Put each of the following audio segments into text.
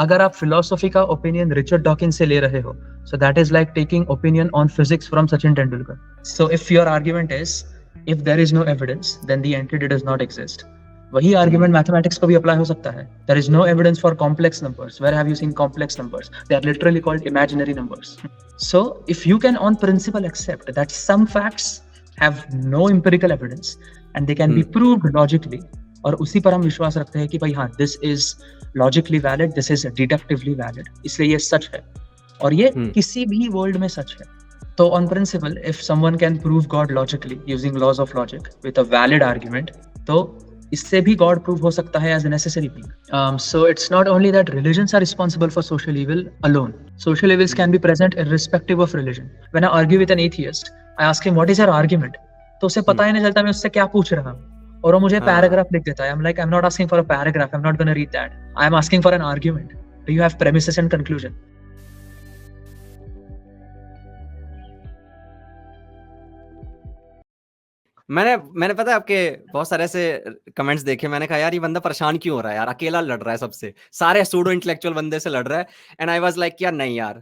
अगर आप फिलोसफी का ओपिनियन रिचर्ड डॉकिंस से ले रहे हो, so that is like taking opinion on physics from Sachin Tendulkar. So if your argument is if there is no evidence then the entity does not exist, वही argument mathematics को भी apply हो सकता है. There is no evidence for complex numbers. Where have you seen complex numbers? They are literally called imaginary numbers. So if you can on principle accept that some facts have no empirical evidence and they can be proved logically, और उसी पर हम विश्वास रखते हैं कि भाई हाँ this is logically valid, this is डिडक्टिवली valid, इसलिए ये सच है, और ये किसी भी वर्ल्ड में सच है. तो on principle if someone can prove God logically using laws of logic with a valid argument, तो इससे भी गॉड प्रूव हो सकता है as a necessary being. So it's not only that religions are responsible for social evil alone. Social evils can be present irrespective of religion. When I argue with an atheist, I ask him what is your argument, तो उसे पता ही नहीं चलता मैं उससे क्या पूछ रहा हूँ, और वो मुझे पैराग्राफ लिख देता है. I am like I am not asking for a paragraph, I am not gonna read that, I am asking for an argument. Do you have premises and conclusion? मैंने पता है आपके बहुत सारे ऐसे कमेंट्स देखे, मैंने कहा यार ये बंदा परेशान क्यों हो रहा है यार, अकेला लड़ रहा है सबसे, सारे सूडो इंटेलेक्चुअल बंदे से लड़ रहा है. एंड आई वाज लाइक यार नहीं यार,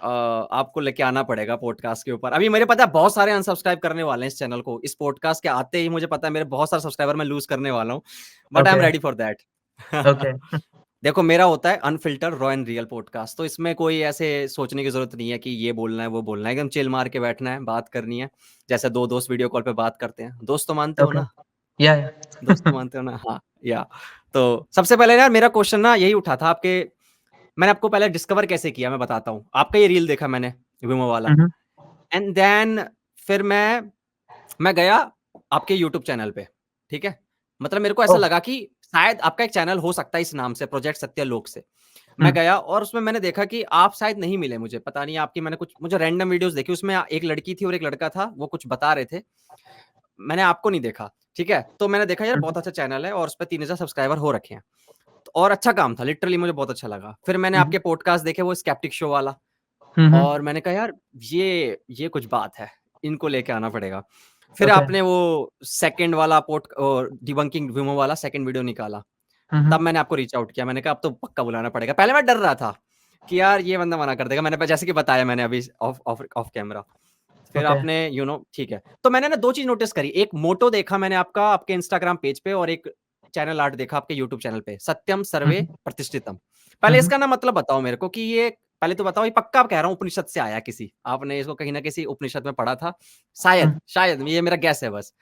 आपको लेके आना पड़ेगा पॉडकास्ट के ऊपर. अभी मेरे पता है बहुत सारे अनसब्सक्राइब करने वाले हैं इस चैनल को, इस पॉडकास्ट के आते ही मुझे पता है मेरे बहुत सारे सब्सक्राइबर मैं लूज करने वाला हूँ, but I am ready for that. Okay. देखो मेरा होता है unfilter raw and real podcast, तो इसमें कोई ऐसे सोचने की जरूरत नहीं है कि ये बोलना है वो बोलना है, एकदम चिल मार के बैठना है, बात करनी है जैसे दो दोस्त वीडियो कॉल पे बात करते हैं. दोस्त तो मानते हो ना? या दोस्त तो मानते हो ना? हाँ या. तो सबसे पहले यार मेरा क्वेश्चन ना यही उठा था आपके, मैंने आपको पहले डिस्कवर कैसे किया मैं बताता हूँ. आपका ये रील देखा मैंने विमो वाला, एंड देन फिर मैं गया आपके यूट्यूब चैनल पे, ठीक है. मतलब मेरे को ऐसा लगा कि शायद आपका एक चैनल हो सकता है इस नाम से, प्रोजेक्ट सत्यलोक से. मैं गया और उसमें मैंने देखा कि आप शायद नहीं मिले मुझे, पता नहीं आपकी, मैंने कुछ मुझे रैंडम वीडियोस देखी, उसमें एक लड़की थी और एक लड़का था, वो कुछ बता रहे थे, मैंने आपको नहीं देखा, ठीक है. तो मैंने देखा यार बहुत अच्छा चैनल है और उस पर 3000 सब्सक्राइबर हो रखे हैं, और अच्छा काम था, लिटरली मुझे बहुत अच्छा लगा. फिर मैंने आपके पॉडकास्ट देखे, वो स्केप्टिक शो वाला, और मैंने कहा यार ये कुछ बात है, इनको लेके आना पड़ेगा. फिर आपने वो सेकंड वाला डिबंकिंग विमो वाला सेकंड वीडियो निकाला, तब मैंने आपको रीच आउट किया. मैंने कहा अब तो पक्का बुलाना पड़ेगा. पहले मैं डर रहा था कि यार ये बंदा मना कर देगा, मैंने जैसे कि बताया मैंने अभी ऑफ कैमरा. फिर आपने ठीक है. तो मैंने ना दो चीज नोटिस करी, एक मोटो देखा मैंने आपका आपके इंस्टाग्राम पेज पे, और एक चैनल आर्ट देखा आपके यूट्यूब चैनल पे, सत्यम सर्वे प्रतिष्ठितम. पहले इसका ना मतलब बताओ मेरे को कि ये, पहले तो बताओ ये पक्का आप कह रहा हूँ उपनिषद से आया, किसी आपने इसको कहीं ना किसी उपनिषद में पढ़ा था शायद ये मेरा गैस है बस.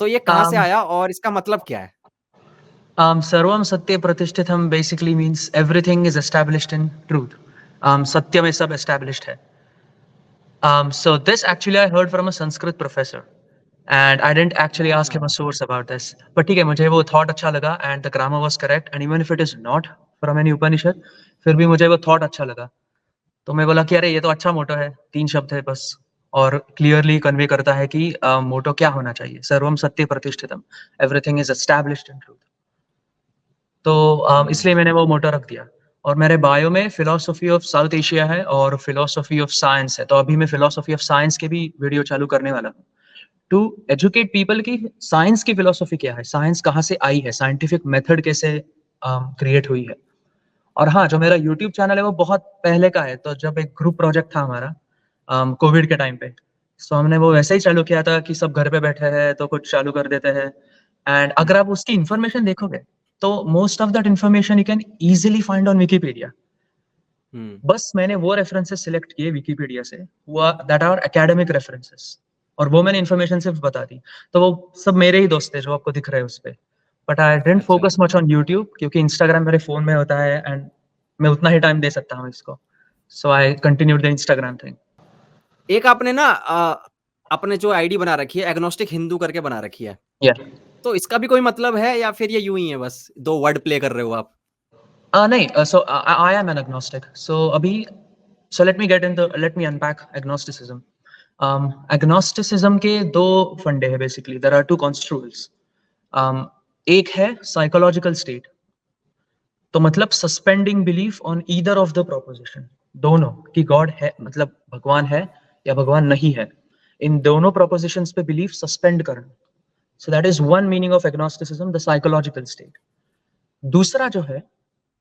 तो ये कहाँ से आया और इसका मतलब क्या है? सर्वम सत्य प्रतिष्ठितम basically means everything is established in truth. सत्य में सब established है. So this actually I heard from a Sanskrit professor, and I didn't actually ask him a source about this. But ठीक है, मुझे वो thought अच्छा लगा, and the grammar was correct, and even if it is not from any Upanishad, फिर भी मुझे वो thought अच्छा लगा. तो मैं बोला कि अरे ये तो अच्छा मोटो है, 3 शब्द है बस, और क्लियरली कन्वे करता है कि मोटो क्या होना चाहिए. सर्वम सत्य प्रतिष्ठितम, everything is established in truth. तो इसलिए मैंने वो मोटो रख दिया. और मेरे बायो में फिलोसफी ऑफ साउथ एशिया है और फिलोसफी ऑफ साइंस है. तो अभी मैं फिलोसफी ऑफ साइंस के भी वीडियो चालू करने वाला हूँ, टू एजुकेट पीपल की साइंस की फिलोसफी क्या है, साइंस कहाँ से आई है, साइंटिफिक मेथड कैसे क्रिएट हुई है. और हाँ, जो मेरा यूट्यूब चैनल है वो बहुत पहले का है. तो जब एक ग्रुप प्रोजेक्ट था हमारा कोविड के टाइम पे, तो हमने वो वैसे ही चालू किया था कि सब घर पे बैठे हैं तो कुछ चालू कर देते हैं. एंड अगर आप उसकी इंफॉर्मेशन देखोगे तो most of that information you can easily find on Wikipedia. बस मैंने वो रेफरेंसेस सिलेक्ट किए विकिपीडिया से, वो दैट आर एकेडमिक रेफरेंसेस, और वो मैंने इंफॉर्मेशन सिर्फ बता दी. तो वो सब मेरे ही दोस्त थे जो आपको दिख रहे हैं उस पे. But I didn't focus much on YouTube, क्योंकि इंस्टाग्राम मेरे फोन में होता है एंड मैं उतना ही टाइम दे सकता हूँ इसको. So I continued the Instagram thing. एक आपने ना अपने जो आईडी बना रखी है एग्नोस्टिक हिंदू करके बना रखी है, तो इसका भी कोई मतलब है या फिर ये यूं ही है बस दो वर्ड प्ले कर रहे हो आप? नहीं, so I am an agnostic. So let me unpack agnosticism. Agnosticism के दो फंडे हैं basically. There are two constituents. एक है psychological state. तो मतलब suspending belief on either of the proposition. दोनों कि God है, मतलब भगवान है या भगवान नहीं है, इन दोनों propositions पे belief suspend करना. So that is one meaning of agnosticism, the psychological state. दूसरा जो है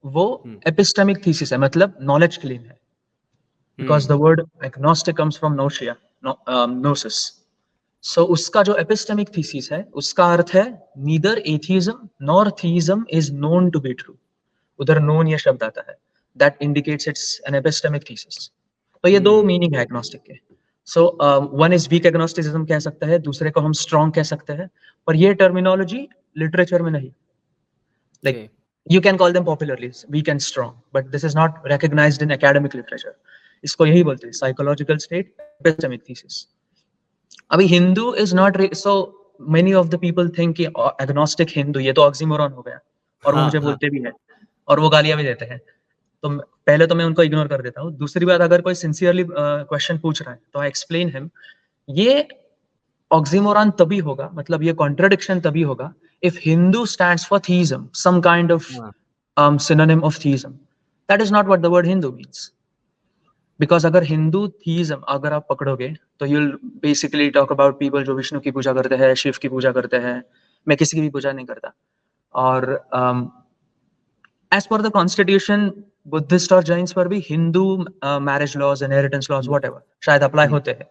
वो एपिस्टेमिक थीसिस है, मतलब नॉलेज क्लेम है, because the word agnostic comes from gnosia, gnosis. So उसका जो एपिस्टेमिक थीसिस है उसका अर्थ है neither atheism nor theism is known to be true. उधर नोन ये शब्द आता है, that indicates it's an epistemic thesis. तो ये दो मीनिंग है एग्नोस्टिक के। So one is weak agnosticism कह सकते हैं, दूसरे को हम स्ट्रॉन्ग कह सकते हैं, पर ये टर्मिनोलॉजी लिटरेचर में नहीं, like Okay. you can call them popularly weak and strong, but this is not recognized in academic literature. इसको यही बोलते हैं psychological state epistemic thesis. अभी Hindu is not so many of the people think कि agnostic Hindu ये तो oxymoron हो गया, और वो हाँ, मुझे हाँ. बोलते भी है और वो गालियां भी देते हैं। तो पहले तो मैं उनको इग्नोर कर देता हूँ। दूसरी बात, अगर कोई सिंसियरली क्वेश्चन पूछ रहा है तो आई एक्सप्लेन हिम, ये ऑक्सीमोरॉन तभी होगा, मतलब ये कॉन्ट्रडिक्शन तभी होगा if Hindu stands for theism, some kind of हाँ. synonym of theism. That is not what the word Hindu means. Because अगर हिंदू theism अगर आप पकड़ोगे तो you'll basically talk about people जो विष्णु की पूजा करते हैं, शिव की पूजा करते हैं। मैं किसी की भी पूजा नहीं करता। और as per the constitution, Buddhist और जैन्स पर भी Hindu marriage laws, inheritance laws, whatever शायद अप्लाई होते हैं।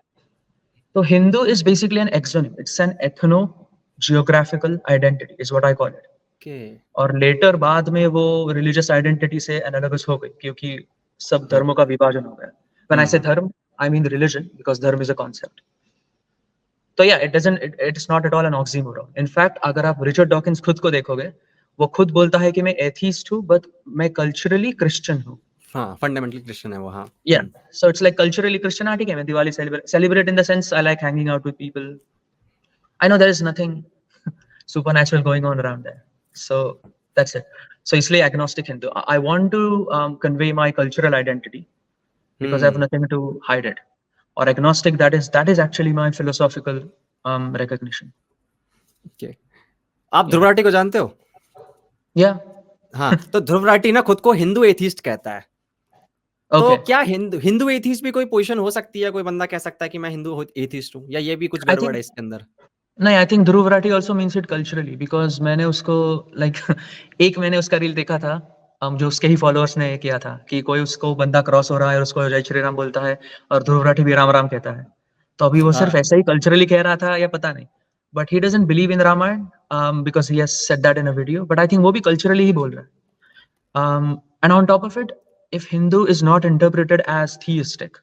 तो Hindu is basically an exonym. It's an ethno-geographical identity is what I call it. Okay. और लेटर बाद में वो रिलीजियस आइडेंटिटी से एनालॉगस हो गई, क्योंकि सब धर्मों का विभाजन हो गया। When I say धर्म, I mean religion, because धर्म is a concept. तो yeah, it's not at all an oxymoron. In fact, अगर आप रिचर्ड डॉकिंस खुद को देखोगे, वो खुद बोलता है कि मैं एथीस्ट हूँ, बट मैं कल्चरली क्रिश्चियन हूँ। हाँ, फंडामेंटली क्रिश्चियन है वो। हाँ. Yeah, so it's like culturally Christian. ठीक है, मैं Diwali celebrate in the sense I like hanging out with people. I know there is nothing supernatural going on around there. So that's it. So इसलिए agnostic Hindu. I want to convey my cultural identity because I have nothing to hide it. Or agnostic, that is actually my philosophical recognition. Okay. आप ध्रुव राठी को जानते हो? Yeah. हाँ, तो ध्रुव राठी ना खुद को हिंदू एथिस्ट कहता है। Okay. तो क्या हिंदू एथिस्ट भी कोई पोजीशन हो सकती है? कोई बंदा कह सकता है कि मैं हिंदू एथिस्ट हूँ, या ये भी कुछ गड़बड़ है इसके अंदर? नहीं, I think Dhruv Rathee also means it culturally, because मैंने उसको एक मैंने उसका रील देखा था, जो उसके ही फॉलोअर्स ने किया था कि कोई उसको बंदा क्रॉस हो रहा है और उसको जय श्री राम बोलता है और ध्रुव राठी भी राम राम कहता है। तो अभी वो सिर्फ ऐसा ही कल्चरली कह रहा था या पता नहीं, but he doesn't believe in Ramayana because he has said that in a video, but I think वो भी कल्चरली ही बोल रहा है। And on top of it, if Hindu is not interpreted as theistic,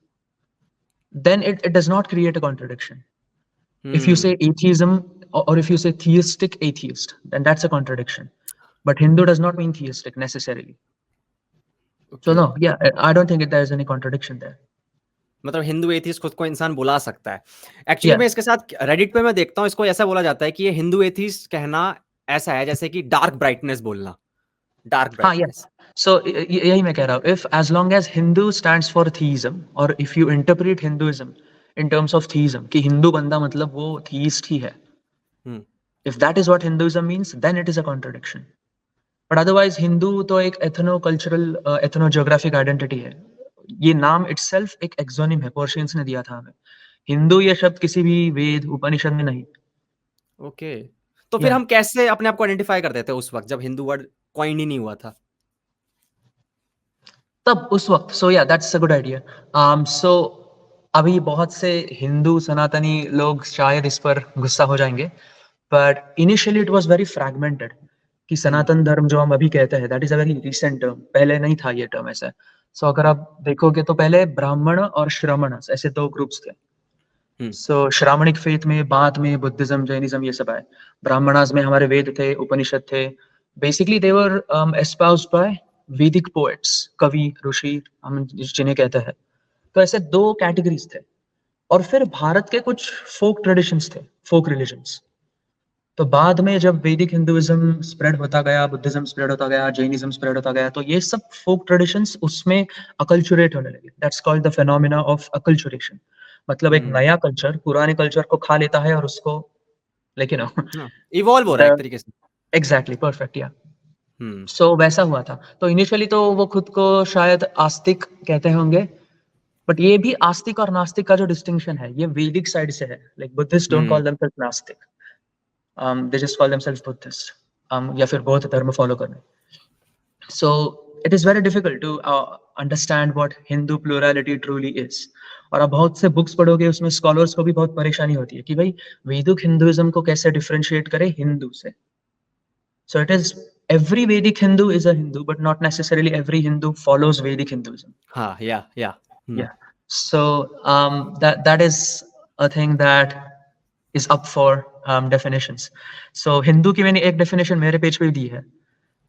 then it does not create a contradiction. If you say atheism or if you say theistic atheist, then that's a contradiction. But Hindu does not mean theistic necessarily. Okay. So no, yeah, I don't think there is any contradiction there. मतलब Hindu atheist खुद को इंसान बुला सकता है। Actually मैं इसके साथ रेडिट पे मैं देखता हूँ, इसको ऐसा बोला जाता है कि ये हिंदू एथिस्ट कहना ऐसा है जैसे कि डार्क ब्राइटनेस बोलना। Dark brightness. So यही मैं कह रहा हूँ, if as long as Hindu stands for theism, or if you interpret Hinduism in terms of theism, कि हिंदू बंदा मतलब वो theist ही है, if that is what Hinduism means, then it is a contradiction. But otherwise Hindu तो एक ethno-cultural, ethno-geographic identity है। ये नाम itself एक exonym है, पर्शियंस ने दिया था हमें। हिंदू ये शब्द किसी भी वेद उपनिषद में नहीं। ओके, तो फिर हम कैसे अपने आप को आइडेंटिफाई कर देते हैं उस वक्त जब हिंदू वर्ड कॉइन ही नहीं हुआ था? तब उस वक्त, so yeah, that's a good idea. So अभी बहुत से हिंदू सनातनी लोग शायद इस पर गुस्सा हो जाएंगे, but initially it was very fragmented. कि सनातन धर्म जो हम अभी कहते हैं, that is a very recent term. पहले नहीं था ये टर्म ऐसा। So अगर आप देखोगे तो पहले ब्राह्मण और श्रमण ऐसे दो ग्रुप्स थे। So श्रामणिक फेथ में बाद में बुद्धिज्म, जैनिज्म ये सब आए। ब्राह्मणास में हमारे वेद थे, उपनिषद थे। Basically they were espoused by वैदिक पोएट्स, कवि, ऋषि हम जिन्हें कहते हैं। तो ऐसे दो कैटेगरीज थे। और फिर भारत के कुछ फोक ट्रेडिशंस थे, फोक रिलीजन्स। तो बाद में जब वैदिक हिंदुइज्म स्प्रेड होता गया, बुद्धिज्म स्प्रेड होता गया, जैनिज्म स्प्रेड होता गया, तो ये सब फोक ट्रेडिशंस उसमें अकल्चुरेट होने लगे। That's called the phenomena of acculturation. मतलब एक नया कल्चर पुराने कल्चर को खा लेता है और उसको लेकिन इवॉल्व हो रहा है एक तरीके से। एग्जैक्टली, परफेक्ट, या सो वैसा हुआ था। तो इनिशियली तो वो खुद को शायद आस्तिक कहते होंगे, बट ये भी आस्तिक और नास्तिक का जो डिस्टिंक्शन है ये वैदिक साइड से है। Like Buddhist don't call themselves nastik, they just call themselves Buddhist, या फिर बौद्ध धर्म फॉलो करने। So it is very difficult to understand what Hindu plurality truly is. और आप बहुत से बुक्स पढ़ोगे उसमें स्कॉलर्स को भी बहुत परेशानी होती है कि भाई वैदिक हिंदुइज्म को कैसे डिफरेंशिएट करें हिंदू से. So it is every Vedic Hindu is a Hindu, but not necessarily every Hindu follows Vedic Hinduism. Yeah. Yeah. So that is a thing that is up for definitions. So Hindu की मैंने एक definition मेरे page पे दी है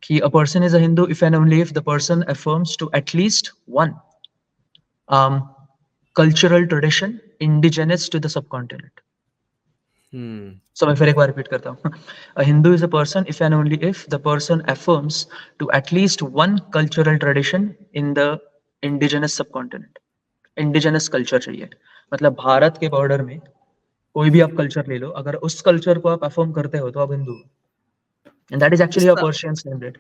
कि a person is a Hindu if and only if the person affirms to at least one cultural tradition indigenous to the subcontinent. So मैं फिर एक बार रिपीट करता हूँ. A Hindu is a person if and only if the person affirms to at least one cultural tradition in the indigenous subcontinent. Indigenous culture चाहिए. मतलब भारत के border में कोई भी आप कल्चर ले लो, अगर उस कल्चर को आप अफर्म करते हो तो आप हिंदू हो. And that is actually how Persians named it.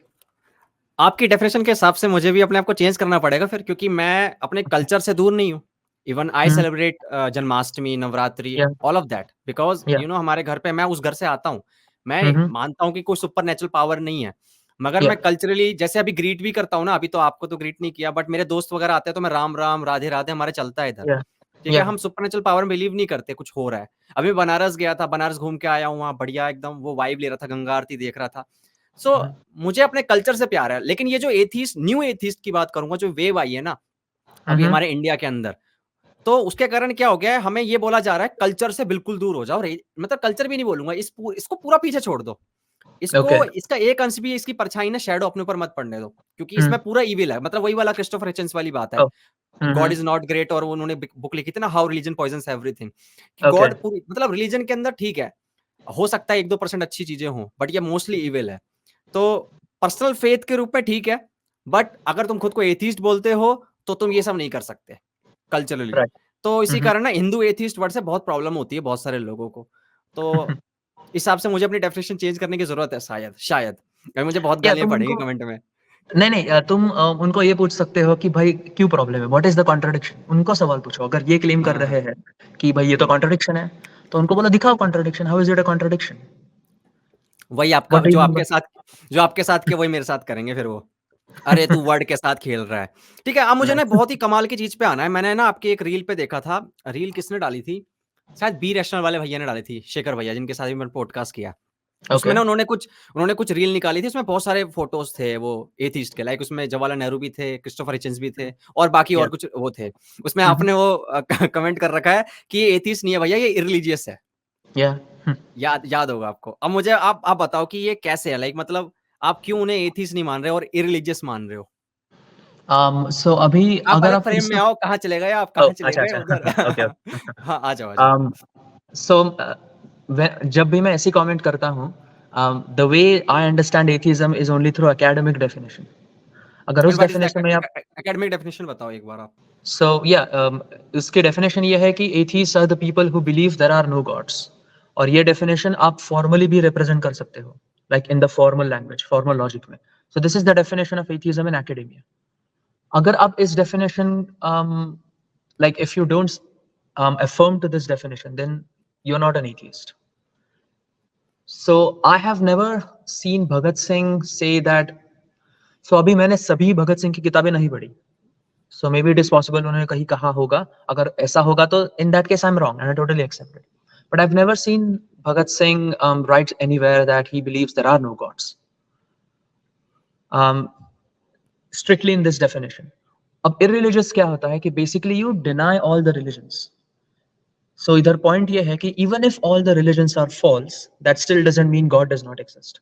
आपकी डेफिनेशन के हिसाब से मुझे भी अपने आप को चेंज करना पड़ेगा फिर, क्योंकि मैं अपने कल्चर से दूर नहीं हूँ. Even I celebrate Janmashtami, Navratri, all of that, because you know हमारे घर पे, मैं उस घर से आता हूँ. मैं मानता हूँ कि कोई सुपर नेचुरल पावर नहीं है, मगर मैं कल्चरली जैसे अभी ग्रीट भी करता हूँ ना, अभी तो आपको तो ग्रीट नहीं किया, बट मेरे दोस्त वगैरह आते हैं तो मैं राम राम राधे राधे हमारे चलता है इधर. ठीक है, हम सुपर नेचुरल पावर में बिलीव नहीं करते कुछ हो रहा है. अभी बनारस गया था, बनारस घूम के आया हूँ, वहाँ बढ़िया एकदम वो वाइब ले रहा था, गंगा आरती देख रहा था. सो मुझे अपने कल्चर से प्यार है. लेकिन ये जो एथीस्ट, न्यू एथीस्ट की बात करूंगा, जो वेव आई है ना अभी हमारे इंडिया के अंदर, तो उसके कारण क्या हो गया है, हमें ये बोला जा रहा है कल्चर से बिल्कुल दूर हो जाओ. मतलब कल्चर भी नहीं बोलूंगा, इसको पूरा पीछे छोड़ दो. इसको इसका एक अंश भी, इसकी परछाई ना शैडो अपने ऊपर मत पड़ने दो, क्योंकि इसमें पूरा इविल है. मतलब वही वाला क्रिस्टोफर हिचन्स वाली बात है, गॉड इज नॉट ग्रेट, और उन्होंने बुक लिखी थी ना, how religion poisons everything. God पूरी, मतलब रिलीजन के अंदर ठीक है, हो सकता है 1-2% अच्छी चीजें हों, बट ये मोस्टली इविल है. तो पर्सनल फेथ के रूप में ठीक है, बट अगर तुम खुद को एथीस्ट बोलते हो तो तुम ये सब नहीं कर सकते कल्चरली. तो इसी कारण ना हिंदू एथीस्ट वर्ड से बहुत प्रॉब्लम होती है बहुत सारे लोगों को. तो इस हिसाब से मुझे अपनी डेफिनेशन चेंज करने की जरूरत है शायद मुझे बहुत गालियां पड़ेंगी कमेंट में. नहीं, तुम उनको ये पूछ सकते हो कि भाई क्यों प्रॉब्लम है, व्हाट इज द कॉन्ट्रडिक्शन. उनको सवाल पूछो. अगर ये क्लेम कर रहे हैं कि भाई ये तो कॉन्ट्रडिक्शन है, तो उनको बोलो दिखाओ contradiction, how is it a contradiction. वही आपका जो आपके साथ के वही मेरे साथ करेंगे फिर वो. अरे तू वर्ड के साथ खेल रहा है. ठीक है, अब मुझे ना बहुत ही कमाल की चीज पे आना है. मैंने ना आपकी एक रील पे देखा था, रील किसने डाली थी, शायद बी रैशनल वाले भैया ने डाली थी, शेखर भैया, जिनके साथ भी मैंने पॉडकास्ट किया. उसमें ना उन्होंने कुछ रील निकाली थी, उसमें बहुत सारे फोटोज थे वो एथीस्ट के, लाइक उसमें जवाहरलाल नेहरू भी थे, क्रिस्टोफर हिचन्स भी थे, और बाकी और कुछ वो थे. उसमें आपने वो कमेंट कर रखा है कि ये एथीस्ट नहीं है भैया, ये इररिलीजियस है. याद होगा आपको. अब मुझे आप बताओ कि ये कैसे है, लाइक मतलब आप क्यों उन्हें एथीस्ट नहीं मान रहे और इररिलीजियस मान रहे हो. सो अभी अगर आप फ्रेम में आओ, कहाँ चले गए आप, कहाँ चले गए उधर. हाँ, आ जाओ. सो जब भी मैं ऐसी कमेंट करता हूँ, the way I understand atheism is only through academic definition. अगर उस डेफिनेशन में आप एकेडमिक डेफिनेशन बताओ एक बार आप. So उसकी डेफिनेशन ये है कि atheists are the people who believe there are no gods. और ये डेफिनेशन आप फॉर्मली भी रिप्रेजेंट कर सकते हो, like in the formal language, formal logic में. So this is the definition of atheism in academia. अगर आप इस definition, like if you don't affirm to this definition, then you're not an atheist. So I have never seen Bhagat Singh say that. So अभी मैंने सभी भगत सिंह की किताबें नहीं पढ़ी. So maybe it is possible उन्होंने कहीं कहा होगा. अगर ऐसा होगा तो in that case I'm wrong and I totally accept it. But I've never seen Bhagat Singh write anywhere that he believes there are no gods. Strictly in this definition. अब irreligious क्या होता है कि basically you deny all the religions. So इधर point ये है कि even if all the religions are false, that still doesn't mean God does not exist.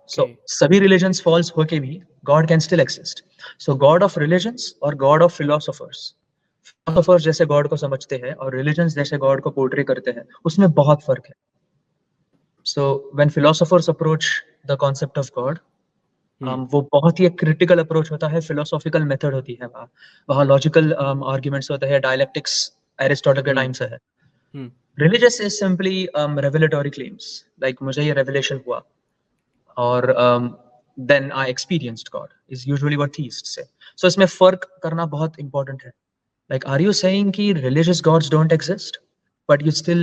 So सभी religions false होके भी God can still exist. So God of religions और God of philosophers. Philosophers जैसे God को समझते हैं और religions जैसे God को portray करते हैं, उसमें बहुत फर्क है. So when philosophers approach the concept of God, वो बहुत ही एक critical approach होता है, philosophical method होती है वहाँ logical arguments होते हैं, dialectics Aristotle के time से है. Religious is simply revelatory claims, like मुझे ये revelation हुआ और then I experienced God is usually what theists say. So इसमें फर्क करना बहुत important है. Like are you saying कि religious gods don't exist, but you still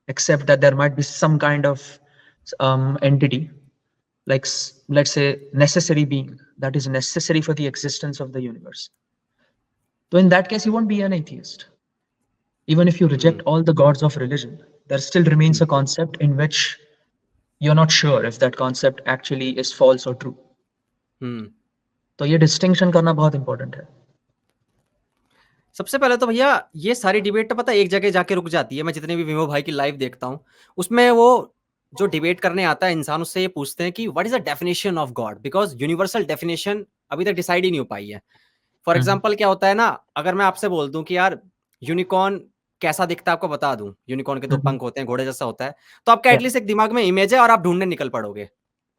accept that there might be some kind of entity like let's say necessary being that is necessary for the existence of the universe. So in that case, you won't be an atheist. Even if you reject all the gods of religion, there still remains a concept in which you're not sure if that concept actually is false or true. तो ये distinction करना बहुत important है. सबसे पहले तो भैया ये सारी डिबेट तो पता है एक जगह जाके रुक जाती है. मैं जितने भी विमो भाई की लाइव देखता हूँ उसमें वो जो डिबेट करने आता है इंसान उससे ये पूछते हैं कि what is the definition of God, because universal definition अभी तक डिसाइड ही नहीं हो पाई है. फॉर एग्जाम्पल क्या होता है ना, अगर मैं आपसे बोल दूं कि यार यूनिकॉर्न कैसा दिखता है आपको बता दूं, यूनिकॉर्न के 2 पंख होते हैं, घोड़े जैसा होता है, तो आपका एटलीस्ट एक दिमाग में इमेज है और आप ढूंढने निकल पड़ोगे.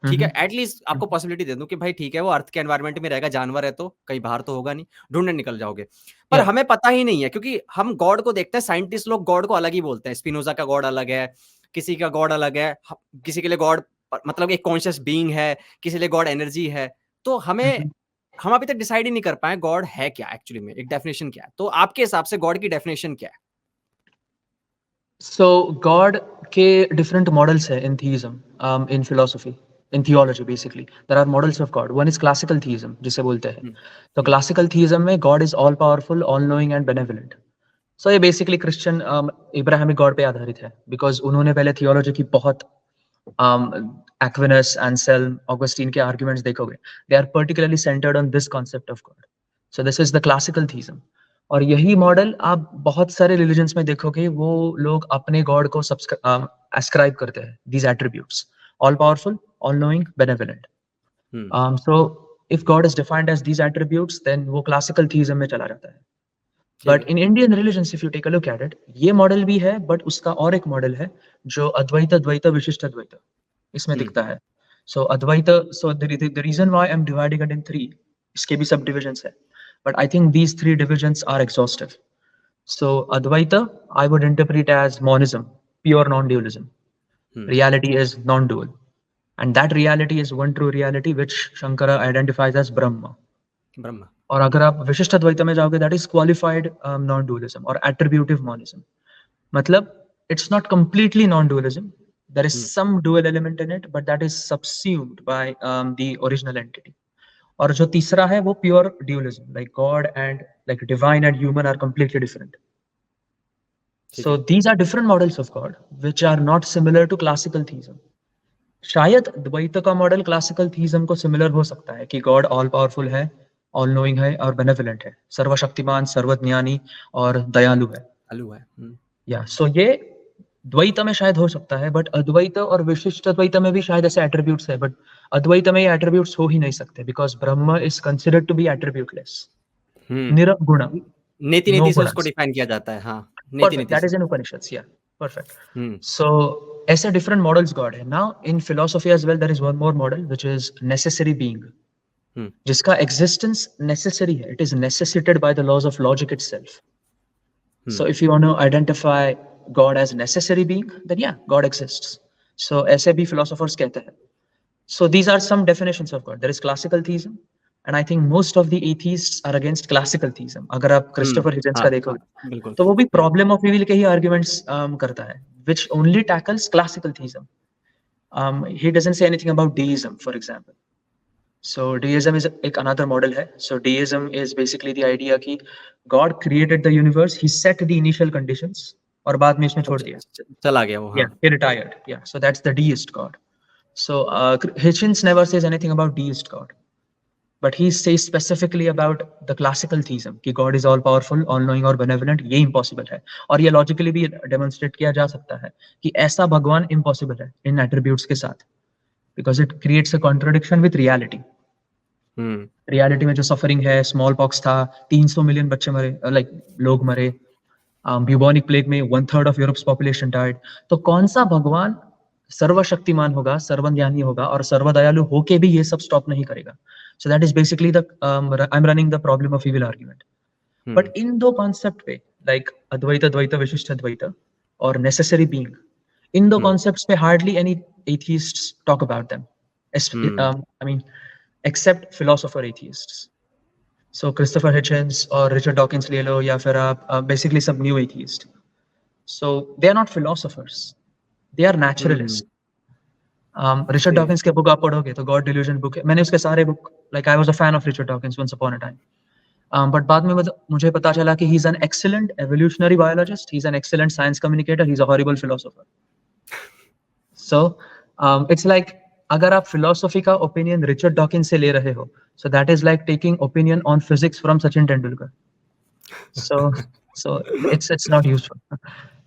ठीक है, एटलीस्ट आपको पॉसिबिलिटी दे दूं कि भाई ठीक है वो अर्थ के एनवायरनमेंट में रहेगा, जानवर है तो कहीं बाहर तो होगा नहीं, ढूंढने निकल जाओगे. पर हमें पता ही नहीं है क्योंकि हम गॉड को देखते हैं, साइंटिस्ट लोग गॉड को अलग ही बोलते हैं. स्पिनोजा का गॉड अलग है, किसी का गॉड अलग है, किसी के लिए गॉड मतलब एक कॉन्शियस बीइंग है, किसी लिए गॉड एनर्जी है. तो हम अभी तक डिसाइड ही नहीं कर पाए गॉड है क्या एक्चुअली में, एक डेफिनेशन क्या है. तो आपके हिसाब से गॉड की डेफिनेशन क्या है? So God के different models है in theism, in philosophy, in theology basically. There are models of God. One is classical theism, जिसे बोलते हैं. तो classical theism में God is all powerful, all knowing and benevolent. So ये basically Christian Abrahamic God पे आधारित है, because उन्होंने पहले theology की बहुत Aquinas, Anselm, Augustine के arguments देखोगे. They are particularly centered on this concept of God. So this is the classical theism. और यही मॉडल आप बहुत सारे रिलीजन्स में देखोगे, वो लोग अपने गॉड को ascribe करते हैं these attributes, all powerful, all knowing, benevolent. So if God is defined as these attributes, then वो classical theism में चला जाता है. But in Indian religions, if you take a look at it, ये model भी है, but उसका और एक मॉडल है जो अद्वैत, द्वैत, विशिष्ट अद्वैत इसमें दिखता है. So Advaita, so the reason why I'm dividing it in 3, इसके भी सब divisions है. But I think these 3 divisions are exhaustive. So Advaita, I would interpret as monism, pure non-dualism. Reality is non-dual. And that reality is one true reality which Shankara identifies as Brahma. और अगर आप विशिष्ट अद्वैता में जाओगे, that is qualified non-dualism or attributive monism. मतलब it's not completely non-dualism. There is some dual element in it, but that is subsumed by the original entity. और जो तीसरा है वो pure dualism, like God and like divine and human are completely different. So these are different models of God which are not similar to classical theism. शायद द्वैत का model classical थीइज्म को similar हो सकता है कि गॉड ऑल पावरफुल है, all knowing है और बेनेवोलेंट है, सर्वशक्तिमान, सर्वज्ञानी और दयालु है. या सो ये द्वैत में शायद हो सकता है, बट अद्वैत और विशिष्ट अद्वैत में भी शायद ऐसे एट्रीब्यूट्स है, बट अद्वैत में ये एट्रीब्यूट्स हो ही नहीं सकते because Brahma is considered to be एट्रीब्यूटलेस, निरगुण, नेति नीति से उसको डिफाइन किया जाता है. हाँ, नेति नीति, दैट इज इन उपनिषद्स. या परफेक्ट. सो ऐसे डिफरेंट मॉडल्स गॉड है. Now in philosophy as well there is one more model which is necessary being, जिसका एग्जिस्टेंस नेसेसरी है. It is necessitated by the laws of logic itself. So if you want to identify God as necessary being, then yeah, God exists. So ऐसे भी philosophers कहते हैं. So these are some definitions of God. There is classical theism, and I think most of the atheists are against classical theism. अगर आप Christopher हिचेंस का देखोगे तो वो भी problem of evil के ही arguments करता है, which only tackles classical theism. He doesn't say anything about deism, for example. So deism is एक another model है. So deism is basically the idea कि God created the universe, he set the initial conditions, और बाद में इसमें छोड़ दिया, चला गया वो. Yeah, he retired. Yeah, so that's the deist God. So Hitchens never says anything about deist God, but he says specifically about the classical theism कि God is all powerful, all knowing और benevolent. ये impossible है, और ये logically भी demonstrate किया जा सकता है कि ऐसा भगवान impossible है इन attributes के साथ, because it creates a contradiction with reality. Reality में जो suffering है, small pox था, 300 million बच्चे मरे, like लोग मरे, ब्यूबोनिक प्लेग में 1/3 of Europe's population died. तो कौन सा भगवान सर्वशक्तिमान होगा, सर्वज्ञानी होगा और सर्वदयालु होके भी ये सब स्टॉप नहीं करेगा? So that is basically the I'm running the problem of evil argument. But इन दो कॉन्सेप्ट पे, like अद्वैत, द्वैत, विशिष्ट अद्वैत और necessary being, इन दो कॉन्सेप्ट्स पे hardly any atheists talk about them. I mean, except philosopher atheists. So Christopher Hitchens or Richard Dawkins ले लो, या फिर आप basically some new atheists. So they are not philosophers, they are naturalists. Richard ji. Dawkins के book आप पढ़ोगे तो God delusion book है, मैंने उसके सारे book, like I was a fan of Richard Dawkins once upon a time, but बाद में मुझे पता चला कि he is an excellent evolutionary biologist, he is an excellent science communicator, he is a horrible philosopher. So it's like अगर आप philosophy का opinion Richard Dawkins से ले रहे हो, सो that is like taking opinion on physics from Sachin Tendulkar. So so it's not useful.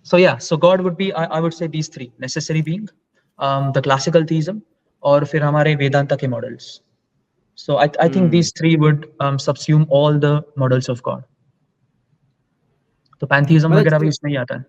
So yeah, so God would be, I would say these three necessary being, the classical theism, और फिर हमारे वेदांता के models. So I think hmm. these three would subsume all the models of God. तो pantheism मतलब वगैरह भी जैसे इसमें ही आता है.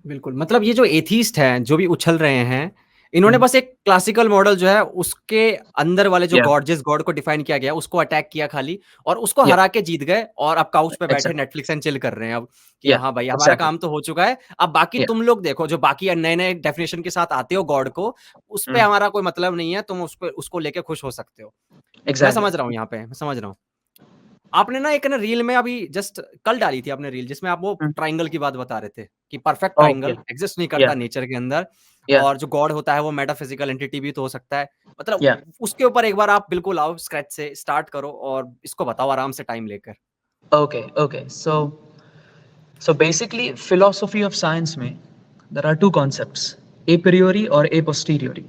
बिल्कुल, मतलब ये जो एथिस्ट हैं, जो भी उछल रहे हैं, इन्होंने हम्म, बस एक क्लासिकल मॉडल जो है, उसके अंदर वाले जो yeah, गॉड जिस गॉड को डिफाइन किया गया, उसको अटैक किया खाली और उसको yeah, हरा के जीत गए और अब काउच पे बैठे exactly, नेटफ्लिक्स एंड चिल कर रहे हैं अब, कि yeah, हाँ भाई, हमारा exactly, काम तो हो चुका है, अब बाकी yeah, तुम लोग देखो, जो बाकी नए-नए डेफिनिशन के साथ आते हो गॉड को, उस पे mm, हमारा कोई मतलब नहीं है, तुम उसपे उसको लेके खुश हो सकते हो। मैं exactly. समझ रहा हूँ यहाँ पे, मैं समझ रहा हूँ। आपने ना एक ना रील में अभी जस्ट कल डाली थी आपने रील जिसमें आप वो Mm. ट्रायंगल की बात बता रहे थे कि perfect Oh triangle yeah, exist नहीं yeah, करता नेचर के अंदर yeah, और जो गॉड होता है वो मेटाफिजिकल एंटिटी भी तो हो सकता है। मतलब yeah. उसके ऊपर एक बार आप बिल्कुल आओ स्क्रैच से स्टार्ट करो और इसको बताओ आराम से टाइम लेकर। Okay, okay. So basically, philosophy of science में there are two concepts, a priori और a posteriori.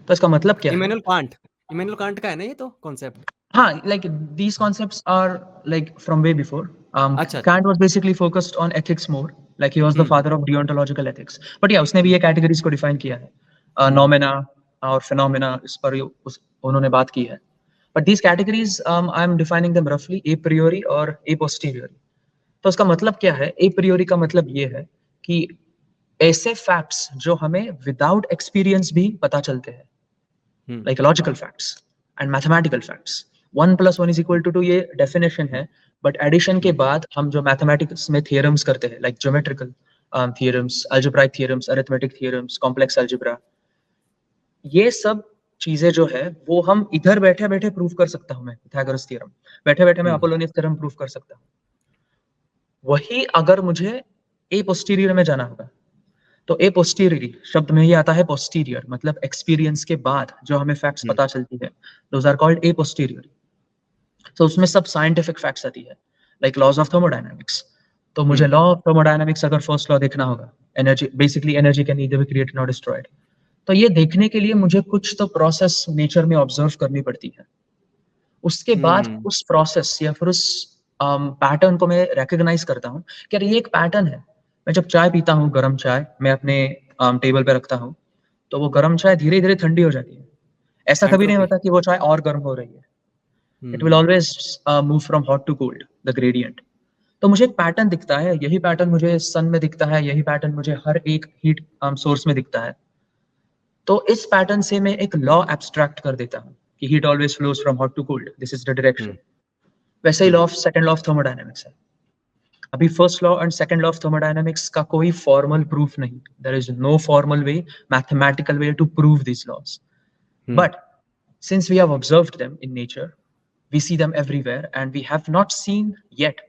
तो इसका मतलब क्या है? इमैनुअल कांट का है ना ये तो कॉन्सेप्ट? हाँ, like these concepts are like from way before. अच्छा, अच्छा। Kant was basically focused on ethics more, like he was the hmm, father of deontological ethics. But yeah, उसने भी हुँ, ये categories को define किया है. हुँ, Nomina और phenomena इस पर उन्होंने बात की है. But these categories, I'm defining them roughly a priori और a posteriori. तो उसका मतलब क्या है? A priori का मतलब ये है कि ऐसे facts जो हमें without experience भी पता चलते हैं. हुँ, like logical facts and mathematical facts. 1 + 1 = 2 ये definition है, but addition के हुँ, बाद हम जो mathematics में theorems करते हैं, like geometrical theorems, algebraic theorems, arithmetic theorems, complex algebra, ये सब चीजें जो है वो हम इधर बैठे-बैठे प्रूव कर सकता हूँ मैं, Pythagoras theorem. बैठे-बैठे मैं हुँ, Apollonius theorem प्रूव कर सकता हूँ. वही अगर मुझे a posterior में जाना होगा, तो ए पोस्टीरियरी शब्द में ही आता है पोस्टीरियर, मतलब एक्सपीरियंस के बाद जो हमें फैक्ट्स हुँ, पता चलती है, those are called a posteriori. तो उसमें सब साइंटिफिक फैक्ट्स आती है, लाइक लॉज ऑफ थर्मोडायनामिक्स. तो मुझे हुँ, लॉ ऑफ थर्मोडायनामिक्स अगर फर्स्ट लॉ देखना होगा, energy basically energy can neither be created nor destroyed, तो ये देखने के लिए मुझे कुछ तो प्रोसेस नेचर में ऑब्जर्व करनी पड़ती है. उसके बाद हुँ, उस प्रोसेस या फिर उस पैटर्न को मैं रिकॉग्नाइज करता हूँ कि अरे ये एक पैटर्न है. मैं जब चाय पीता हूँ, गरम चाय मैं अपने टेबल पे रखता हूँ, तो वो गरम चाय धीरे-धीरे ठंडी हो जाती है. ऐसा कभी नहीं एंट्रोपी। होता कि वो चाय और गर्म हो रही है. It will hmm, always move from hot to cold, the gradient. तो मुझे एक पैटर्न दिखता है, यही पैटर्न मुझे सन में दिखता है, यही पैटर्न मुझे हर एक हीट सोर्स में दिखता है. तो इस पैटर्न से मैं एक लॉ एब्स्ट्रैक्ट कर देता हूँ कि heat always flows from hot to cold, this is the hmm, direction. वैसे ही hmm, second law of thermodynamics है. अभी first law and second law of thermodynamics का कोई फॉर्मल प्रूफ नहीं. There is no formal way, mathematical way to prove these laws. Hmm, But since we have observed them in nature, we see them everywhere, and we have not seen yet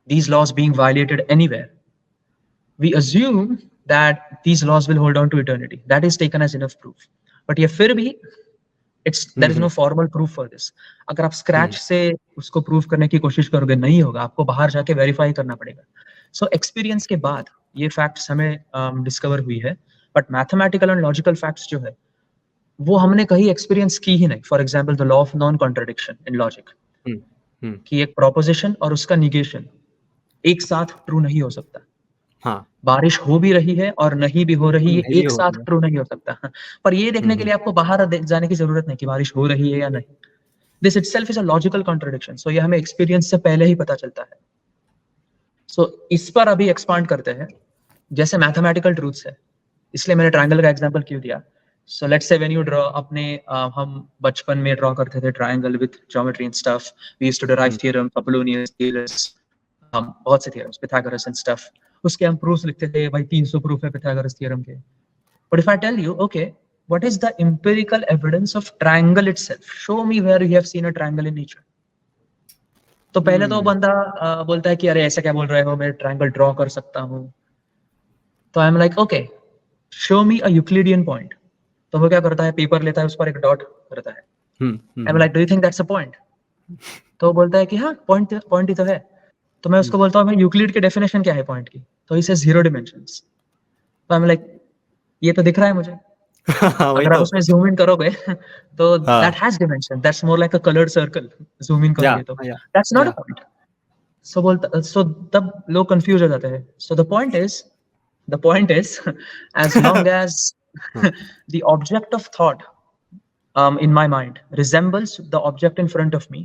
these laws being violated anywhere. We assume that these laws will hold on to eternity. That is taken as enough proof. But ये फिर भी there hmm, is no hmm, formal proof for this. अगर आप scratch हुँ, से उसको prove करने की कोशिश करोगे, नहीं होगा. आपको बाहर जाके वेरीफाई करना पड़ेगा. सो एक्सपीरियंस के बाद ये फैक्ट्स हमें डिस्कवर हुई है. But mathematical and logical facts जो है वो हमने कहीं एक्सपीरियंस की ही नहीं. For example the law of non contradiction in logic, hmm, hmm, कि एक प्रोपोजिशन और उसका निगेशन एक साथ ट्रू नहीं हो सकता. हाँ, बारिश हो भी रही है और नहीं भी हो रही है, नहीं भी एक हो साथ रही है। ट्रू नहीं हो सकता. पर ये हुँ, देखने के हुँ, लिए आपको बाहर जाने की जरूरत नहीं कि बारिश हो रही है या नहीं. This itself is a logical contradiction. So ये हमें एक्सपीरियंस से पहले ही पता चलता है. सो इस पर अभी एक्सपांड करते हैं. जैसे मैथमेटिकल ट्रूथ्स है, इसलिए मैंने ट्रायंगल का एग्जांपल क्यों दिया. So let's say when you draw अपने हम बचपन में ड्रॉ करते थे triangle with geometry and stuff. We used to derive hmm, theorem, Apollonius, Taylor's, बहुत से थ्योरम्स, पिथागोरस एंड स्टफ. उसके हम प्रूफ्स लिखते थे, भाई 300 प्रूफ है पिथागोरस थ्योरम के. But if I tell you, okay, what is the empirical evidence of triangle itself? Show me where you have seen a triangle in nature. तो पहले तो हुँ, बंदा बोलता है कि अरे ऐसा क्या बोल रहे हो, मैं ट्रायंगल ड्रॉ कर सकता हूँ. तो I am like, okay, show me a Euclidean point. तो वो क्या करता है, पेपर लेता है, उस पर एक डॉट करता है। I am like, do you think that's a point? तो वो बोलता है कि हाँ, पॉइंट ही तो है। तो मैं उसको बोलता हूँ, मैं यूक्लिड की डेफिनेशन क्या है पॉइंट की? तो इसे 0 डिमेंशंस। तो आई एम लाइक, ये तो दिख रहा है मुझे। वही अगर आप तो उसमें ज़ूम इन करोगे तो हाँ that has dimension, that's more like a coloured circle. Zoom in या करोगे तो या दैट्स नॉट अ या पॉइंट। सो तब लोग कंफ्यूज हो जाते हैं। So the point is as long as हाँ the object of thought in my mind resembles the object in front of me,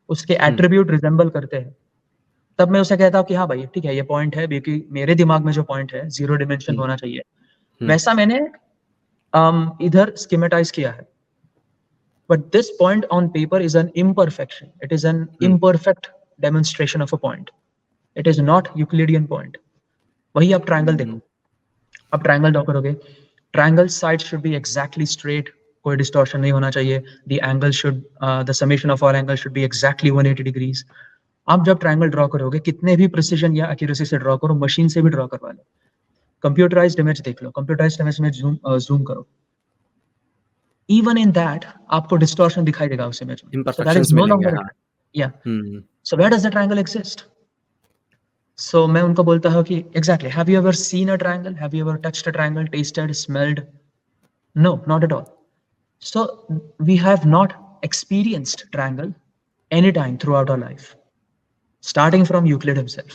उसके एट्रीब्यूट रिजेंबल करते हैं, तब मैं उसे कहता हूँ कि हाँ भाई ठीक है, ये पॉइंट है, क्योंकि मेरे दिमाग में जो पॉइंट है 0 डिमेंशन होना चाहिए। वैसा मैंने इधर स्कीमेटाइज किया है। But this point on paper is an imperfection, it is an imperfect demonstration of a point, it is not Euclidean point. वही आप ट्रायंगल देखो, आप ट्रायंगल ड्रॉ करोगे, triangle side should be exactly straight, कोई डिस्टॉर्शन नहीं होना चाहिए। The angle should, the summation of all angle should be exactly 180 degrees. आप जब ट्रायंगल ड्रॉ करोगे, कितने भी प्रिसिजन या एक्यूरेसी से ड्रॉ करो, मशीन से भी ड्रॉ करवा लो, कंप्यूटराइज्ड इमेज देख लो, कंप्यूटराइज्ड इमेज में जूम करो, इवन इन दैट आपको डिस्टॉर्शन दिखाई देगा उस इमेज में। So that is imperfections no मिलेंगे लॉन्गर, हाँ या hmm so where does the triangle exist? So मैं उनको बोलता हूँ कि exactly, have you ever seen a triangle, have you ever touched a triangle, tasted, smelled? No, not at all. So we have not experienced triangle any time throughout our life, starting from Euclid himself.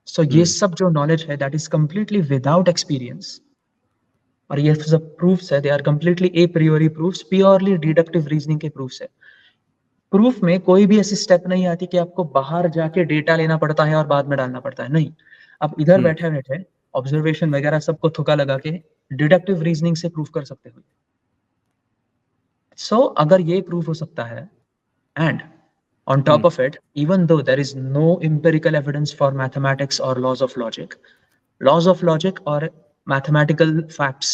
So ये सब जो knowledge है, that is completely without experience. और ये सब proofs है, they are completely a priori proofs, purely deductive reasoning के proofs है। प्रूफ में कोई भी ऐसी स्टेप नहीं आती कि आपको बाहर जाके डेटा लेना पड़ता है और बाद में डालना पड़ता है, नहीं। आप इधर बैठे बैठे ऑब्जर्वेशन वगैरह सबको थुका लगा के डिडक्टिव रीजनिंग से प्रूफ कर सकते हो। सो अगर ये प्रूफ हो सकता है, and on top of it, even though there is no empirical evidence for mathematics or laws of logic or mathematical facts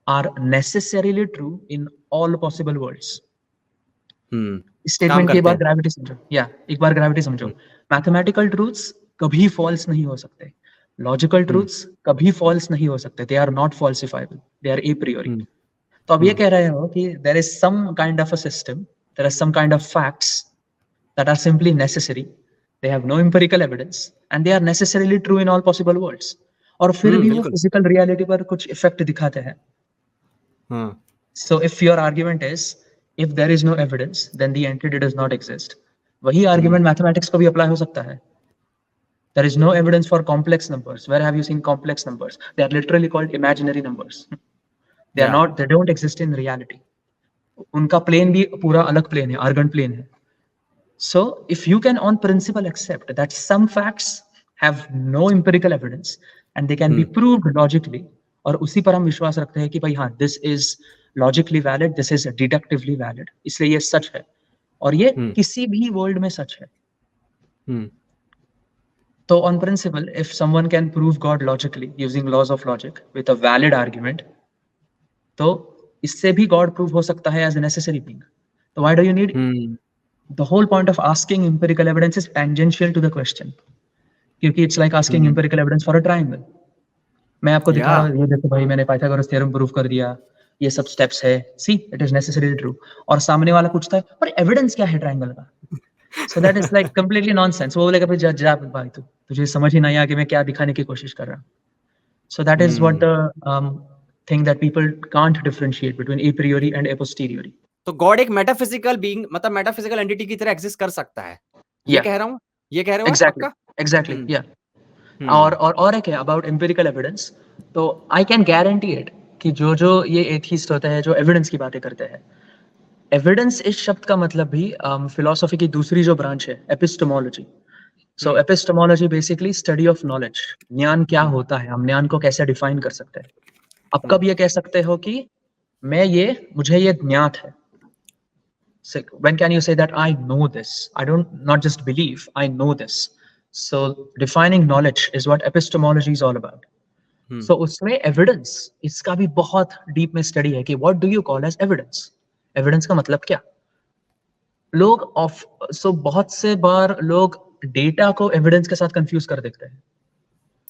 are necessarily true in all possible worlds. काम स्टेटमेंट की एक करते बार हैं ग्रेविटी समझो, या एक बार ग्रेविटी समझो। Mathematical truths कभी फॉल्स नहीं हो सकते, लॉजिकल ट्रूथ्स कभी फॉल्स नहीं हो सकते, they are not falsifiable, they are a priori. तो अब ये कह रहे हो कि there is some kind of a system, there are some kind of facts that are simply necessary, they have no empirical evidence and they are necessarily true in all possible worlds, और फिर भी वो बिल्कुल physical reality पर कुछ effect दिखाते हैं। हाँ So if your argument is, if there is no evidence then the entity does not exist, वही argument मैथमेटिक्स को भी अप्लाई हो सकता है। There is no evidence for complex numbers, where have you seen complex numbers? They are literally called imaginary numbers, they are या not, they don't exist in reality। उनका plane भी पूरा अलग प्लेन है, आर्गन प्लेन है। So if you can on principle accept that some facts have no empirical evidence and they can be proved logically, और उसी पर हम विश्वास रखते हैं कि भाई हाँ, this is logically valid, this is deductively valid, इसलिए ये सच है, और ये किसी भी वर्ल्ड में सच है। तो on principle, if someone can prove God logically using laws of logic with a valid argument, तो इससे भी God prove हो सकता है as a necessary being। तो why do you need? The whole point of asking empirical evidence is tangential to the question, क्योंकि it's like asking empirical evidence for a triangle। मैं आपको दिखा रहा हूँ, ये देखो भाई, मैंने पाइथागोरस थ्योरम प्रूव कर दिया, ये सब स्टेप्स है, see it is necessarily true, और सामने वाला पूछता है पर एविडेंस क्या है ट्रायंगल का? सो that is like completely nonsense. वो बोलेगा फिर जा भाई, तुझे समझ ही नहीं आया कि मैं क्या दिखाने की कोशिश कर रहा हूँ। So that is what the thing that people can't differentiate between a priori and a posteriori. तो गॉड एक मेटाफिजिकल बीइंग मतलब मेटाफिजिकल एंटिटी की तरह एग्जिस्ट कर सकता है, ये कह रहा हूँ, ये कह रहे हो आप पक्का? एग्जैक्टली या और एक है अबाउट एम्पिरिकल एविडेंस। तो आई कैन गारंटी इट कि जो ये एथिस्ट होते हैं जो एविडेंस की बातें करते हैं, एविडेंस इस शब्द का मतलब भी फिलोसॉफी की दूसरी जो ब्रांच है, epistemology. So epistemology basically study of knowledge, ज्ञान क्या होता है, हम ज्ञान को कैसे डिफाइन कर सकते हैं। अब कब ये कह सकते हो कि मुझे ये ज्ञात है? So when can you say that I know this? I don't not just believe, I know this. So defining knowledge is what epistemology is all about. So उसमें evidence, इसका भी बहुत deep में study है कि what do you call as evidence? Evidence का मतलब क्या? बहुत से बार लोग data को evidence के साथ confuse कर देते हैं।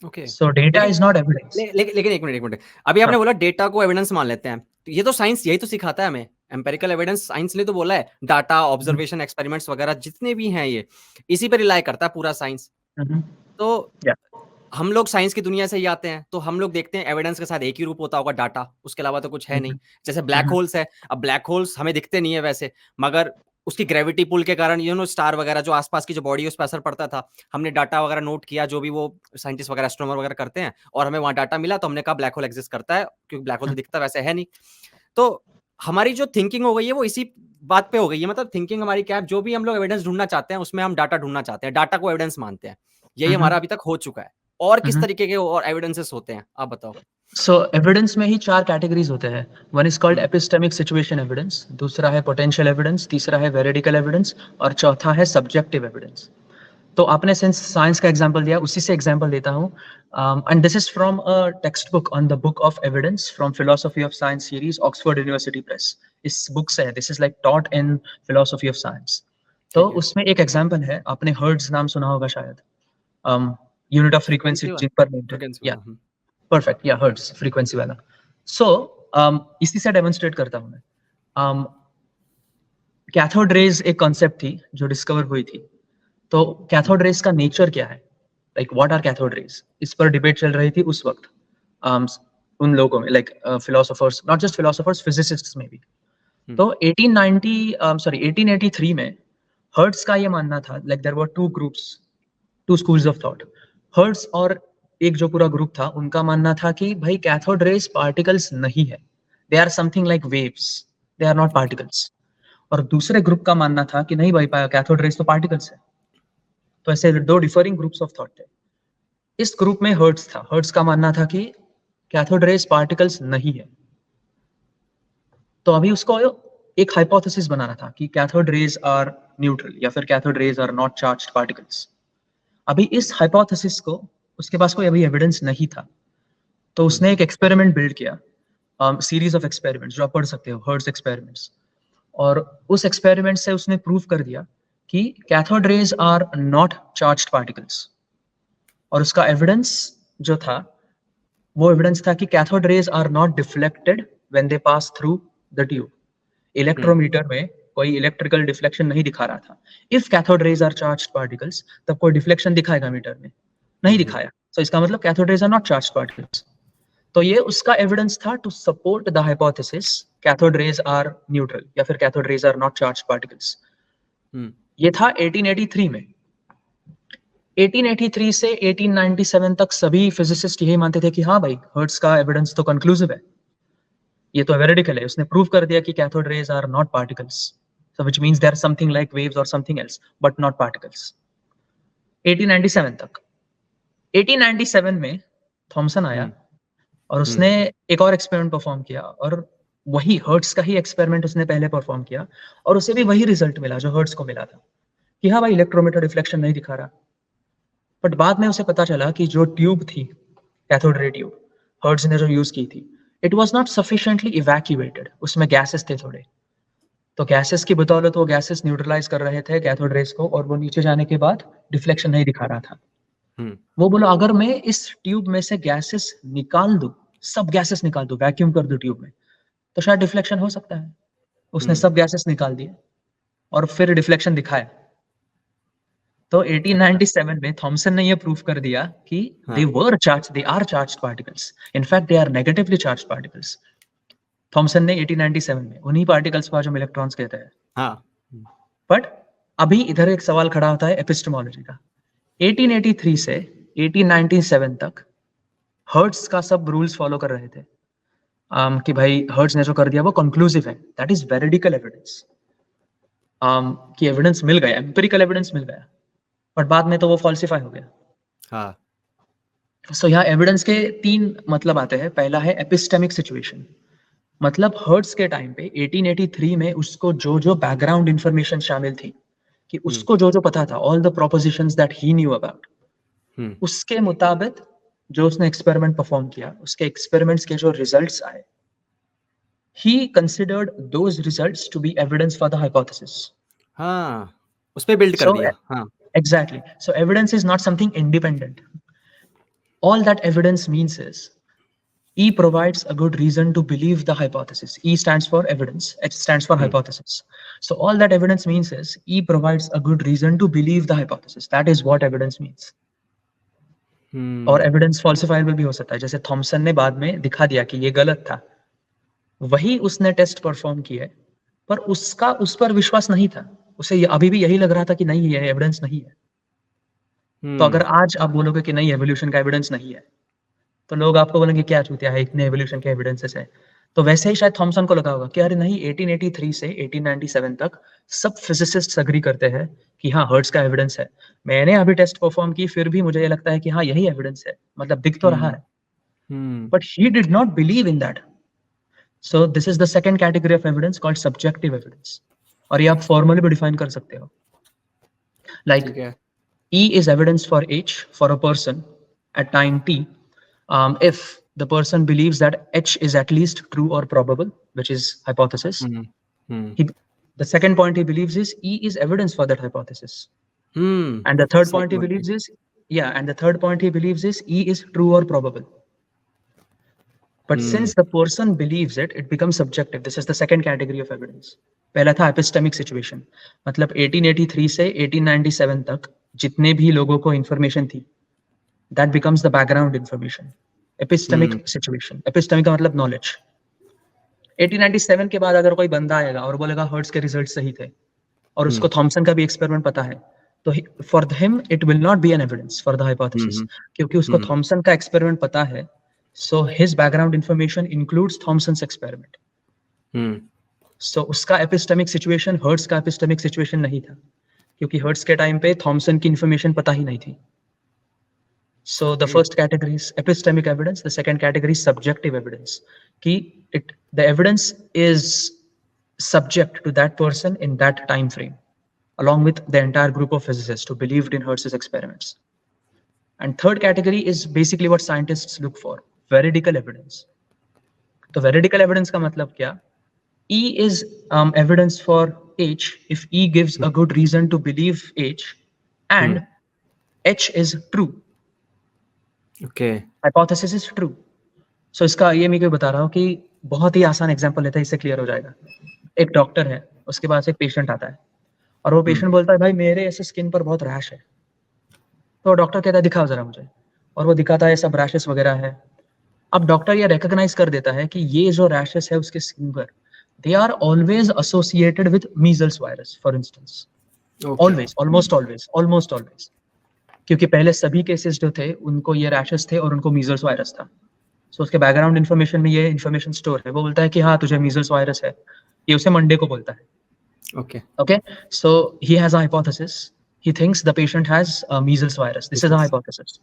ओके So data लेकिन is not evidence. लेकिन एक मिनट अभी आपने बोला डेटा को एविडेंस मान लेते हैं, ये तो साइंस यही तो सिखाता है हमें, एम्पिरिकल एविडेंस साइंस ने तो बोला है, डाटा, ऑब्जर्वेशन, एक्सपेरिमेंट्स वगैरह जितने भी हैं ये, इसी पे रिलाई करता है पूरा साइंस। तो Yeah. हम लोग साइंस की दुनिया से ही आते हैं, तो हम लोग देखते हैं एविडेंस के साथ एक ही रूप होता होगा, डाटा, उसके अलावा तो कुछ है नहीं। जैसे ब्लैक होल्स है, अब ब्लैक होल्स हमें दिखते नहीं है वैसे, मगर उसकी ग्रेविटी पुल के कारण स्टार वगैरह जो आसपास की जो बॉडी है उस पर असर पड़ता था। हमने डाटा वगैरह नोट किया, जो भी वो साइंटिस्ट वगैरह, एस्ट्रोनॉमर वगैरह करते हैं, और हमें वहां डाटा मिला, तो हमने कहा ब्लैक होल एग्जिस्ट करता है, क्योंकि ब्लैक होल तो दिखता वैसे है नहीं। तो हमारी जो थिंकिंग हो गई है वो इसी बात पे हो गई है, मतलब थिंकिंग हमारी क्या है, जो भी हम लोग एविडेंस ढूंढना चाहते हैं उसमें हम डाटा ढूंढना चाहते हैं, डाटा को एविडेंस मानते हैं। यही हमारा अभी तक हो चुका है। और किस तरीके के और एविडेंसेस होते हैं, आप बताओ। सो एविडेंस में ही 4 कैटेगरीज होते हैं। One is called epistemic situation evidence, दूसरा है पोटेंशियल एविडेंस, तीसरा है वेरिडिकल एविडेंस और चौथा है सब्जेक्टिव एविडेंस। तो आपने सिंस साइंस का एग्जांपल दिया, उसी से एग्जांपल देता हूँ। And this is from a text book on the book of evidence from philosophy of science series, Oxford University press. इस बुक से है, this is like taught in philosophy of science. तो उसमें एक एग्जांपल है, आपने हर्ट्ज नाम सुना होगा शायद, यूनिट ऑफ फ्रीक्वेंसी जिन पर named है। या परफेक्ट, या हर्ट्ज फ्रीक्वेंसी वाला। सो इसी से डेमोन्स्ट्रेट करता हूं मैं। कैथोड रेज एक कॉन्सेप्ट थी जो डिस्कवर हुई थी। तो कैथोड रेज का नेचर क्या है, like what are cathode rays, इस पर डिबेट चल रही थी उस वक्त। उन लोगों में, like philosophers, not just philosophers, physicists में भी। तो 1883 में हर्ट्ज का ये मानना था, like there were two schools of thought. Hertz और एक जो पूरा ग्रुप था, उनका मानना था कि भाई कैथोड रेज पार्टिकल्स नहीं है, they are something like waves, they are not particles. और दूसरे ग्रुप का मानना था कि नहीं भाई, कैथोड रेज तो पार्टिकल्स है। तो ऐसे 2 डिफरिंग ग्रुप्स ऑफ थॉट थे। इस ग्रुप में हर्ट्ज था, हर्ट्ज का मानना था कि कैथोड रेज पार्टिकल्स नहीं है। तो अभी उसको एक हाइपोथेसिस बनाना था कि कैथोड रेज आर न्यूट्रल या फिर cathode rays are not charged particles. अभी इस हाइपोथेसिस को, उसके पास कोई अभी एविडेंस नहीं था, तो उसने एक एक्सपेरिमेंट बिल्ड किया, सीरीज ऑफ एक्सपेरिमेंट्स जो आप पढ़ सकते हो, हर्ट्ज एक्सपेरिमेंट्स। और उस एक्सपेरिमेंट से उसने प्रूव कर दिया कि cathode rays are not charged particles. और उसका एविडेंस जो था, वो एविडेंस था कि cathode rays are not deflected when they pass through the tube. Electrometer में कोई इलेक्ट्रिकल डिफ्लेक्शन नहीं दिखा रहा था। If cathode rays are charged particles, तब कोई डिफ्लेक्शन दिखाएगा मीटर में, नहीं दिखाया। तो इसका मतलब cathode rays are not charged particles. तो ये उसका एविडेंस था to support the hypothesis cathode rays are neutral या फिर cathode rays are not charged particles. ये था 1883 में। 1883 से 1897 तक सभी फिजिसिस्ट यही मानते थे कि हाँ भाई, हर्ट्ज का एविडेंस तो कंक्लूसिव है, ये तो वेरिडिकल है, उसने प्रूव कर दिया कि cathode rays are not particles, so which means they are something like waves or something else but not particles. 1897 तक। 1897 में थॉमसन आया और उसने एक और एक्सपेरिमेंट परफॉर्म किया, और वही हर्ट्ज का ही एक्सपेरिमेंट उसने पहले परफॉर्म किया, और उसे भी वही रिजल्ट मिला जो हर्ट्ज को मिला था कि हाँ भाई, इलेक्ट्रोमीटर डिफ्लेक्शन नहीं दिखा रहा। बट बाद में उसे पता चला कि जो ट्यूब थी, कैथोड रे ट्यूब, हर्ट्ज ने जो यूज की थी, it was not sufficiently evacuated, उसमें गैसेस थे थोड़े। तो गैसेस की बदौलत वो गैसेस न्यूट्रलाइज कर रहे थे कैथोड रेज को, और वो नीचे जाने के बाद डिफ्लेक्शन नहीं दिखा रहा था। वो बोला, अगर मैं इस ट्यूब में से गैसेस निकाल दूं, सब गैसेस निकाल दूं, वैक्यूम कर दूं ट्यूब में, तो शायद डिफ्लेक्शन हो सकता है। उसने सब गैसेस निकाल दिए और फिर डिफ्लेक्शन दिखाया। तो 1897 में थॉमसन ने ये प्रूफ कर दिया कि they are charged particles, in fact they are negatively charged particles. Thomson ने 1897 में उन्हीं पार्टिकल्स को जो हम इलेक्ट्रॉन्स कहते हैं। हाँ। बट अभी इधर एक सवाल खड़ा होता है एपिस्टेमोलॉजी का। 1883 से 1897 तक हर्ट्ज का सब रूल्स फॉलो कर रहे थे, कि भाई हर्ट्ज ने जो कर दिया वो कंक्लूसिव है, दैट इज वेरिडिकल एविडेंस, कि एविडेंस मिल गया, एम्पिरिकल एविडेंस मिल गया, बट बाद में तो वो फॉल्सिफाई हो गया। हाँ। सो यहाँ एविडेंस के 3 मतलब आते हैं। पहला है एपिस्टेमिक सिचुएशन, मतलब हर्ट्ज के टाइम पे 1883 में उसको जो जो बैकग्राउंड इंफॉर्मेशन शामिल थी, कि उसको जो जो पता था, all the propositions that he knew about, उसके मुताबिक जो उसने एक्सपेरिमेंट परफॉर्म किया, उसके एक्सपेरिमेंट्स के जो रिजल्ट्स आए, he considered those results to be evidence for the hypothesis. हाँ, उस पे बिल्ड कर दिया। हाँ, exactly. So evidence is not something independent. All that evidence means is, E provides a good reason to believe the hypothesis. E stands for evidence, H stands for hypothesis. So all that evidence means is E provides a good reason to believe the hypothesis. That is what evidence means. और evidence falsifiable भी हो सकता है, जैसे Thompson ने बाद में दिखा दिया कि ये गलत था, वही उसने टेस्ट परफॉर्म किया है, पर उसका उस पर विश्वास नहीं था, उसे अभी भी यही लग रहा था कि नहीं ये एविडेंस नहीं है। तो अगर आज आप बोलोगे कि नहीं एवोल्यूशन का एविडेंस नहीं है, तो लोग आपको बोलेंगे क्या चूतिया है, इतने एवोल्यूशन के एविडेंसेस है। तो वैसे ही शायद थॉमसन को लगा होगा कि अरे नहीं 1883 से 1897 तक सब फिजिसिस्ट्स एग्री करते हैं कि हाँ हर्ट्ज का एविडेंस है, मैंने अभी टेस्ट परफॉर्म की फिर भी मुझे ये लगता है कि हाँ यही एविडेंस है, मतलब दिख तो रहा है, but he did not believe in that. So this is the second category of evidence called subjective evidence, और ये आप फॉर्मली भी डिफाइन कर सकते हो, like E is evidence for H for a person at time t if the person believes that H is at least true or probable, which is hypothesis. The second point he believes is E is evidence for that hypothesis. And the third point he believes is, and the third point he believes is E is true or probable. But since the person believes it, it becomes subjective. This is the second category of evidence. पहला था epistemic situation, मतलब 1883 से 1897 तक जितने भी लोगों को information थी, that becomes the background information. Epistemic situation, epistemic का मतलब नॉलेज। 1897 के बाद अगर कोई बंदा आएगा और बोलेगा हर्ट्ज के रिजल्ट सही थे और उसको थॉमसन का भी एक्सपेरिमेंट पता है, तो for him it will not be an evidence for the hypothesis, क्योंकि उसको थॉमसन का एक्सपेरिमेंट पता है। So his background information includes Thomson's experiment. So उसका एपिस्टेमिक सिचुएशन हर्ट्ज का एपिस्टेमिक सिचुएशन नहीं था, क्योंकि हर्ट्ज के टाइम पे थॉमसन की इंफॉर्मेशन पता ही नहीं थी। So the first category is epistemic evidence, the second category is subjective evidence, कि the evidence is subject to that person in that time frame, along with the entire group of physicists who believed in Hertz's experiments. And third category is basically what scientists look for, veridical evidence. तो veridical evidence का मतलब क्या? E is evidence for H if E gives a good reason to believe H and H is true. Okay. Hypothesis is true. So इसका ये मैं क्यों बता रहा हूँ कि बहुत ही आसान एग्जांपल लेता है, इससे क्लियर हो जाएगा। एक डॉक्टर है, उसके पास एक पेशेंट आता है और वो पेशेंट बोलता है भाई मेरे ऐसे स्किन पर बहुत रैश है। तो डॉक्टर कहता है दिखाओ जरा मुझे, और वो दिखाता है सब रैशेस वगैरह है। अब डॉक्टर ये रिकॉग्नाइज कर देता है कि ये जो रैशेस है उसके स्किन पर, they are always associated with measles virus, for instance. Okay. Almost always. क्योंकि पहले सभी केसेस जो थे उनको ये रैशेस थे और उनको मीजल्स वायरस था। सो उसके बैकग्राउंड इन्फॉर्मेशन में ये इन्फॉर्मेशन स्टोर है। वो बोलता है कि हाँ तुझे मीजल्स वायरस है, ये उसे मंडे को बोलता है। Okay. So he has a hypothesis. He thinks the patient has a measles virus. This is a hypothesis.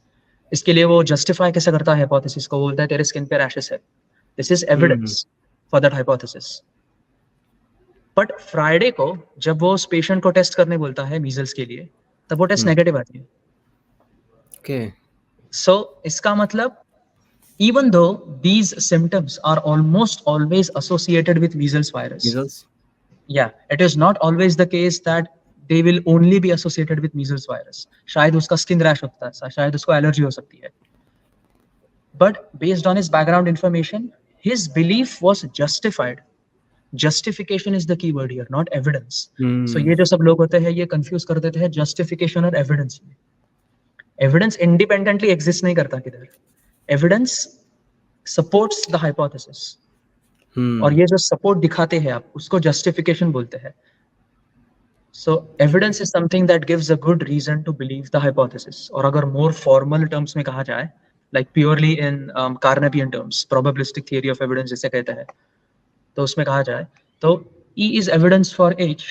इसके लिए वो जस्टिफाई कैसे करता है हाइपोथेसिस को? बोलता है तेरे स्किन पे रैशेस है। This is evidence for that hypothesis. But Friday को जब वो उस पेशेंट को टेस्ट करने बोलता है मीजल्स के लिए, तब वो टेस्ट नेगेटिव आती है। Okay. So इसका मतलब even though these symptoms are almost always associated with measles virus, it is not always the case that they will only be associated with measles virus. शायद उसका स्किन रैश होता है, शायद उसको एलर्जी हो सकती है। But based on his background information, his belief was justified. Justification is the key word here, not evidence. So ये जो सब लोग होते हैं ये confuse कर देते हैं justification और evidence में। Evidence independently exist नहीं करता किधर। Evidence supports the hypothesis. और ये जो support दिखाते हैं आप, उसको justification बोलते हैं। So evidence is something that gives a good reason to believe the hypothesis. और अगर more formal terms में कहा जाए, like purely in Carnapian terms, probabilistic theory of evidence जिसे कहते हैं, तो उसमें कहा जाए तो E is evidence for H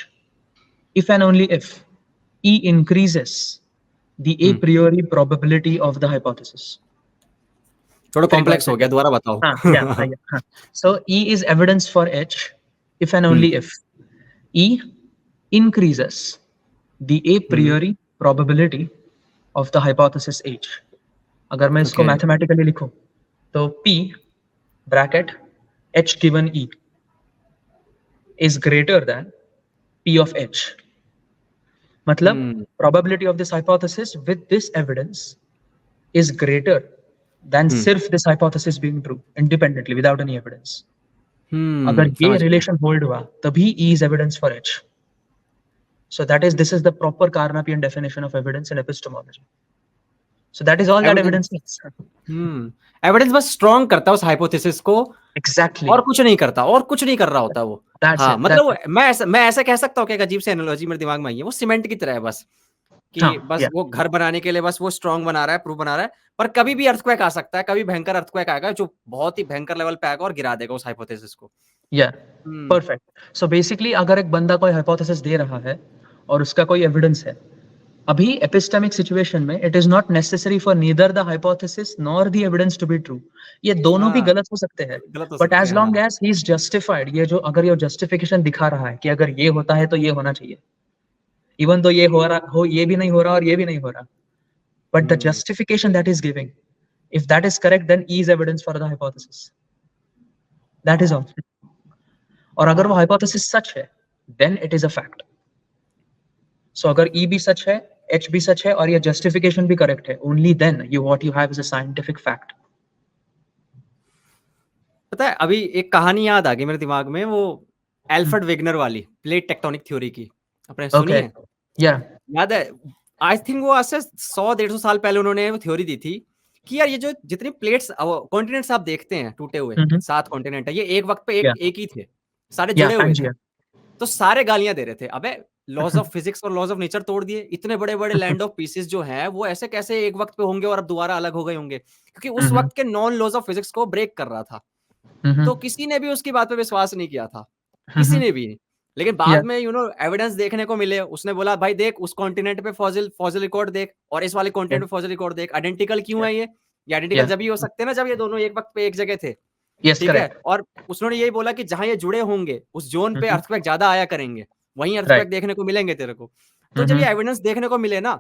if and only if E increases the a priori probability of the hypothesis. थोड़ा कॉम्प्लेक्स हो गया, दोबारा बताओ। हाँ। So E is evidence for H if and only if E increases the a priori probability of the hypothesis H. अगर मैं इसको mathematically लिखूं तो P bracket H given E is greater than P of H. मतलब probability of this hypothesis with this evidence is greater than सिर्फ this hypothesis being true independently without any evidence. अगर ये समझ गया। relation hold हुआ तभी E is evidence for H. So this is the proper Carnapian definition of evidence in epistemology. So that is all that evidence is. Evidence बस strong करता है उस हाइपोथेसिस को, Exactly. और कुछ नहीं करता, और कुछ नहीं कर रहा होता वो। That's हाँ, it, मतलब that's मैं ऐसा कह सकता हूँ कि एक अजीब सी एनालॉजी मेरे दिमाग में आई है, वो सीमेंट की तरह है बस, कि हाँ, बस yeah. वो घर बनाने के लिए बस वो स्ट्रॉन्ग बना रहा है, प्रूफ बना रहा है, पर कभी भी अर्थक्वेक आ सकता है, कभी भयंकर अर्थक्वेक आएगा जो बहुत ही भयंकर लेवल पे आएगा और गिरा देगा उस हाइपोथेसिस को। Yeah, perfect. So basically अगर एक बंदा कोई hypothesis दे रहा है और उसका कोई evidence है, अभी epistemic situation में it is not necessary for neither the hypothesis nor the evidence to be true. ये दोनों भी गलत हो सकते हैं, but as long as he is justified, ये जो अगर ये justification दिखा रहा है कि अगर ये होता है तो ये होना चाहिए, even though ये ये भी नहीं हो रहा और ये भी नहीं हो रहा, but the justification that is giving, if that is correct, then E is evidence for the hypothesis. That is all. और अगर वो hypothesis सच है, then it is a fact. So अगर E भी सच है, H भी सच है और ये justification भी correct है, only then what you have is a scientific fact. पता है अभी एक कहानी याद आ गई मेरे दिमाग में, वो एल्फ्रेड वेगनर वाली प्लेट टेक्टोनिक थ्योरी की, आपने सुनी है? Yeah. याद है? आई थिंक वो आज से 100-150 साल पहले उन्होंने वो थ्योरी दी थी कि यार ये जो जितनी प्लेट्स कॉन्टिनेंट्स आप देखते हैं टूटे हुए, 7 कॉन्टिनेंट है, ये एक वक्त पे एक ही थे, सारे जुड़े हुए थे, तो सारे गालियां दे रहे थे, अबे लॉज ऑफ फिजिक्स और लॉज ऑफ नेचर तोड़ दिए, इतने बड़े बड़े लैंड ऑफ पीसेस जो हैं वो ऐसे कैसे एक वक्त पे होंगे और अब दोबारा अलग हो गए होंगे, क्योंकि उस वक्त के नॉन लॉज ऑफ फिजिक्स को ब्रेक कर रहा था। तो किसी ने भी उसकी बात पे विश्वास नहीं किया था, किसी ने भी। लेकिन बाद में एविडेंस देखने को मिले, उसने बोला भाई देख उस कॉन्टिनेंट पे फॉसिल रिकॉर्ड देख और इस वाले कॉन्टिनेंट पे फॉसिल रिकॉर्ड देख, आइडेंटिकल क्यों है ये आइडेंटिकल जब ही हो सकते हैं ना जब ये दोनों एक वक्त पे एक जगह थे, ठीक है। और उसने यही बोला कि जहां ये जुड़े होंगे उस जोन पे अर्थक्वेक ज्यादा आया करेंगे, वहीं अर्थक्वेक देखने को मिलेंगे तेरे को। तो जब ये एविडेंस देखने को मिले ना,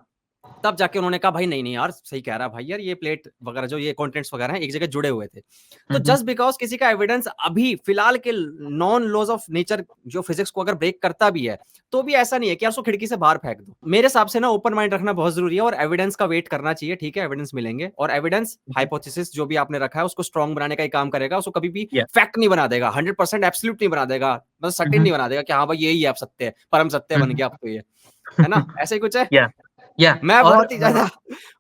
तब जाके उन्होंने कहा भाई नहीं यार सही कह रहा भाई, यार ये प्लेट वगैरह जो ये कंटेंट्स वगैरह हैं एक जगह जुड़े हुए थे। तो जस्ट बिकॉज किसी का एविडेंस अभी फिलहाल के नॉन लॉज ऑफ नेचर जो फिजिक्स को अगर ब्रेक करता भी है, तो भी ऐसा नहीं है कि यार उसको खिड़की से बाहर फेंक दो। मेरे हिसाब से ना ओपन माइंड रखना बहुत जरूरी है और एविडेंस का वेट करना चाहिए, ठीक है, एविडेंस मिलेंगे और एविडेंस हाइपोथेसिस जो भी आपने रखा है उसको स्ट्रॉन्ग बनाने का ही काम करेगा, उसको कभी भी फैक्ट नहीं बना देगा, 100% एब्सोल्यूट नहीं बना देगा, बस सर्टेन नहीं बना देगा कि हाँ भाई यही है अब सत्य है, परम सत्य बन गया अब तो ये, है ना, ऐसे ही कुछ है। मैं बहुत ही ज्यादा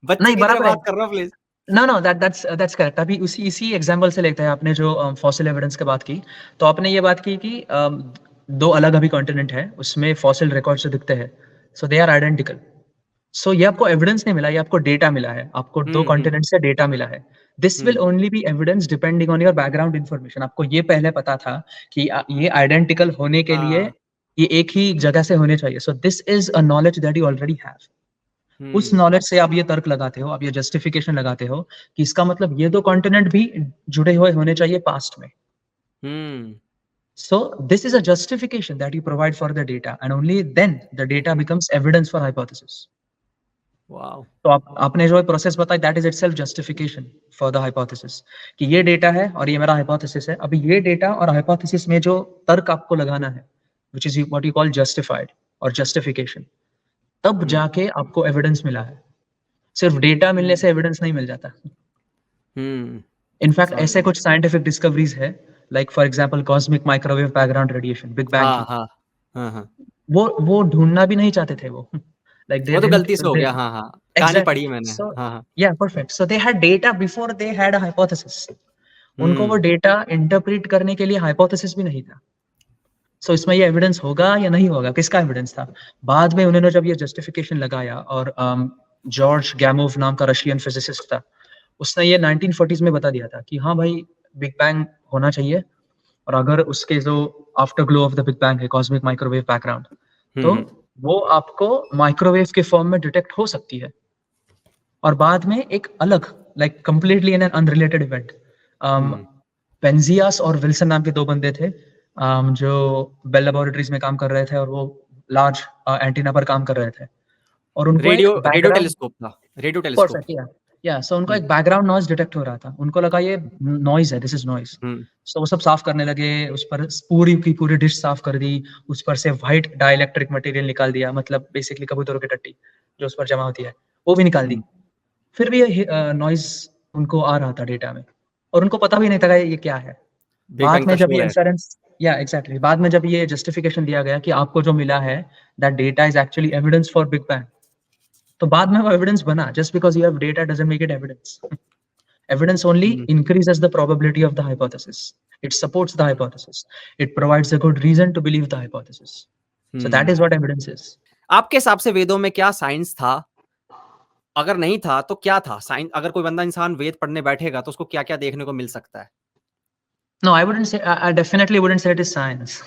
बच्चे की तरह बात कर रहा हूं प्लीज। No, that's correct. अभी इसी एग्जांपल से लेते हैं, आपने जो फॉसिल एविडेंस की बात की, तो आपने ये बात की कि दो अलग अभी कॉन्टिनेंट है, उसमें फॉसिल रिकॉर्ड से दिखते हैं, सो दे आर आइडेंटिकल। सो ये आपको एविडेंस नहीं मिला, ये आपको डेटा मिला है, आपको दो कॉन्टिनेंट से डेटा मिला है। This will only be evidence depending on your background information. आपको ये पहले पता था कि ये आइडेंटिकल होने के लिए ये एक ही जगह से होने चाहिए। सो this is a knowledge that you already have. उस नॉलेज से आप ये तर्क लगाते हो, आप ये जस्टिफिकेशन लगाते हो कि इसका मतलब ये दो कॉन्टिनेंट भी जुड़े हुए होने चाहिए पास्ट में। So this is a justification that you provide for the data, and only then the data becomes evidence for hypothesis. Wow. तो आपने जो प्रोसेस बताई, that is itself justification for the hypothesis कि ये डेटा है और ये मेरा hypothesis है। अभी ये डेटा और hypothesis में जो तर्क आपको लगाना है, which is what you call justified और justification, तब जाके आपको एविडेंस मिला है। सिर्फ डेटा मिलने से एविडेंस नहीं मिल जाता। इनफैक्ट ऐसे कुछ साइंटिफिक डिस्कवरीज है, like for example cosmic microwave background radiation, big bang की। वो ढूंढना भी नहीं चाहते थे वो, लाइक वो तो गलती से हो गया। कहानी पढ़ी मैंने। या perfect. So they had data before they had a hypothesis. उनको वो डेटा इंटरप्रेट करने के लिए हाइपोथेसिस भी नहीं था। सो इसमें ये एविडेंस होगा या नहीं होगा, किसका एविडेंस था? बाद में उन्होंने जब ये जस्टिफिकेशन लगाया, और जॉर्ज गैमोव नाम का रशियन फिजिसिस्ट था, उसने ये 1940s में बता दिया था कि हाँ भाई बिग बैंग होना चाहिए, और अगर उसके जो after glow of the big bang है कॉस्मिक माइक्रोवेव बैकग्राउंड, तो वो आपको माइक्रोवेव के फॉर्म में डिटेक्ट हो सकती है। और बाद में एक अलग like completely in an unrelated event, Penzias और विल्सन नाम के दो बंदे थे जो बेल लैबोरेटरीज में काम कर रहे थे, और वो लार्ज एंटीना पर काम कर रहे थे, और उनको रेडियो टेलीस्कोप था, रेडियो टेलीस्कोप। सो उनको एक बैकग्राउंड नॉइज डिटेक्ट हो रहा था। उनको लगा ये नॉइज है, दिस इज नॉइज। सो वो सब साफ करने लगे, उस पर पूरी की पूरी डिश साफ कर दी, उस पर से व्हाइट डाइलेक्ट्रिक मटेरियल निकाल दिया, मतलब बेसिकली कबूतरों की टट्टी जो उस पर जमा होती है वो भी निकाल दी। फिर भी ये नॉइज उनको आ रहा था डेटा में, और उनको पता भी नहीं था ये क्या है। बिग बाद बैंग में का जब शोर ये है। इंश्योरेंस, या एग्जैक्टली, बाद में जब ये जस्टिफिकेशन दिया गया कि आपको जो मिला है that data is actually evidence for big bang, तो बाद में वो एविडेंस बना। Just because you have data doesn't make it evidence. Evidence only hmm, increases the probability of the hypothesis. It supports the hypothesis. It provides a good reason to believe the hypothesis. So that is hmm. what evidence is. आपके हिसाब से वेदों में क्या science था? अगर नहीं था तो क्या था? साइंस अगर कोई बंदा इंसान वेद पढ़ने बैठेगा तो उसको क्या-क्या देखने को मिल सकता है? No, I wouldn't say. I definitely wouldn't say it is science.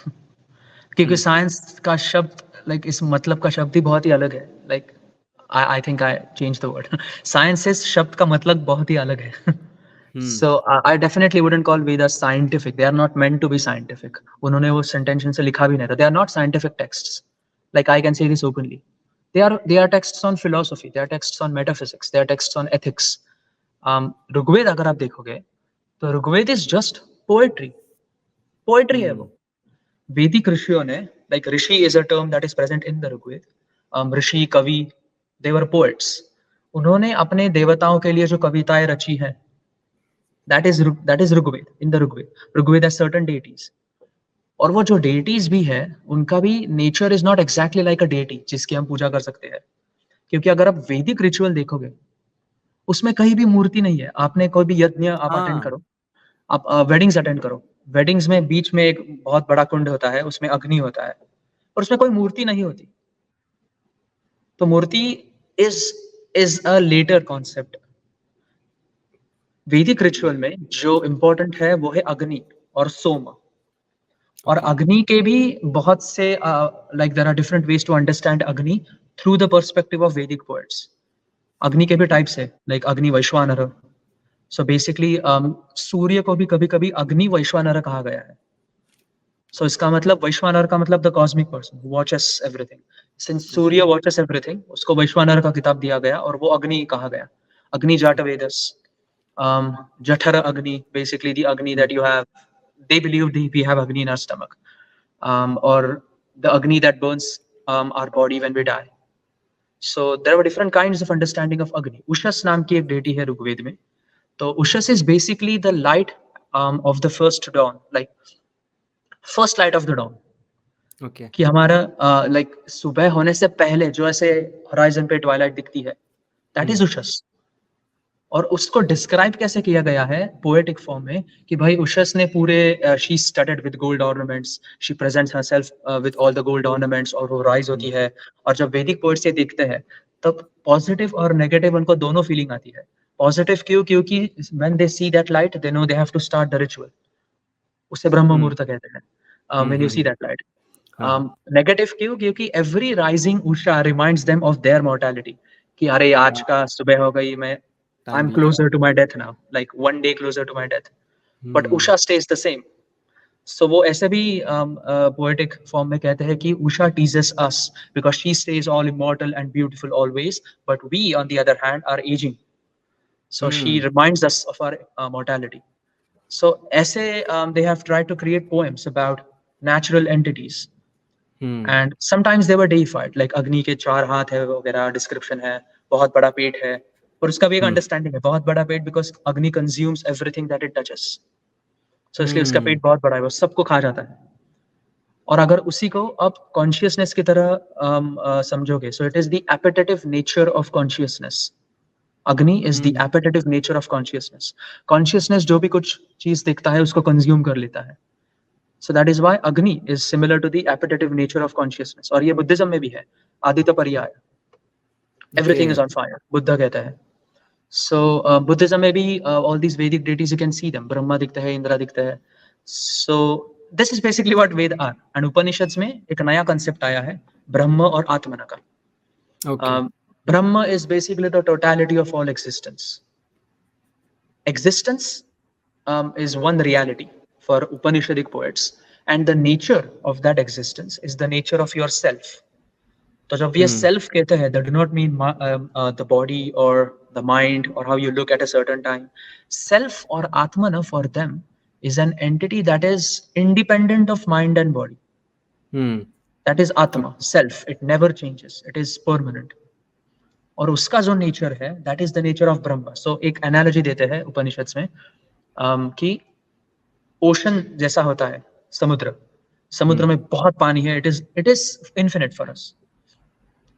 क्योंकि हुँ, साइंस का शब्द लाइक इस मतलब का शब्द ही बहुत ही अलग है. Like I think I change the word. Sciences शब्द का मतलब बहुत ही अलग है. हुँ, So I definitely wouldn't call Vedas scientific. They are not meant to be scientific. उन्होंने वो sentention से लिखा भी नहीं था. They are not scientific texts. Like I can say this openly. They are texts on philosophy. They are texts on metaphysics. They are texts on ethics. Rigveda अगर आप देखोगे तो Rigveda is just poetry. Poetry है हुँ, वो. वैदिक ऋषियों ने, like Rishi is a term that is present in the Rigveda. ऋषि, कवि, they were poets. उन्होंने अपने देवताओं के लिए जो कविताएं रची हैं, that is Rigveda. In the Rigveda has certain deities. और वो जो deities भी है, उनका भी nature is not exactly like a deity जिसकी हम पूजा कर सकते हैं. क्योंकि अगर आप वैदिक रिचुअल देखोगे, उसमें कहीं भी मूर्ति नहीं है. आपने कोई भी यज्ञ आप अटेंड हाँ, करो, आप वेडिंग्स अटेंड करो, वेडिंग्स में बीच में एक बहुत बड़ा कुंड होता है, उसमें अग्नि होता है, और उसमें कोई मूर्ति नहीं होती. तो मूर्ति is is a later concept. वैदिक रिचुअल में जो इम्पोर्टेंट है वो है अग्नि और सोम. और ओके, अग्नि के भी बहुत से like there are different ways to understand Agni through the perspective of Vedic poets. Agni के भी टाइप्स है, लाइक अग्नि वैश्वानर. सो बेसिकली सूर्य को भी कभी-कभी अग्नि वैश्वानर कहा गया है. सो इसका मतलब वैश्वानर का मतलब the cosmic person who watches everything. Since okay, Surya watches everything, उसको वैश्वानर का किताब दिया गया और वो अग्नि कहा गया. अग्नि Jat Vedas. जठर Agni, basically the Agni hmm, that you have. They believe we have Agni in our stomach, or the Agni that burns our body when we die. So there were different kinds of understanding of Agni. Ushas नाम की एक deity है ऋग्वेद में. तो Ushas is basically the light of the first dawn, like first light of the dawn. Okay, कि हमारा like सुबह होने से पहले जो ऐसे होराइजन पे ट्वाइलाइट दिखती है, दैट हुँ, इज उशस. और उसको डिस्क्राइब कैसे किया गया है पोएटिक फॉर्म में कि भाई उशस ने पूरे she studded with gold ornaments, she presents herself with all the gold ornaments, और वो राइज हुँ, होती है. और जब वैदिक पोएट्स ये देखते हैं तब पॉजिटिव और नेगेटिव उनको दोनों फीलिंग आती है. पॉजिटिव क्यों? क्योंकि when they see that light they know they have to start the ritual. उसे ब्रह्म हुँ, मुहूर्त कहते हैं हुँ, when you um, see um, that light. हाँ, हाँ, नेगेटिव क्यों? क्योंकि every rising Usha reminds them of their mortality. कि अरे आज हाँ, का सुबह हो गई, मैं आई टाइम एम बीत रहा क्लोजर है। To my death now, like one day closer to my death. But um, Usha stays the same. So वो ऐसे भी पोएटिक फॉर्म में कहते हैं कि Usha teases us because she stays all immortal and beautiful always, but we on the other hand are aging. So she um, reminds us of our mortality. So ऐसे they have tried to create poems about natural entities. Um, and sometimes they were deified, like Agni के 4 हाथ है वगैरह, description है, बहुत बड़ा पेट है. और उसका भी एक हुँ, अंडरस्टैंडिंग है, बहुत बड़ा पेट because Agni consumes everything that it touches. So इसलिए उसका हुँ, पेट बहुत बड़ा है, वो सबको खा जाता है. और अगर उसी को आप कॉन्शियसनेस की तरह समझोगे, so it is the appetitive nature of consciousness. Agni is the um, appetitive nature of consciousness. Consciousness जो भी कुछ चीज़ देखता है उसको कंज्यूम कर लेता है. So that is why Agni is similar to the appetitive nature of consciousness. और ये बुद्धिज्म में भी है. आदित्य पर्याय. Okay, Everything is on fire. Buddha कहता है. So बुद्धिज्म में भी all these Vedic deities you can see them. Brahma दिखता है, इंद्रा दिखता है. So this is basically what Ved are. And Upanishads में एक नया concept आया है, ब्रह्म और आत्मना का. Okay, Brahma is basically the totality of all existence. Existence is one reality for Upanishadic poets, and the nature of that existence is the nature of yourself. तो जब ये हुँ, self कहते हैं, that do not mean the body or the mind or how you look at a certain time. Self or Atmana for them is an entity that is independent of mind and body. Hmm, That is Atma, self. It never changes. It is permanent. और उसका जो nature है that is the nature of ब्रह्म। सो एक analogy देते हैं उपनिषद में कि ocean जैसा होता है समुद्र में बहुत पानी है, it is infinite for us.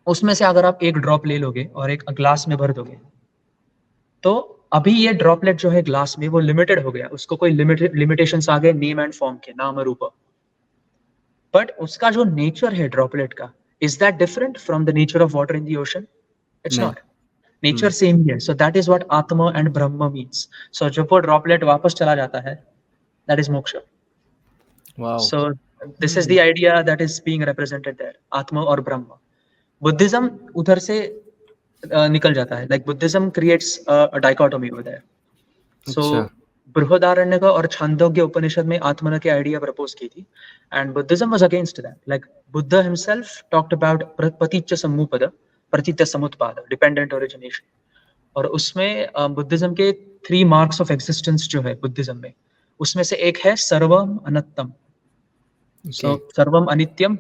उसमें से अगर आप एक ड्रॉप ले लोगे और एक ग्लास में भर दोगे, तो अभी ये ड्रॉपलेट जो है ग्लास में वो लिमिटेड हो गया, उसको कोई लिमिटेशंस आ गए नेम एंड फॉर्म के, नाम रूप। बट उसका जो नेचर है ड्रॉपलेट का, is that different from the nature of water in the ocean? It's नहीं। नॉट। नेचर सेम ही है। सो दैट इज व्हाट आत्मा एंड ब्रह्म मीन्स। सो जब वो ड्रॉपलेट वापस चला जाता है, दैट इज मोक्ष। Wow. So this is the idea that is being represented there, आत्मा और ब्रह्म। बुद्धिज्म उधर से निकल जाता है, like Buddhism creates a dichotomy over there. So अच्छा। बृहदारण्यक और छांदोग्य उपनिषद में आत्मन की आइडिया प्रपोज की थी, and Buddhism was against that. Like Buddha himself talked about प्रतीच्य सम्मुपद, प्रतीत्य समुत्पाद, dependent origination. और उसमें बुद्धिज्म के 3 marks of existence जो है बुद्धिज्म में, उसमें से एक है सर्वम अनत्तम। So sarvam anityam,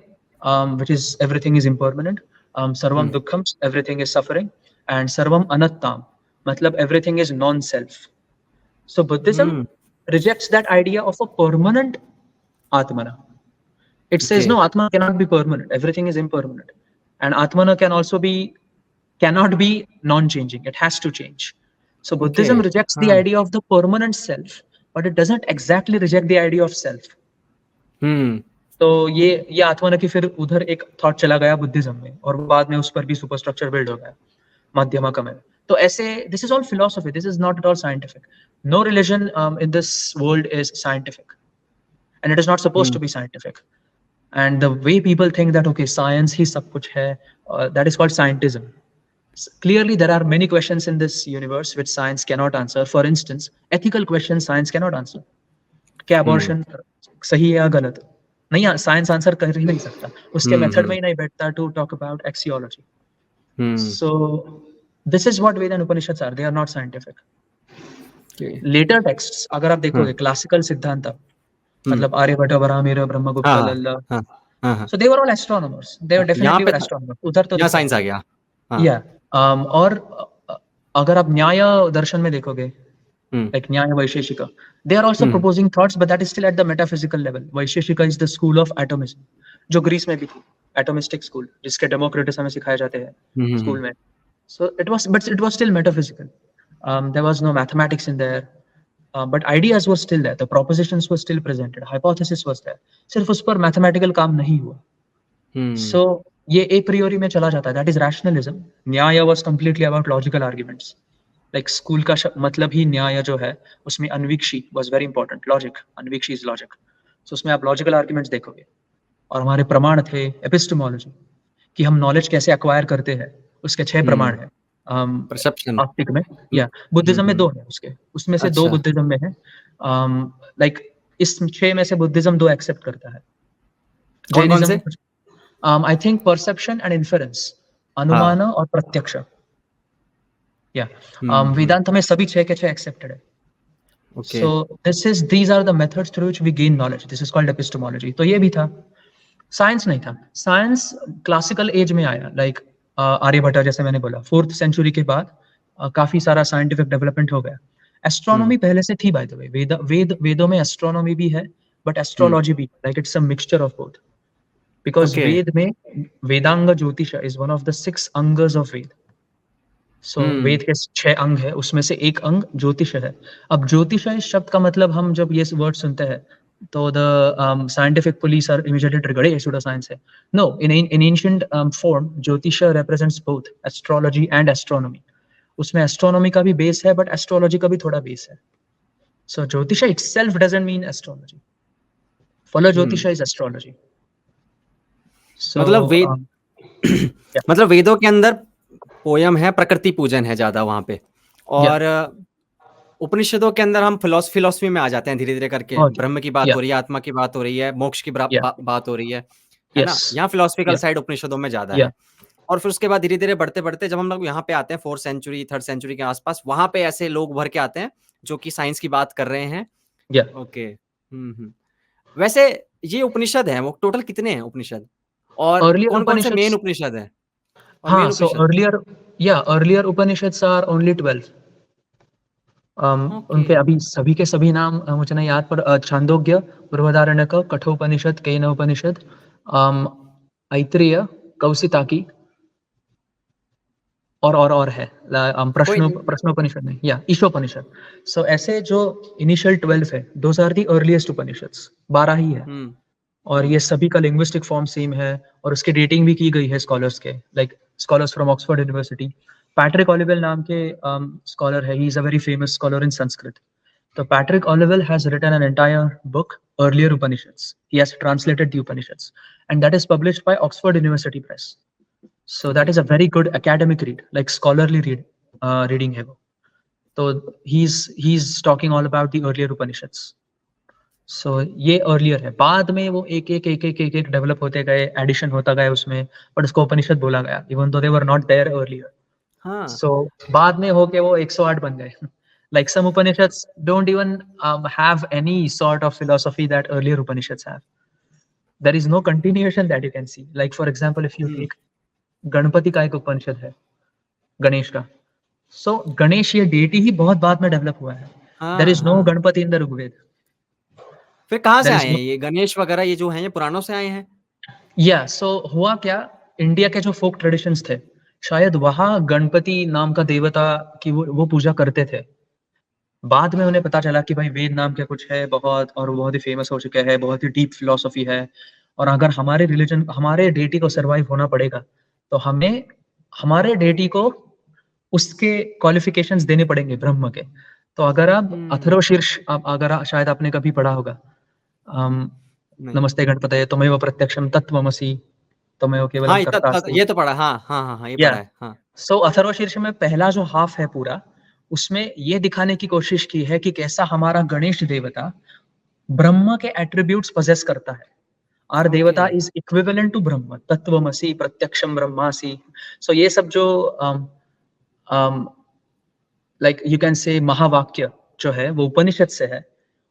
which is everything is impermanent. Sarvam dukkham, everything is suffering, and sarvam anattam, matlab everything is non-self. So Buddhism rejects that idea of a permanent atmana. It says no, atma cannot be permanent. Everything is impermanent, and atmana cannot be non-changing. It has to change. So Buddhism rejects the idea of the permanent self, but it doesn't exactly reject the idea of self. तो ये आत्मा की फिर उधर एक thought चला गया Buddhism में, और बाद में उस पर भी सुपरस्ट्रक्चर बिल्ड हो गया मध्यमक में। तो ऐसे this is all philosophy, this is not at all scientific. No religion in this world is scientific, and it is not supposed to be scientific. And the way people think that okay science ही सब कुछ है, that is called scientism. Clearly there are many questions in this universe which science cannot answer. For instance, ethical questions science cannot answer. क्या abortion सही है या गलत? नहीं, साइंस आंसर कर ही नहीं सकता, उसके मेथड में ही नहीं बैठता to talk about axiology. So this is what Veda and Upanishads are, they are not scientific. Later texts अगर आप देखोगे, क्लासिकल सिद्धांत, मतलब Aryabhata, Varahamihira, Brahmagupta, Lalla, so they were all astronomers, they were definitely were astronomers. उधर तो यहाँ साइंस आ गया। या और अगर आप न्याय दर्शन में देखोगे, like Nyaya Vaisheshika, they are also proposing thoughts, but that is still at the metaphysical level. Vaisheshika is the school of atomism, जो ग्रीस में भी थी, atomistic school, जिसके डेमोक्रेटस हमें सिखाए जाते हैं स्कूल में। So but it was still metaphysical. There was no mathematics in there, but ideas were still there, the propositions were still presented, hypothesis was there, सिर्फ उस पर mathematical काम नहीं हुआ। So ये a priori में चला जाता है, that is rationalism. Nyaya was completely about logical arguments. Like school का मतलब ही न्याय जो है, उसमें Anvikshi was very important, logic, Anvikshi is logic. So उसमें आप लॉजिकल आर्गुमेंट्स देखोगे। और हमारे प्रमाण थे एपिस्टेमोलॉजी, कि हम नॉलेज कैसे एक्वायर करते हैं, उसके 6 प्रमाण है परसेप्शन आस्तिक में, या बुद्धिज्म में 2 है उसके, उसमें से 2 बुद्धिज्म में है। लाइक इस 6 में से बुद्धिज्म 2 एक्सेप्ट करता है। Jainism I think perception and inference, अनुमान और प्रत्यक्ष। वेदांत में सभी 6 के 6 एक्सेप्टेड है। So these are the methods through which we gain knowledge. This is called epistemology. तो ये भी था। साइंस नहीं था। साइंस क्लासिकल एज में आया, लाइक आर्यभट्ट, जैसे मैंने बोला 4th सेंचुरी के बाद काफी सारा साइंटिफिक डेवलपमेंट हो गया। एस्ट्रोनॉमी पहले से थी, बाय द वे, वेदों में एस्ट्रोनॉमी भी है, बट एस्ट्रोलॉजी भी, like it's a mixture of both. Because Veda में Vedanga Jyotisha is one of the 6 angas of Veda. So Veda के 6 अंग है, उसमें से एक अंग ज्योतिष है। अब ज्योतिष शब्द का मतलब हम जब ये वर्ड सुनते हैं तो the scientific police are immediately triggered, ये सूडो साइंस है। No, in ancient form Jyotish represents both astrology and astronomy. उसमें एस्ट्रोनॉमी का भी बेस है, बट एस्ट्रोलॉजी का भी थोड़ा बेस है। सो ज्योतिष itself doesn't mean astrology, follow ज्योतिष इज एस्ट्रोलॉजी। मतलब वेद मतलब वेदों के अंदर पोयम है, प्रकृति पूजन है ज्यादा वहां पे, और उपनिषदों के अंदर हम फिलोसफी में आ जाते हैं धीरे धीरे करके। ब्रह्म की बात हो रही है, आत्मा की बात हो रही है, मोक्ष की बात हो रही है ना। यहाँ फिलोसफिकल साइड उपनिषदों में ज्यादा है। और फिर उसके बाद धीरे धीरे बढ़ते बढ़ते जब हम लोग यहाँ पे आते हैं 4th सेंचुरी 3rd सेंचुरी के आसपास, वहां पे ऐसे लोग भर के आते हैं जो कि साइंस की बात कर रहे हैं। ओके। वैसे ये उपनिषद है, वो टोटल कितने हैं उपनिषद, और कौन कौन से मेन उपनिषद है? और हाँ, main so Upanishad? earlier Upanishads are only 12. Okay. उनके अभी सभी के सभी नाम मुझे नहीं याद, पर छांदोग्य, बृहदारण्यक, कठोपनिषद, केनोपनिषद, ऐत्रेय, कौशिताकी और है। कोई प्रश्नोपनिषद नहीं, या ईशोपनिषद। सो ऐसे जो इनिशियल 12 है, those are the earliest Upanishads, 12 ही है। हुँ, और हुँ। ये सभी का लिंग्विस्टिक फॉर्म सेम है, और उसकी डेटिंग भी की गई है स्कॉलर्स के, like scholars from Oxford University. Patrick Olivelle नाम के स्कॉलर है, he is a very famous scholar in Sanskrit. So Patrick Olivelle has written an entire book, Earlier Upanishads. He has translated the Upanishads, and that is published by Oxford University Press. So that okay. is a very good academic read, like scholarly reading है वो. So he's talking all about the earlier Upanishads. So ये earlier है. बाद में वो एक develop होते गए, एडिशन होता गया उसमें, but उसको उपनिषद बोला गया, even though they were not there earlier. हाँ। So बाद में होके वो 108 बन गए. Like some Upanishads don't even have any sort of philosophy that earlier Upanishads have. There is no continuation that you can see. Like for example, if you hmm. take Ganpati का एक उपनिषद है, गणेश का. So गणेश ये deity ही बहुत बाद में develop हुआ है. There हाँ, is no हाँ। Ganpati in the Rigved. फिर कहाँ से There आए is हैं no. ये गणेश वगैरह ये जो हैं, ये पुराणों से आए हैं? या सो हुआ क्या, इंडिया के जो फोक ट्रेडिशंस थे, शायद वहां गणपति नाम का देवता की वो पूजा करते थे। बाद में उन्हें पता चला कि भाई वेद नाम का कुछ है बहुत, और वो बहुत ही फेमस हो चुका है, बहुत ही डीप फिलॉसफी है, और अगर हमारे रिलीजन, हमारे डेटी को सरवाइव होना पड़ेगा, तो हमें हमारे डेटी को उसके क्वालिफिकेशंस देने पड़ेंगे ब्रह्म के। तो अगर आप हुँ। अथर्वशीर्ष, शायद आपने कभी पढ़ा होगा, नहीं। नमस्ते गणपतये त्वमेव प्रत्यक्षम तत्त्वमसि त्वमेव हाँ, केवलम ये कर्तासि। ये तो पढ़ा है। हाँ, हाँ, हाँ, हाँ, ये या पढ़ा है। हाँ। सो अथर्वशीर्ष में पहला जो हाफ है पूरा, उसमें ये दिखाने की कोशिश की है कि कैसा हमारा गणेश देवता ब्रह्म के एट्रीब्यूट्स पोजेस करता है। आर okay. Devata is equivalent to Brahman, tattvamasi, प्रत्यक्षम ब्रह्मासि। सो ये सब जो लाइक यू कैन से महावाक्य जो है वो उपनिषद से है,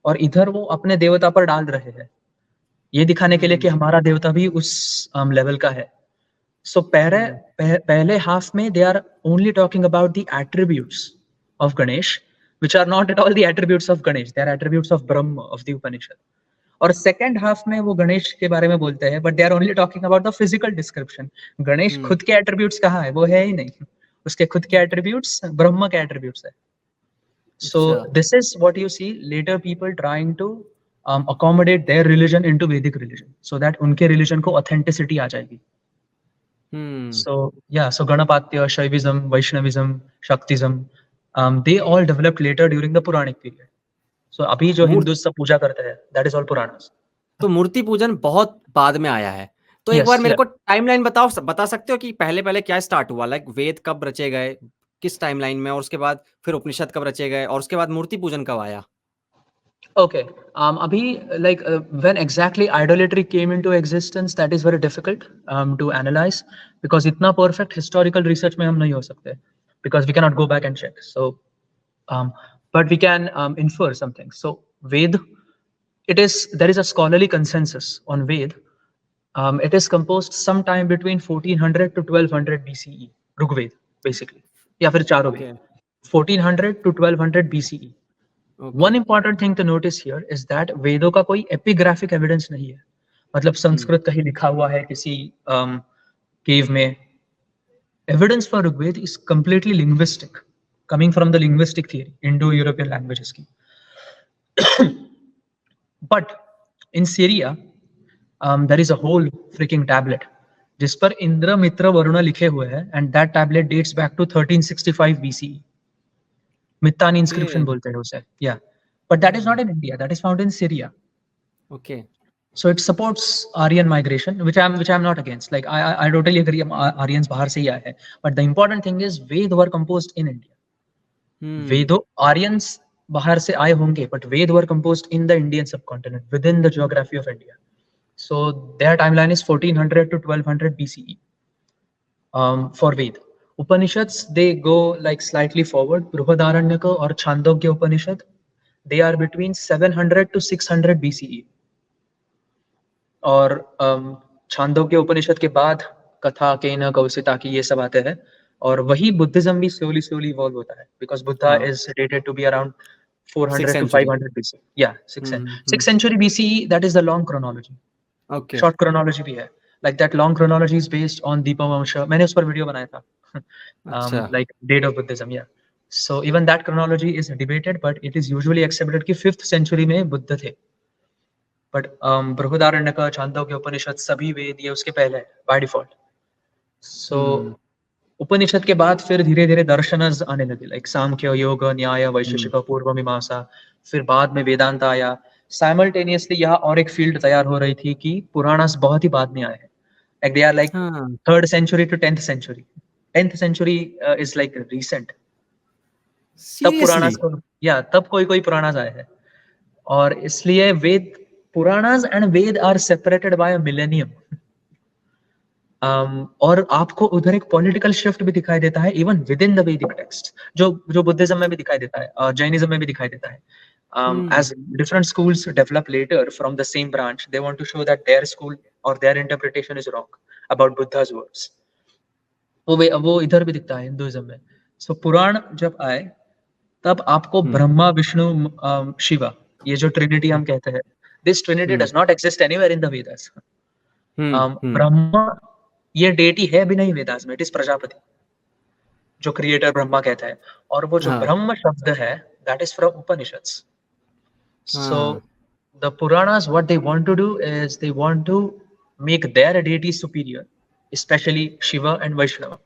और इधर वो अपने देवता पर डाल रहे हैं, ये दिखाने के लिए कि हुँ, हमारा देवता भी उस लेवल का है। So हुँ, पहले half में they are only talking about the attributes of Ganesh, which are not at all the attributes of Ganesh. They are attributes of Brahma of the Upanishad. और second half में वो गणेश के बारे में बोलते हैं, but they are only talking about the physical description. Ganesh हुँ। खुद के attributes कहाँ है? वो है ही नहीं. उसके खुद के attributes ब्रह्म के attributes है. अच्छा। So this is what you see later people trying to accommodate their religion into Vedic religion, so that उनके religion को authenticity आ जाएगी. हुँ। So Ganapatya, Shaivism, Vaishnavism, Shaktism, they all developed later during the Puranic period. So अभी जो मूर्त Hindus सब पूजा करते हैं, that is all Puranas. तो मूर्ति पूजन बहुत बाद में आया है। तो एक बार Yes, मेरे yeah. को टाइमलाइन बता सकते हो कि पहले-पहले क्या स्टार्ट हुआ? लाइक वेद कब रचे गए? किस टाइमलाइन में? और उसके बाद फिर उपनिषद कब रचे गए? और उसके बाद मूर्ति पूजन कब आया? Okay. Abhi, like when exactly idolatry came into existence, that is very difficult to analyze, because इतना perfect historical research में हम नहीं हो सकते, because we cannot go back and check. So, but we can infer something. So, Ved, there is a scholarly consensus on Ved. It is composed sometime between 1400 to 1200 BCE, Rigved, basically. या फिर चारों okay, Veda, 1400 to 1200 BCE. Okay. One important thing to notice here is that वेदों का कोई epigraphic evidence नहीं है, मतलब हुँ, संस्कृत कहीं लिखा हुआ है किसी केव में. Evidence for Rigved is completely linguistic, coming from the linguistic theory, Indo-European languages की. But in Syria, there is a whole freaking tablet जिस पर इंद्र मित्र वरुण लिखे हुए हैं, and that tablet dates back to 1365 BCE. Mitanni okay. inscription बोलते हैं उसे. Yeah, but that is um, not in India. That is found in Syria. Okay. So it supports Aryan migration, which I'm not against. Like I totally agree. Aryans बाहर से ही आए हैं. But the important thing is Ved were composed in India. हुँ, वेदों Aryans बाहर से आए होंगे, but Ved were composed in the Indian subcontinent within the geography of India. So their timeline is 1400 to 1200 BCE for Ved. Upanishads, they go like slightly forward. Brihadaranyaka or Chandogya Upanishad, they are between 700 to 600 BCE. और छांदोग्य उपनिषद के बाद कथा केन कौसिता की ये सब आते हैं और वही बुद्धिज्म भी स्लोली इवॉल्व होता है बिकॉज बुद्धा हाँ, is dated to be around 6th 400 to century. 500 BC. Yeah, हुँ। 6th century BCE. That is the long chronology. Okay, Short chronology भी है. Like that long chronology is based on Deepavamsha. मैंने उस पर video बनाया था. अच्छा। Like date of Buddhism. Yeah. So even that chronology is debated, but it is usually accepted कि 5th century में बुद्ध थे. But बृहदारण्यक, छांदोग्य, उपनिषद सभी वेद ये उसके पहले है by default. So हुँ, उपनिषद के बाद फिर धीरे धीरे दर्शनज आने लगे लाइक सांख्य योग न्याय हुँ। वैशेषिक पूर्व मीमांसा फिर बाद में वेदांत आया साइमल्टेनियसली यहाँ और एक फील्ड तैयार हो रही थी कि पुराणास बहुत ही बाद में आए हैं लाइक दे आर लाइक हाँ, 3rd century to 10th century 10th century is like recent तब सीरियसली? पुराणास को या तब कोई पुराणास आए हैं और इसलिए Veda Puranas and Veda are separated by a millennium और आपको उधर एक पॉलिटिकल शिफ्ट भी दिखाई देता है इवन विद इन द वैदिक टेक्स्ट जो बुद्धिज्म में भी दिखाई देता है जैनिज्म में भी दिखाई देता है हुँ, as different schools develop later from the same branch they want to show that their school or their interpretation is wrong about Buddha's words वो इधर भी दिखता है हिंदुइज्म में सो पुराण जब आए तब आपको हुँ, ब्रह्मा विष्णु शिवा ये जो ट्रिनिटी हुँ, हम कहते हैं this trinity um, does not exist anywhere in the Vedas um, um. Brahma ये डेटी है भी नहीं वेदास में इट इज प्रजापति जो क्रिएटर ब्रह्मा कहता है और वो जो हाँ, ब्रह्म शब्द है that is from Upanishads so हाँ, the Puranas what they want to do is they want to make their deity superior specially Shiva and Vaishnava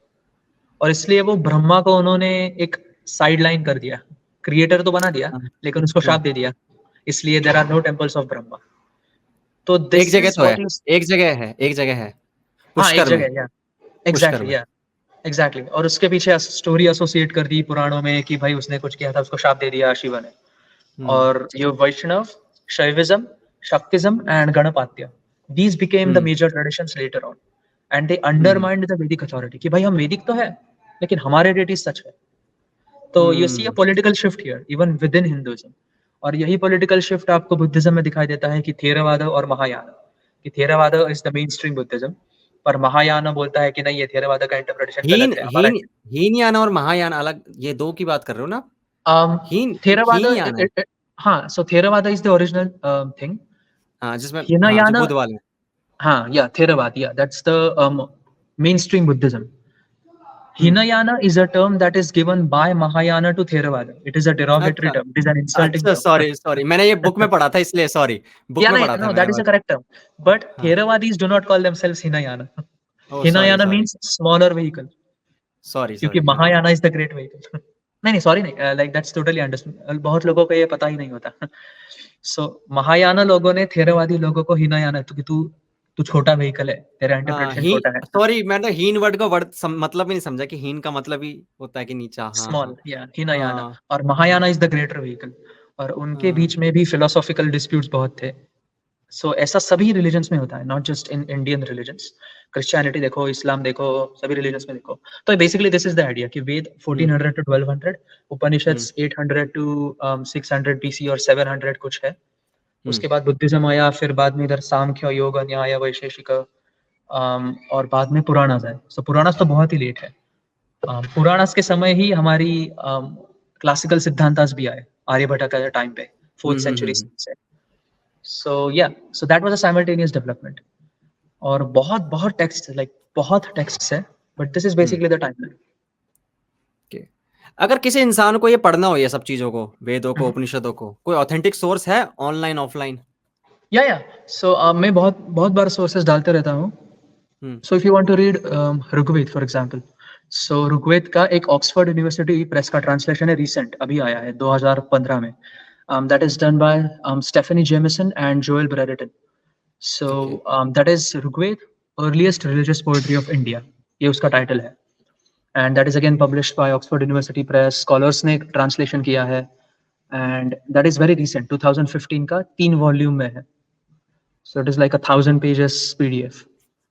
और इसलिए वो ब्रह्मा को उन्होंने एक साइड लाइन कर दिया क्रिएटर तो बना दिया हाँ, लेकिन उसको हाँ। शाप दे दिया इसलिए there are no temples of Brahma तो एक दिस जगह इज तो है, व्हाट इज एक जगह है, हाँ एक पुष्कर में, जगह या पुष्कर एग्जैक्टली में। या एग्जैक्टली और उसके पीछे स्टोरी एसोसिएट कर दी पुराणों में कि भाई उसने कुछ किया था उसको शाप दे दिया शिवा ने हुँ, और ये Vaishnava Shaivism Shaktism and Ganapatya these became the um, major traditions later on and they um, undermined the Vedic authority कि भाई हम वैदिक तो है लेकिन हमारे डेटी सच है तो you see a hmm. political shift here even within Hinduism और यही political shift आपको बुद्धिज्म में दिखाई देता है कि थेरवाद और महायान कि Theravada is the main stream Buddhism पर महायान बोलता है कि नहीं ये थेरवाद का इंटरप्रिटेशन हीन गलत है हमारा हीन हीनयान और महायान अलग ये 2 की बात कर रहे हो ना आप? Theravada, हीनयान है। हाँ, so Theravada is the original thing. हाँ, जिसमें हाँ, जो Hinayana, बुद्ध वाले हैं। हाँ, yeah, Theravada, yeah, that's the mainstream Buddhism. Hmm. Hinayana is a term that is given by Mahayana to Theravada. It is a derogatory अच्छा, term. It is an insulting अच्छा term. Sorry मैंने ये book में पढ़ा था इसलिए sorry, book Yeah, में no, पढ़ा था no, मैंने that is the बस। correct term. But हाँ। Theravadis do not call themselves Hinayana. Oh! Sorry, Hinayana sorry, means smaller vehicle. क्योंकि सॉरी, हाँ। Mahayana is the great vehicle नहीं सॉरी नहीं लाइक दैट्स टोटली अंडरस्टैंड बहुत लोगों को ये पता ही नहीं होता सो महायाना लोगों ने थेरवादी लोगों को हीनायाना तू कि तू तू छोटा व्हीकल है तेरा इंटरप्रिटेशन ही छोटा है सॉरी मैंने हीन वर्ड का वर्ड मतलब ही नहीं समझा कि हीन का मतलब ही होता है कि नीचा। हाँ, स्मॉल हाँ। या हीनायाना हाँ, और Mahayana is the greater vehicle और उनके हाँ। बीच में भी फिलोसॉफिकल डिस्प्यूट्स बहुत थे सो ऐसा सभी रिलीजन्स में होता है not just in Indian religions Christianity देखो इस्लाम देखो सभी रिलीजन्स में देखो तो basically this is the idea कि वेद हुँ, 1400 to 1200 hmm, Upanishads 800 to 600 BC और 700 कुछ है हुँ। उसके बाद बुद्धिज्म आया फिर बाद में इधर सांख्य योग न्याय वैशेषिक और बाद में पुराणास आए सो पुराणास तो बहुत ही लेट है पुराणास के समय ही हमारी क्लासिकल सिद्धांतास भी आए आर्यभट्ट का टाइम पे हुँ, 4th हुँ, century हुँ, से सो या so that was a simultaneous development और बहुत बहुत टेक्स्ट लाइक बहुत टेक्स्ट है but this is hmm. Basically the timeline okay. अगर किसी इंसान को ये पढ़ना हो ये सब चीज़ों को, वेदों को, उपनिषदों को, कोई ऑथेंटिक सोर्स है ऑनलाइन, ऑफलाइन? या सो मैं बहुत बहुत बार सोर्सेस डालते रहता हूँ um, so if you want to read Rigveda for example so Rigveda का एक ऑक्सफोर्ड यूनिवर्सिटी प्रेस का ट्रांसलेशन है रिसेंट अभी आया है 2015 में that is done by Stephanie Jamison and Joel Brereton so okay. That is Rigveda earliest religious poetry of India ये उसका टाइटल है and that is again published by Oxford University Press scholars ने translation किया है and that is very recent 2015 का 3 volume में है so it is like 1000 pages PDF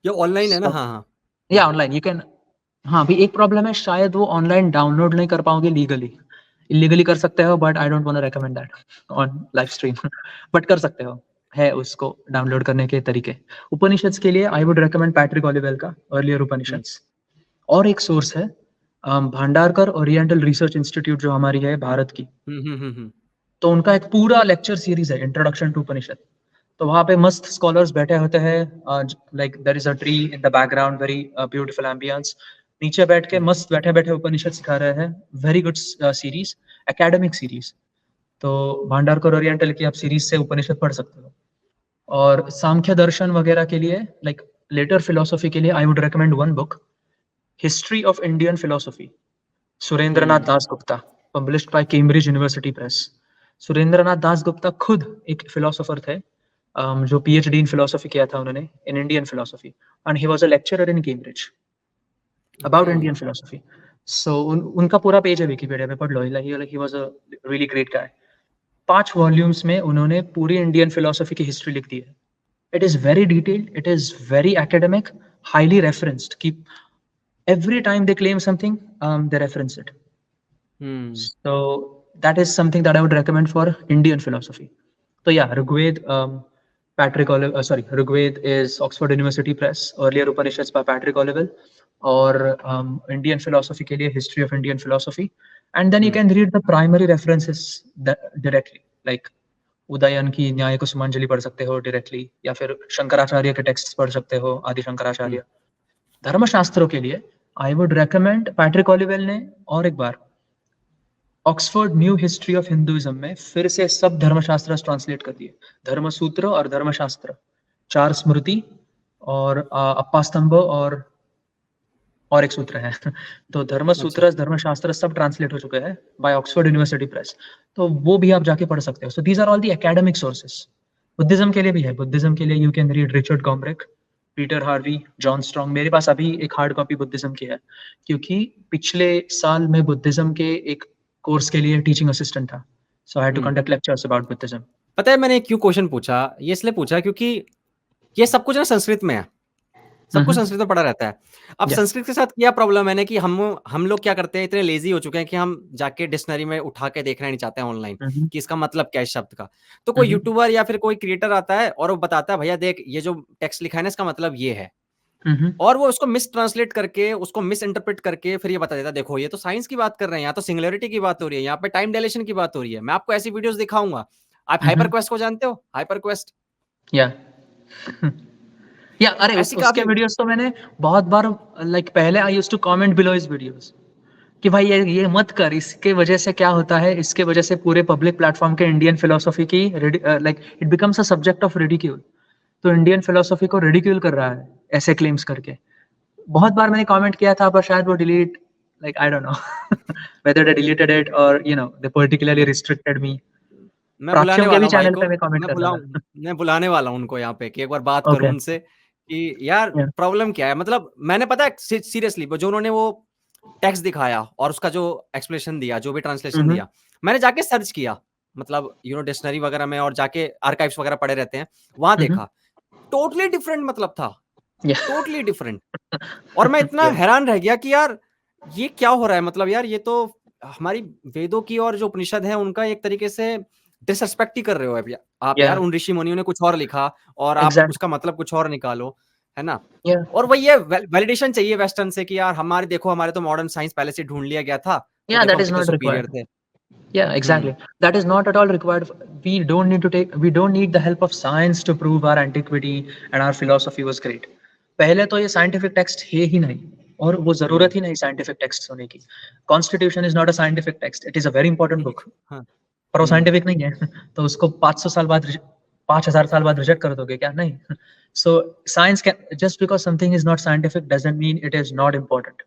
ये ऑनलाइन है ना? हाँ, हाँ। या हुँ, ऑनलाइन यू कैन हाँ अभी एक प्रॉब्लम है शायद वो ऑनलाइन डाउनलोड नहीं कर पाओगे लीगली इलीगली कर सकते हो but I don't want to recommend that on live stream but कर सकते हो है उसको डाउनलोड करने के तरीके। उपनिषद्स के लिए आई वुड रिकमेंड पैट्रिक ओलिवेल का अर्लियर उपनिषद्स। और एक सोर्स है भांडारकर ओरिएंटल रिसर्च इंस्टीट्यूट जो हमारी है भारत की, तो उनका एक पूरा लेक्चर सीरीज है इंट्रोडक्शन टू उपनिषद। तो वहाँ पे मस्त स्कॉलर्स बैठे होते हैं, like there is a tree in the background, very beautiful ambience, नीचे बैठ के मस्त बैठे बैठे उपनिषद सिखा रहे हैं। Very good series, academic series. तो भांडारकर ओरिएंटल की आप सीरीज से उपनिषद पढ़ सकते हो। और सांख्य दर्शन वगैरह के लिए, लाइक लेटर फिलोसफी के लिए, I would recommend one book, history of Indian philosophy, Surendranath Dasgupta, published by Cambridge university press. Surendranath Dasgupta खुद एक फिलोसोफर थे, जो पीएचडी इन फिलोसफी किया था उन्होंने, in Indian philosophy, and he was a lecturer in Cambridge about Indian philosophy. So उनका पूरा page है विकिपीडिया पे, पढ़ लो। He was a really great guy. 5 volumes में उन्होंने पूरी इंडियन फिलोसफी की हिस्ट्री लिख दी है। It is very detailed, it is very academic, highly referenced, कि every time they claim something, they reference it. So that is something that I would recommend for Indian philosophy. So yeah, Rigved, Rigved is Oxford University Press, earlier Upanishads by Patrick Olivelle, or Indian philosophy के लिए History of Indian Philosophy, and then you can read the primary references directly, like Udayan की न्याय कुसुमांजलि पढ़ सकते हो directly, या फिर शंकराचार्य के टेक्स्ट पढ़ सकते हो, आदि शंकराचार्य। धर्मशास्त्रों के लिए I would recommend Patrick Olivelle ने और एक बार Oxford New History of Hinduism में फिर से सब धर्मशास्त्र ट्रांसलेट कर दिए, धर्मसूत्र और धर्मशास्त्र, 4 स्मृति और अप्पा स्तंभ और एक सूत्र है। तो धर्मसूत्र, धर्मशास्त्र सब ट्रांसलेट हो चुके हैं बाय ऑक्सफोर्ड यूनिवर्सिटी प्रेस, तो वो भी आप जाके पढ़ सकते हो। So these are all the academic sources. Buddhism के लिए भी है, बुद्धिज्म के लिए you can read Richard Gombrich, Peter Harvey, John Strong. मेरे पास अभी एक हार्ड कॉपी बुद्धिज्म की है, क्योंकि पिछले साल मैं बुद्धिज्म के एक कोर्स के लिए टीचिंग असिस्टेंट था, so I had to conduct lectures about Buddhism. पता है मैंने क्यों क्वेश्चन पूछा? ये इसलिए पूछा क्योंकि ये सब कुछ ना संस्कृत में है, सब कुछ संस्कृत में पढ़ा रहता है। अब संस्कृत के साथ क्या प्रॉब्लम है ना कि हम लोग क्या करते हैं, इतने लेजी हो चुके हैं कि हम जाके डिक्शनरी में उठा के देखना नहीं चाहते हैं ऑनलाइन कि इसका मतलब क्या है शब्द का। तो कोई यूट्यूबर या फिर कोई क्रिएटर आता है और वो बताता है भैया देख ये जो टेक्स्ट लिखा है ना इसका मतलब ये है, और वो उसको मिस ट्रांसलेट करके, उसको मिस इंटरप्रेट करके फिर ये बता देता है देखो ये तो साइंस की बात कर रहे हैं, यहाँ तो सिंगुलैरिटी की बात हो रही है, यहाँ पे टाइम डायलेशन की बात हो रही है। मैं आपको ऐसी वीडियोस दिखाऊंगा। आप हाइपर क्वेस्ट को जानते हो? हाइपर क्वेस्ट, या अरे उसके वीडियोस तो मैंने बहुत बार, लाइक पहले I used to comment below his videos कि भाई ये मत कर, इसके वजह से क्या होता है, इसके वजह से पूरे पब्लिक प्लेटफॉर्म के इंडियन फिलोसफी की like it becomes a subject of ridicule. तो इंडियन फिलोसफी को रिडिक्यूल कर रहा है ऐसे क्लेम्स करके। बहुत बार मैंने कमेंट किया था, पर शायद वो delete, like I don't know whether they deleted it or you know they particularly restricted me. मैं बुलाने वाला हूं भाई को, मैं बुलाने वाला हूं उनको यहाँ पे कि एक बार बात करूं उनसे कि यार प्रॉब्लम क्या है। मतलब मैंने पता है सीरियसली जो उन्होंने वो टेक्स्ट दिखाया और उसका जो एक्सप्लेनेशन दिया, जो भी ट्रांसलेशन दिया, मैंने जाके सर्च किया, मतलब यू नो डिक्शनरी वगैरह में, और जाके आर्काइव्स वगैरह पड़े रहते हैं, वहां देखा टोटली डिफरेंट मतलब था, टोटली डिफरेंट। और मैं इतना हैरान रह गया कि यार ये क्या हो रहा है। मतलब यार ये तो हमारी वेदों की और जो उपनिषद है उनका एक तरीके से डिसरिस्पेक्ट ही कर रहे हो आप यार। उन ऋषि मुनियों ने कुछ और लिखा और आप उसका मतलब कुछ और निकालो, है ना? और वही ये वैलिडेशन चाहिए वेस्टर्न से कि यार हमारे देखो, हमारे तो मॉडर्न साइंस पहले से ढूंढ लिया गया था, तो that is not required. Yeah, exactly. That is not at all required. We don't need the help of science to prove our antiquity and our philosophy was great. पहले तो ये साइंटिफिक टेक्स्ट है ही नहीं, और वो जरूरत ही नहीं साइंटिफिक टेक्स्ट होने की। Constitution is not a scientific text, it is a very important book, पर वो साइंटिफिक नहीं है। तो उसको 500 साल बाद, 5000 साल बाद रिजेक्ट कर दोगे क्या? नहीं। So science can, just because something is not scientific doesn't mean it is not important.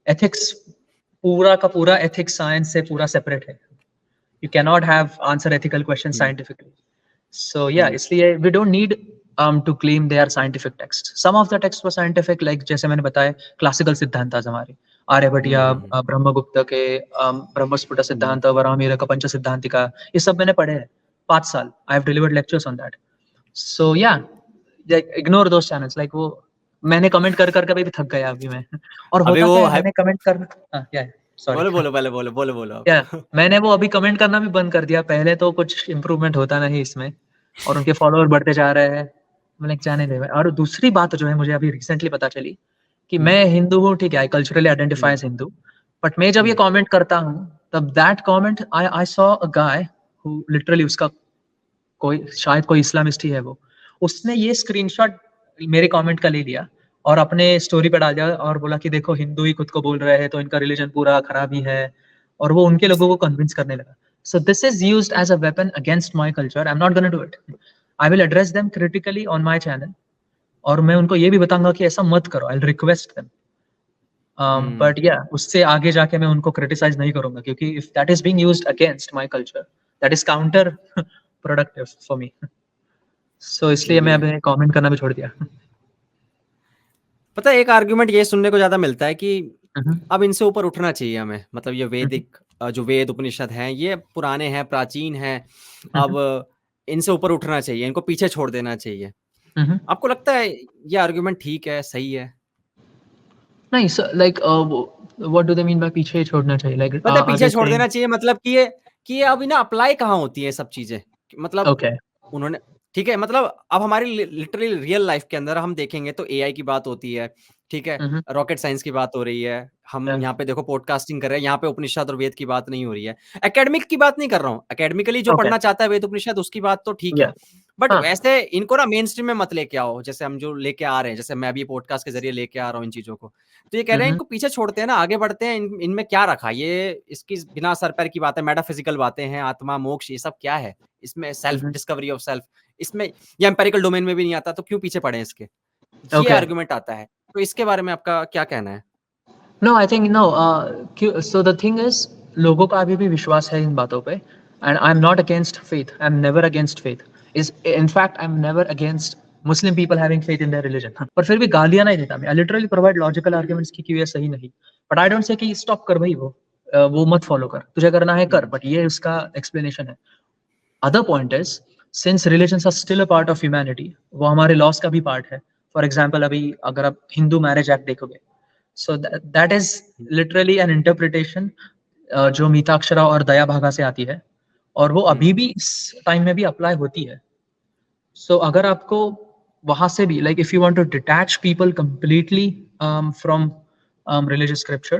Ethics पूरा का पूरा एथिक्स साइंस से पूरा सेपरेट है। You cannot have answer ethical questions scientifically. So yeah, इसलिए we don't need to claim they are scientific texts. Some of the texts were scientific, like जैसे मैंने बताया क्लासिकल सिद्धांत हमारे आर्यभट्ट या ब्रह्मगुप्त के ब्रह्मस्फुट सिद्धांत, वराहमिहिर का पंच सिद्धांतिका, ये सब मैंने पढ़े हैं 5 साल। I have delivered lectures on that. So yeah, like ignore those channels. Like वो मैंने कमेंट कर भी थक गया अभी मैं। और होता क्या है, मैंने कमेंट करना, क्या है, बोलो। मैंने वो अभी कमेंट करना भी बंद कर दिया। पहले तो कुछ इम्प्रूवमेंट होता नहीं इसमें, और उनके फॉलोअर बढ़ते जा रहे हैं। मैं लाइक जाने दे भाई। और दूसरी बात जो है मुझे अभी रिसेंटली पता चली कि हुँ, मैं हिंदू हूँ, ठीक है, I culturally identify um, as Hindu, but मैं जब ये हुँ, कमेंट करता हूँ, तब that comment I I saw a guy who literally उसका कोई शायद कोई इस्लामिस्ट ही है वो। उसने ये स्क्रीनशॉट मेरे कमेंट का ले लिया और अपने स्टोरी पे डाल दिया और बोला कि देखो हिंदू ही खुद को बोल रहे हैं, तो इनका रिलिजन पूरा खराब ही है और वो उनके लोगों को कन्विंस करने लगा। So this is used as a weapon against my culture. I am not gonna do it. I will address them critically on my channel और मैं उनको ये भी बताऊँगा कि ऐसा मत करो। I will request them. Hmm, but या उससे आगे जाके मैं उनको क्रिटिसाइज़ नहीं करूँगा क्योंकि if that is being used against my culture, that is counterproductive for me. So इसलिए मैं चलिए। अभी कमेंट करना भी छोड़ दिया। पता है एक आर्गुमेंट ये सुनने को ज़्यादा मिलता है कि हुँ, हुँ। अब इनसे ऊपर उठना चाहिए हमें। मतलब ये हुँ, हुँ। वैदिक जो वेद उपनिषद हैं, ये पुराने हैं, प्राचीन हैं। हुँ, अब हुँ। इनसे ऊपर उठना चाहिए, इनको पीछे छोड़ देना चाहिए। हुँ, हुँ। आपको लगता है ये आर्गुमेंट ठीक है, सही है? नहीं लाइक वो what do they mean by पीछे छोड़ना चाहिए? लाइक मतलब आर पीछे दे छोड़ सेइंग देना चाहिए मतलब कि ये अभी ना अप्लाई कहाँ होती है ये सब चीज़ें? मतलब ओके। उन्होंने ठीक है, मतलब अब हमारी लिटरली रियल लाइफ के अंदर हम देखेंगे तो एआई की बात होती है, ठीक है? हुँ, हुँ। रॉकेट साइंस की बात हो रही है। हम या यहाँ पे देखो पॉडकास्टिंग कर रहे हैं, यहाँ पे उपनिषद और वेद की बात नहीं हो रही है। एकेडमिक की बात नहीं कर रहा हूँ, एकेडमिकली जो ओके। पढ़ना चाहता है वेद उपनिषद उसकी बात तो ठीक या है। बट हाँ। वैसे इनको ना मेन स्ट्रीम में मत लेके आओ, जैसे हम जो लेके आ रहे हैं, जैसे मैं भी पॉडकास्ट के ज़रिए लेके आ रहा हूँ इन चीज़ों को। तो ये कह हुँ, रहे हैं हुँ। इनको पीछे छोड़ते हैं ना, आगे बढ़ते हैं, इनमें क्या रखा? ये इसकी बिना सर-पैर की बातें, मेटाफिज़िकल बातें हैं, आत्मा, मोक्ष ये सब क्या है? इसमें हुँ, self um. Discovery of self इसमें ये एम्पिरिकल डोमेन में भी नहीं आता, तो क्यों पीछे पड़े हैं इसके? ये ओके। आर्गुमेंट आता है। तो इसके बारे में आपका क्या कहना है? नो आई थिंक नो क्यों सो द थिंग इज़ लोगों का अभी भी विश्वास है इन बातों पे and I am not against faith. I am never against faith. Is in fact I am never against Muslim people having faith in their religion. पर फिर भी गालियाँ नहीं देता मैं। I literally provide logical arguments कि क्यों ये सही नहीं। बट आई डोंट से कि स्टॉप कर भई वो। वो मत फॉलो कर। तुझे करना है कर, हुँ, बट ये उसका एक्सप्लेनेशन है। Other point is since religions are still a part of humanity, वो हमारे लॉस का भी पार्ट है। फॉर एग्जाम्पल अभी अगर आप हिंदू मैरिज एक्ट देखोगे, सो that is hmm, literally N interpretation जो मिताक्षरा और दया भागा से आती है और वो हुँ, अभी भी इस टाइम में भी अप्लाई होती है। सो अगर आपको वहां से भी like if you want to detach people completely from religious scripture,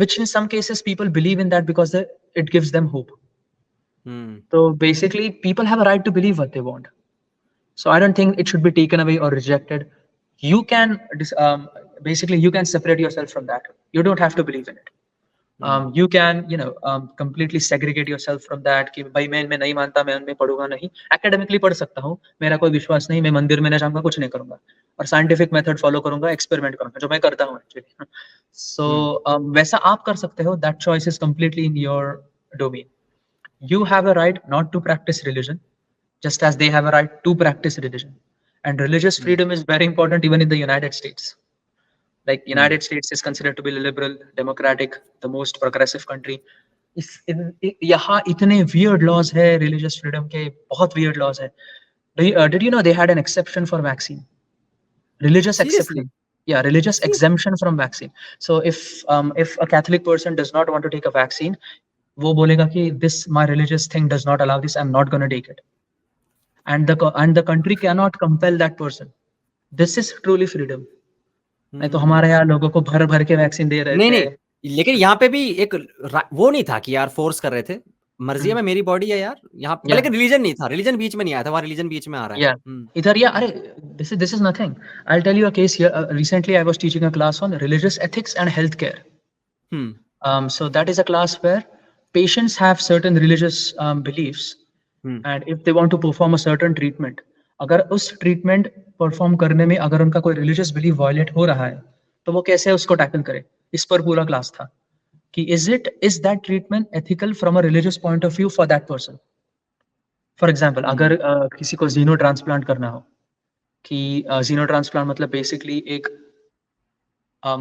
which in some cases people believe in that because it gives them hope. Hmm, So basically, people have a right to believe what they want. So I don't think it should be taken away or rejected. You can basically you can separate yourself from that. You don't have to believe in it. Hmm, You can completely segregate yourself from that कि भाई मैं इनमें नहीं मानता, मैं उनमें पढ़ूंगा नहीं। एकेडमिकली पढ़ सकता हूँ, मेरा कोई विश्वास नहीं, मैं मंदिर में ना जाऊंगा, कुछ नहीं करूंगा और साइंटिफिक मेथड फॉलो करूंगा, एक्सपेरिमेंट करूंगा, जो मैं करता हूँ एक्चुअली। सो हुँ, वैसा आप कर सकते हो। That choice is completely in your domain. You have a right not to practice religion, just as they have a right to practice religion. And religious hmm, freedom is very important even in the United States. Like hmm. United States is considered to be liberal, democratic, the most progressive country. यहाँ इतने weird laws है religious freedom के, बहुत weird laws है. Did you know they had an exception for vaccine? Religious seriously? exception. Yeah, religious see exemption from vaccine. So if a Catholic person does not want to take a vaccine, वो बोलेगा कि this my religious thing does not allow this, I'm not going to take it. And the country cannot compel that person. This is truly freedom. नहीं तो हुँ। हमारे यहाँ लोगों को भर-भर के वैक्सीन दे रहे नहीं, थे। नहीं, लेकिन यहाँ पे भी एक वो नहीं था कि यार फ़ोर्स कर रहे थे। मर्ज़ी है हुँ, मैं मेरी बॉडी है यार, यहाँ या लेकिन रिलीजन नहीं था, रिलीजन बीच में नहीं आया था, वहाँ रिलीजन बीच में आ रहा है। या हुँ, इधर या अरे this is nothing. I'll tell you a case here. Recently I was teaching a class on religious ethics and healthcare. Hmm, So that is a class where patients have certain religious beliefs, hmm, and if they want to perform a certain treatment, अगर उस treatment perform करने में अगर उनका कोई religious belief violet हो रहा है, तो वो कैसे उसको टैकल करे? इस पर पूरा क्लास था कि is that treatment ethical from a religious point of view for that person? For example um. अगर किसी को जीनो ट्रांसप्लांट करना हो कि जीनो ट्रांसप्लांट मतलब बेसिकली एक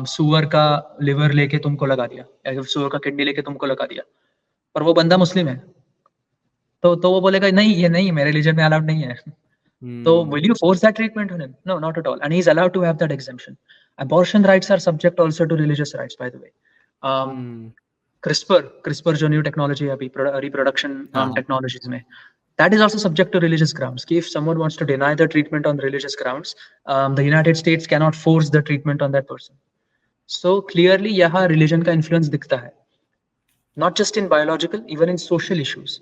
सुअर का लिवर लेके तुमको लगा दिया या फिर सुअर का किडनी लेके तुमको लगा दिया, पर वो बंदा मुस्लिम है, तो वो बोलेगा नहीं, ये नहीं, मेरे रिलीजन में अलाउड नहीं है। So hmm, will you force that treatment on him? No, not at all. And he's allowed to have that exemption. Abortion rights are subject also to religious rights, by the way. Hmm. CRISPR जो new technology है अभी reproduction हाँ, हाँ। Technologies में, that is also subject to religious grounds. If someone wants to deny the treatment on religious grounds, the United States cannot force the treatment on that person. So clearly, यहाँ religion का influence दिखता है. Not just in biological, even in social issues.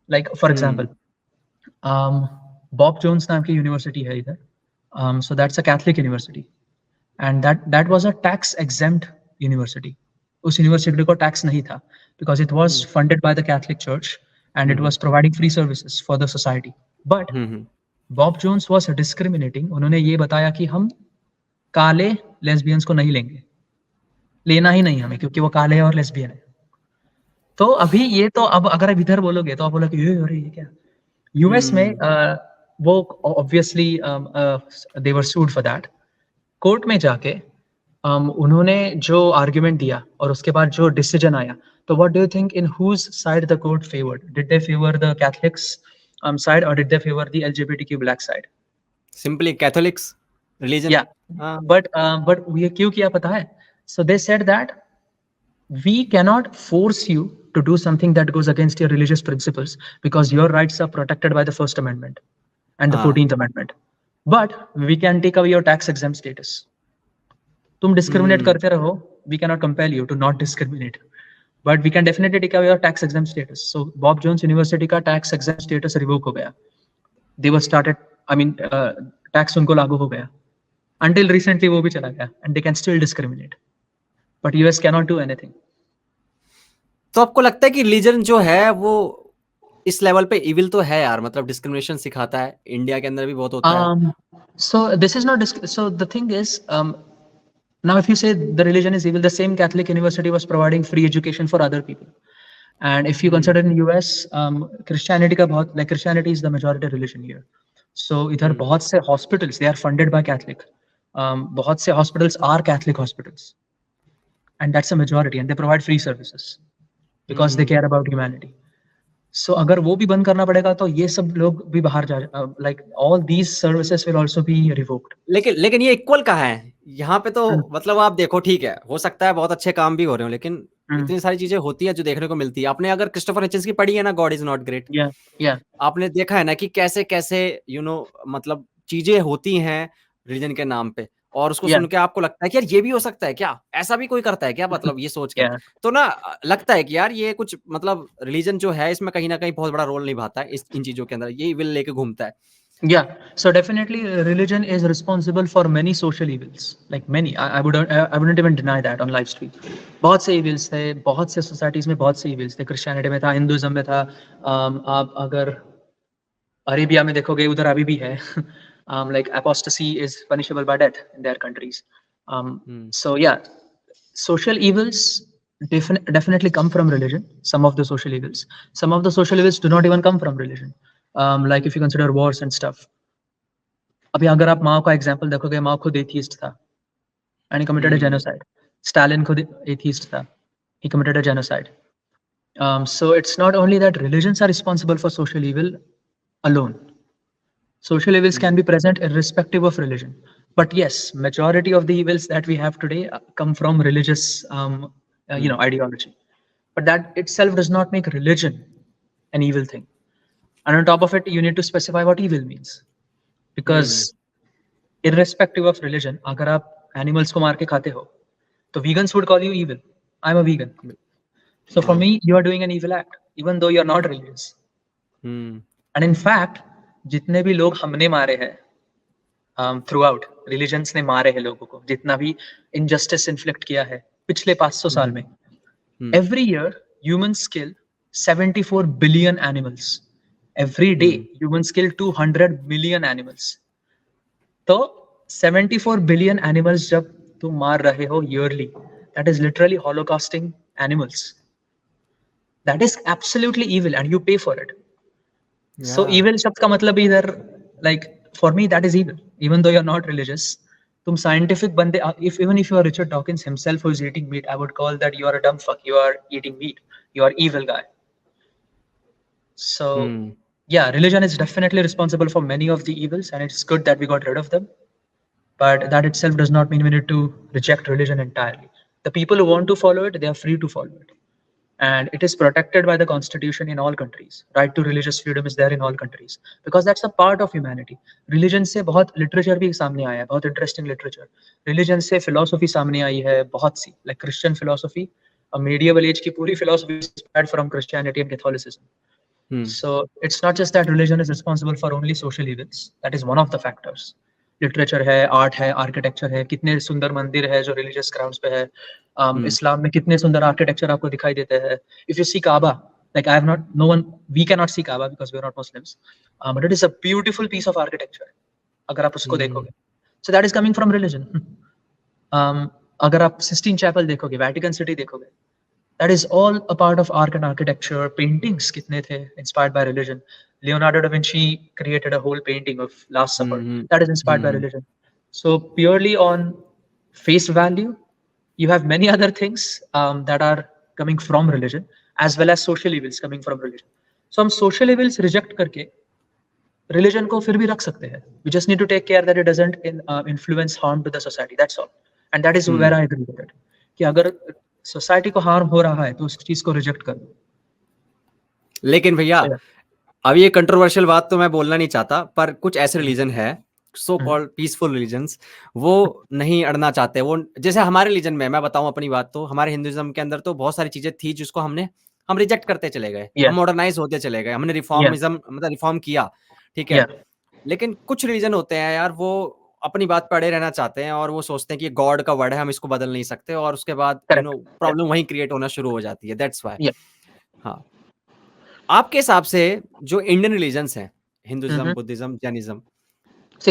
Like for example, Bob Jones नाम की university है इधर. So that's a Catholic university, and that was a tax exempt university. उस university को tax नहीं था because it was funded by the Catholic Church and it was providing free services for the society. But Bob Jones was discriminating. उन्होंने ये बताया कि हम काले lesbians को नहीं लेंगे, लेना ही नहीं हमें क्योंकि वो काले और lesbian है. तो अभी ये तो अब अगर आप इधर बोलोगे तो आप बोलोगे ये अरे ये क्या. यूएस में वो obviously they were sued for that. Court में जाके उन्होंने जो आर्गुमेंट दिया और उसके बाद जो डिसीजन आया, तो what do you think in whose side the court favoured? Did they favour the Catholics side और did they favour the LGBTQ black side? Simply Catholics religion. या बट ये क्यों किया पता है? So they said that we cannot force you to do something that goes against your religious principles because your rights are protected by the First Amendment and the 14th Amendment. But we can take away your tax exempt status. तुम discriminate करते रहो, we cannot compel you to not discriminate. But we can definitely take away your tax exempt status. So Bob Jones University का tax exempt status revoke हो गया. They were started, tax उनको लागू हो गया. Until recently वो भी चला गया and they can still discriminate. But US cannot do anything. तो आपको लगता है कि रिलीजन जो है वो इस लेवल पे इविल तो है यार, मतलब डिस्क्रिमिनेशन सिखाता है, इंडिया के अंदर भी बहुत होता है. So this is not so the thing is now if you say the religion is evil, the same Catholic university was providing free education for other people. And if you consider in US Christianity का बहुत like Christianity is the majority religion here. So इधर बहुत से hospitals they are funded by Catholic. बहुत से hospitals are Catholic hospitals. And that's a majority, and they provide free services because they care about humanity. So अगर वो भी बंद करना पड़ेगा तो ये सब लोग भी बाहर जा like all these services will also be revoked. लेकिन ये इक्वल कहाँ है यहाँ पे? तो मतलब आप देखो, ठीक है, हो सकता है बहुत अच्छे काम भी हो रहे हो, लेकिन इतनी सारी चीजें होती है जो देखने को मिलती है. आपने अगर क्रिस्टोफर हिचन्स की पढ़ी है ना, गॉड इज नॉट ग्रेट, आपने देखा है ना कि कैसे कैसे मतलब चीजें होती हैं रिलीजन के नाम पे, और उसको सुन के आपको लगता है कि यार ये भी हो सकता है क्या, ऐसा भी कोई करता है क्या, मतलब ये सोच के तो ना लगता है कि यार ये कुछ मतलब रिलीजन जो है इसमें कहीं ना कहीं बहुत बड़ा रोल निभाता है इन चीजों के अंदर, ये इविल लेके घूमता है. Yeah, so definitely religion is responsible for many social evils, like many. I wouldn't even deny that on live stream. बहुत से evils थे, बहुत से societies में बहुत से evils थे. Christianity में था, Hinduism में था. आप अगर अरेबिया में देखोगे उधर अभी भी है. Like apostasy is punishable by death in their countries. So yeah, social evils definitely come from religion. Some of the social evils. Some of the social evils do not even come from religion. Like if you consider wars and stuff. अभी अगर आप माओ का example देखोगे, माओ खुद atheist था and he committed a genocide. Stalin खुद atheist था, he committed a genocide. So it's not only that religions are responsible for social evil alone. Social evils can be present irrespective of religion. But yes, majority of the evils that we have today come from religious ideology. But that itself does not make religion an evil thing. And on top of it, you need to specify what evil means. Because irrespective of religion, agar aap animals ko maar ke khate ho, so vegans would call you evil. I'm a vegan. So for me, you are doing an evil act, even though you're not religious. And in fact, जितने भी लोग हमने मारे हैं through out religions ने मारे हैं लोगों को, जितना भी इनजस्टिस इन्फ्लिक्ट किया है पिछले 500 साल में, every year humans kill 74 billion animals. Every day humans kill 200 million animals. तो 74 बिलियन एनिमल्स जब तुम मार रहे हो yearly, that is literally holocausting animals. That is absolutely evil and you pay for it. So evil शब्द का मतलब इधर, like for me that is evil, even though you're not religious. तुम scientific बंदे, even if you are Richard Dawkins himself who is eating meat, I would call that you are a dumb fuck. You are eating meat. You are evil guy. So yeah, religion is definitely responsible for many of the evils, and it's good that we got rid of them. But that itself does not mean we need to reject religion entirely. The people who want to follow it, they are free to follow it. and it is protected by the constitution in all countries. Right to religious freedom is there in all countries because that's a part of humanity. Religion से बहुत literature भी सामने आया है, बहुत interesting literature. Religion से philosophy सामने आई है बहुत सी, like Christian philosophy, a medieval age की पूरी philosophy is inspired from Christianity and Catholicism. So it's not just that religion is responsible for only social evils. That is one of the factors. Literature है, art है, architecture है, कितने सुंदर मंदिर है जो रिलीजियस ग्राउंड्स पे है. इस्लाम में कितने सुंदर आर्किटेक्चर आपको दिखाई देते हैं. If you see Kaaba, like I have not, no one, we cannot see Kaaba because we are not Muslims, but it is a beautiful piece of architecture अगर आप उसको देखोगे. So that is coming from religion. अगर आप Sistine Chapel देखोगे, Vatican City देखोगे, that is all a part of art and architecture. Paintings कितने थे inspired by religion. Leonardo da Vinci created a whole painting of Last Supper. That is inspired by religion. So purely on face value, you have many other things that are coming from religion, as well as social evils coming from religion. So हम social evils reject करके religion को फिर भी रख सकते हैं. We just need to take care that it doesn't influence harm to the society. That's all. And that is where I agree with it. कि अगर society को harm हो रहा है तो उस चीज को reject कर दो. लेकिन भैया अब ये कंट्रोवर्शियल बात तो मैं बोलना नहीं चाहता, पर कुछ ऐसे रिलीजन है सो कॉल्ड पीसफुल रिलीजन्स, वो नहीं अड़ना चाहते. वो जैसे हमारे रिलीजन में, मैं बताऊं अपनी बात, तो हमारे हिंदुइज्म के अंदर तो बहुत सारी चीजें थी जिसको हम रिजेक्ट करते चले गए. हम मॉडर्नाइज होते चले गए, हमने रिफॉर्मिज्म मतलब रिफॉर्म किया, ठीक है. लेकिन कुछ रिलीजन होते हैं यार, वो अपनी बात पे अड़े रहना चाहते हैं और वो सोचते हैं कि गॉड का वर्ड है, हम इसको बदल नहीं सकते, और उसके बाद प्रॉब्लम वहीं क्रिएट होना शुरू हो जाती है. That's why. हाँ, आपके हिसाब से जो इंडियन रिलीजन्स हैं, हिंदुइज्म, बुद्धिज्म, जैनिज्म,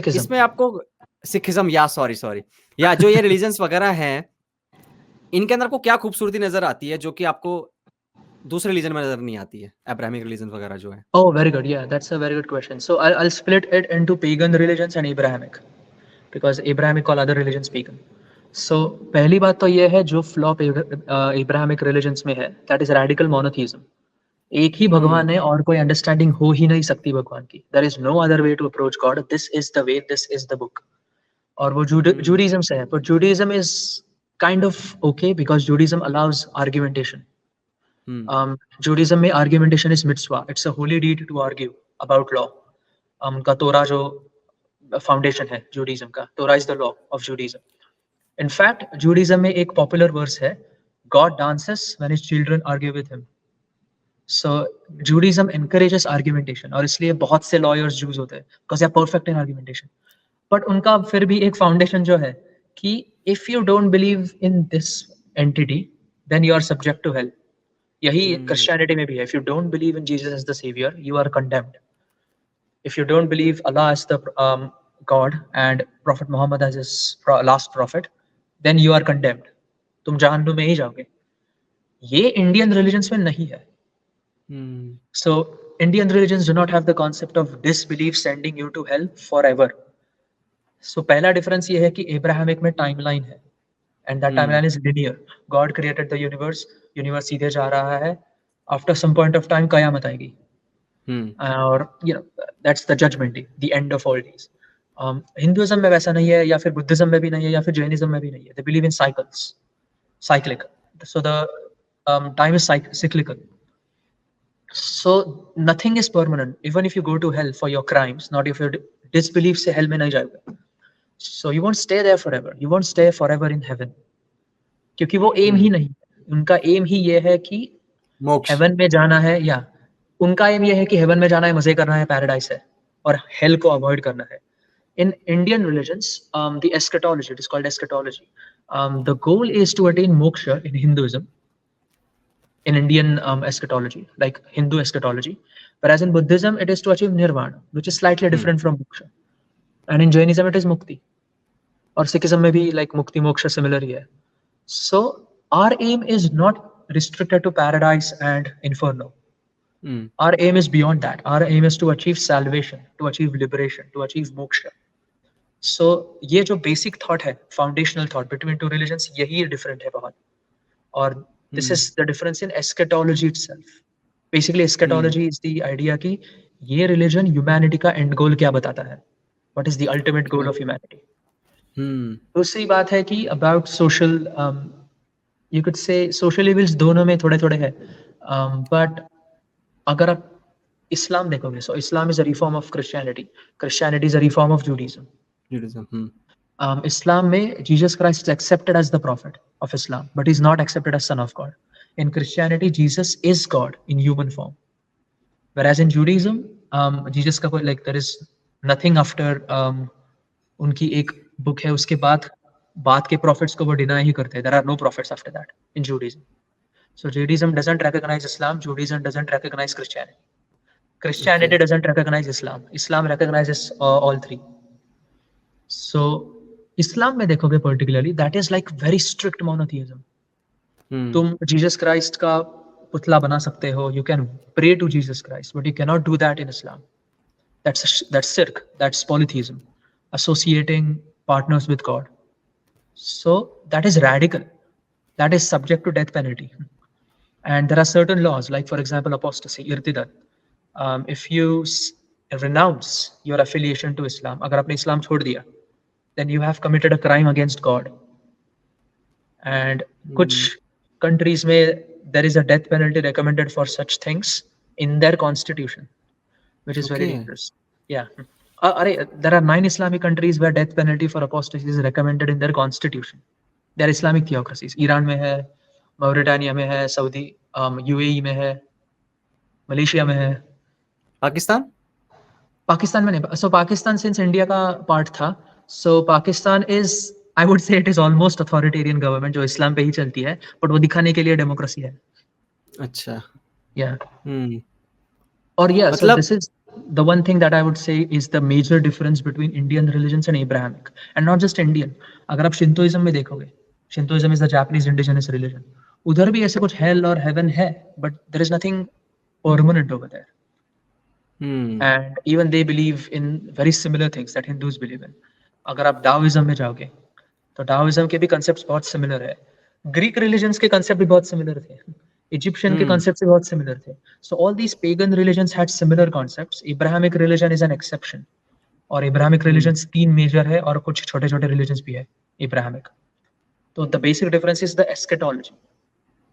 इसमें आपको सिखिज्म या सॉरी या जो ये रिलीजन्स वगैरह हैं, इनके अंदर को क्या खूबसूरती नजर आती है जो कि आपको दूसरे रिलीजन में नजर नहीं आती है, अब्राहमिक रिलीजन वगैरह जो है? Oh, very good. Yeah, that's a very good question. So I'll split it into pagan religions and Abrahamic, because Abrahamic call other religions pagan. So पहली बात तो ये है जो फ्लॉप Abrahamic religions में है, that is radical monotheism. एक ही भगवान है और कोई अंडरस्टैंडिंग हो ही नहीं सकती भगवान की. There is no other way to approach God. This is the way. This is the book. और वो Judaism से है, but Judaism is kind of okay because Judaism allows argumentation. Judaism में argumentation is mitzvah. It's a holy deed to argue about law. उनका तोरा जो foundation है Judaism का, Torah is the law of Judaism. In fact, Judaism में एक popular verse है, God dances when his children argue with him. So Judaism encourages argumentation, और इसलिए बहुत से lawyers Jews होते हैं because they are perfect in argumentation. But उनका फिर भी एक foundation जो है कि if you don't believe in this entity, then you are subject to hell. यही Christianity में भी है. If you don't believe in Jesus as the savior, you are condemned. If you don't believe Allah as the God and Prophet Muhammad as his last prophet, then you are condemned. तुम जहन्नुम में ही जाओगे. ये Indian religions में नहीं है. So Indian religions do not have the concept of disbelief sending you to hell forever. So पहला difference ये है कि Abrahamic में timeline है, and that timeline is linear. God created the universe सीधे जा रहा है. After some point of time कयामत आएगी. और that's the judgment day, the end of all days. Hinduism में वैसा नहीं है, या फिर Buddhism में भी नहीं है, या फिर Jainism में भी नहीं है. They believe in cyclic. So the time is cyclical. So nothing is permanent. Even if you go to hell for your crimes, not if your disbelief से hell में नहीं जाओगे. So you won't stay there forever. You won't stay forever in heaven. क्योंकि वो aim ही नहीं. उनका aim ही ये है कि heaven में जाना है, या उनका aim ये है कि heaven में जाना है, मजे करना है, paradise है, और hell को avoid करना है. In Indian religions, the eschatology, it is called eschatology. The goal is to attain moksha in Hinduism. In Indian eschatology, like Hindu eschatology, whereas in Buddhism it is to achieve nirvana, which is slightly different from moksha, and in Jainism it is mukti, और Sikhism में भी like mukti moksha similar ही है. So our aim is not restricted to paradise and inferno. Our aim is beyond that. Our aim is to achieve salvation, to achieve liberation, to achieve moksha. So ये जो basic thought है, foundational thought between two religions, यही different है बहुत. और this is the difference in eschatology itself. Basically, eschatology is the idea कि ये religion humanity का end goal क्या बताता है. What is the ultimate goal of humanity? दूसरी बात है कि about social you could say social evils दोनों में थोड़े-थोड़े है. But अगर आप इस्लाम देखोगे, so Islam is a reform of Christianity. Christianity is a reform of Judaism. Judaism. Islam में Jesus Christ is accepted as the prophet of Islam, but he's not accepted as son of God. In Christianity, Jesus is God in human form. Whereas in Judaism, Jesus का कोई like there is nothing after उनकी एक book है, उसके बाद के prophets को वो deny ही करते हैं. There are no prophets after that in Judaism. So Judaism doesn't recognize Islam. Judaism doesn't recognize Christianity. Christianity Okay. doesn't recognize Islam. Islam recognizes all three. So इस्लाम में देखोगे particularly, that is like very strict monotheism. तुम Jesus Christ का पुतला बना सकते हो, you can pray to Jesus Christ, but you cannot do that in Islam. That's shirk, that's polytheism, associating partners with God. So that is radical. That is subject to death penalty. And there are certain laws, like for example, apostasy, irtidat. If you renounce your affiliation to Islam, अगर आपने इस्लाम छोड़ दिया, then you have committed a crime against God. And कुछ countries में there is a death penalty recommended for such things in their constitution, which is very Okay. dangerous. Yeah. There are 9 Islamic countries where death penalty for apostasy is recommended in their constitution. They are Islamic theocracies. Iran में है, Mauritania में है, Saudi UAE में है, Malaysia में है. पाकिस्तान? पाकिस्तान में नहीं. So Pakistan since India का part था, so Pakistan is, I would say it is almost authoritarian government जो इस्लाम पे ही चलती है, but वो दिखाने के लिए डेमोक्रेसी है. अच्छा. Yeah. और yeah, मतलब, so this is the one thing that I would say is the major difference between Indian religions and Abrahamic, and not just Indian. अगर आप Shintoism में देखोगे, Shintoism is the Japanese indigenous religion. उधर भी ऐसे कुछ hell और heaven है, but there is nothing permanent over there. And even they believe in very similar things that Hindus believe in. अगर आप Taoism में जाओगे, तो Taoism के भी concepts बहुत similar है. Greek religions के concept भी बहुत similar थे. Egyptian के concepts भी बहुत similar थे. So all these pagan religions had similar concepts. Abrahamic religion is an exception. और Abrahamic religions 3 major है और कुछ छोटे-छोटे religions भी है Abrahamic. तो the basic difference is the eschatology.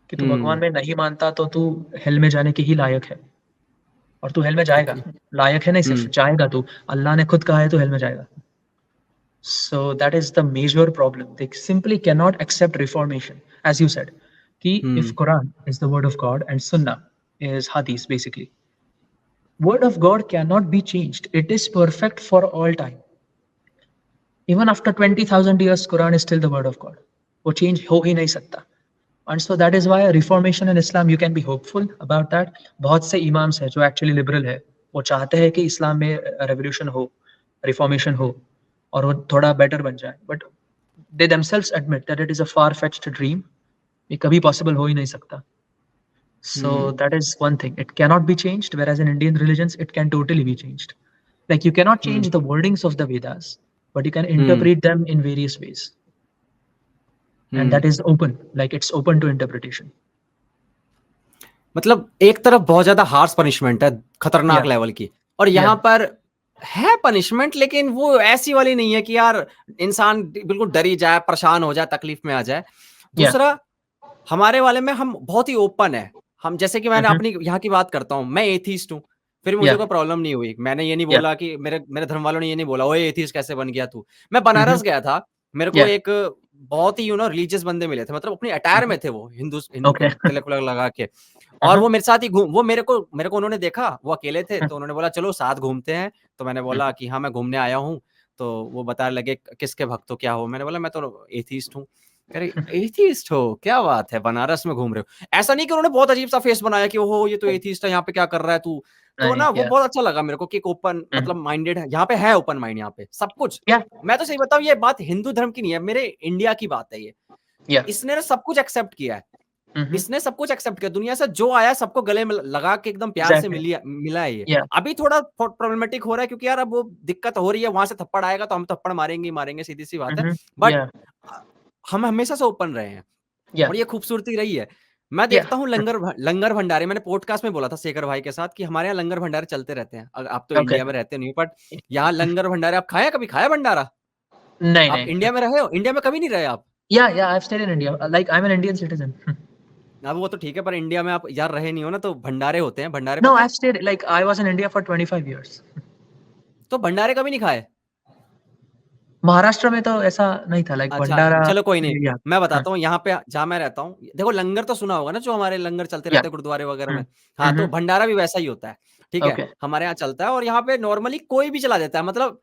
कि तू भगवान में नहीं मानता तो तू hell में जाने के ही लायक है. और तू hell में जाएगा. लायक है नहीं, सिर्फ जाएगा तू. अल्लाह ने खुद कहा है तू hell में जाएगा. So that is the major problem. They simply cannot accept reformation, as you said. If Quran is the word of God and Sunnah is Hadith, basically, word of God cannot be changed. It is perfect for all time. Even after 20,000 years, Quran is still the word of God. वो change हो ही नहीं सकता. And so that is why a reformation in Islam, you can be hopeful about that. बहुत से imams हैं जो actually liberal है. वो चाहते हैं कि इस्लाम में revolution हो, reformation हो, और वो थोड़ा better बन जाए. But they themselves admit that it is a far-fetched dream. ये कभी possible हो ही नहीं सकता. So that is one thing. It cannot be changed, whereas in Indian religions, it can totally be changed. Like you cannot change the wordings of the Vedas, but you can interpret them in various ways. And that is open, like it's open to interpretation. मतलब एक तरफ बहुत ज्यादा harsh punishment है, खतरनाक level की, और यहाँ पर है पनिशमेंट, लेकिन वो ऐसी वाली नहीं है कि यार इंसान बिल्कुल डरी जाए, परेशान हो जाए, तकलीफ में आ जाए. दूसरा, हमारे वाले में हम बहुत ही ओपन है. हम जैसे कि मैंने अपनी यहाँ की बात करता हूँ, मैं एथीस्ट हूँ, फिर मुझे कोई प्रॉब्लम नहीं हुई. मैंने ये नहीं बोला कि मेरे धर्म वालों ने ये नहीं बोला ओए एथीस्ट कैसे बन गया तू. मैं बनारस गया था, मेरे को एक बहुत ही रिलीजियस बंदे मिले थे, मतलब अपनी अटायर में थे वो, हिंदू तिलक लगा के, और वो मेरे साथ ही वो मेरे को उन्होंने देखा, वो अकेले थे, तो उन्होंने बोला चलो साथ घूमते हैं. तो मैंने बोला कि हाँ मैं घूमने आया हूँ. तो वो बताने लगे किसके भक्त हो, क्या हो. मैंने बोला मैं तो एथीस्ट हूँ. कह रहे एथीस्ट हो, क्या बात है, बनारस में घूम रहे हो. ऐसा नहीं कि उन्होंने बहुत अजीब सा फेस बनाया कि ओहो ये तो एथीस्ट है, यहाँ पे क्या कर रहा है तू. तो ना वो बहुत अच्छा लगा मेरे को कि ओपन, मतलब माइंडेड है, यहाँ पे है ओपन माइंड, यहाँ पे सब कुछ. मैं तो सही बताऊं, ये बात हिंदू धर्म की नहीं है, मेरे इंडिया की बात है ये. इसने सब कुछ एक्सेप्ट किया है. इसने सब कुछ एक्सेप्ट किया, दुनिया से जो आया सबको गले में लगा के एकदम प्यार से मिला है ये. अभी थोड़ा प्रॉब्लमेटिक हो रहा है क्योंकि यार अब वो दिक्कत हो रही है, वहां से थप्पड़ आएगा तो हम थप्पड़ मारेंगे, सीधी सी बात है. बट हम हमेशा से ओपन रहे हैं, और ये खूबसूरती रही है. मैं देखता हूँ लंगर भंडारे, मैंने पॉडकास्ट में बोला था शेखर भाई के साथ कि हमारे यहाँ लंगर भंडारे चलते रहते हैं. आप तो इंडिया में रहते नहीं, बट यहाँ लंगर भंडारे आप खाया, कभी खाया भंडारा? नहीं, आप इंडिया में रहे हो? इंडिया में कभी नहीं रहे आप? Yeah, I've stayed in India. Like I'm an Indian citizen. अब वो तो ठीक है, पर इंडिया में आप यार रहे नहीं हो ना, तो भंडारे होते हैं, भंडारे No, पता है? I've stayed like I was in India for 25 years. तो भंडारे कभी नहीं खाए? महाराष्ट्र में तो ऐसा नहीं था लाइक अच्छा, भंडारा। चलो कोई नहीं, या मैं हाँ, बताता हूँ यहाँ पे जहाँ मैं रहता हूँ, देखो लंगर तो सुना होगा ना, जो हमारे लंगर चलते या रहते हैं गुरुद्वारे वगैरह हुँ, में। हाँ, तो हुँ, भंडारा भी वैसा ही होता है, ठीक है? ओके, हमारे यहाँ चलता है और यहाँ पे नॉर्मली कोई भी चला देता है, मतलब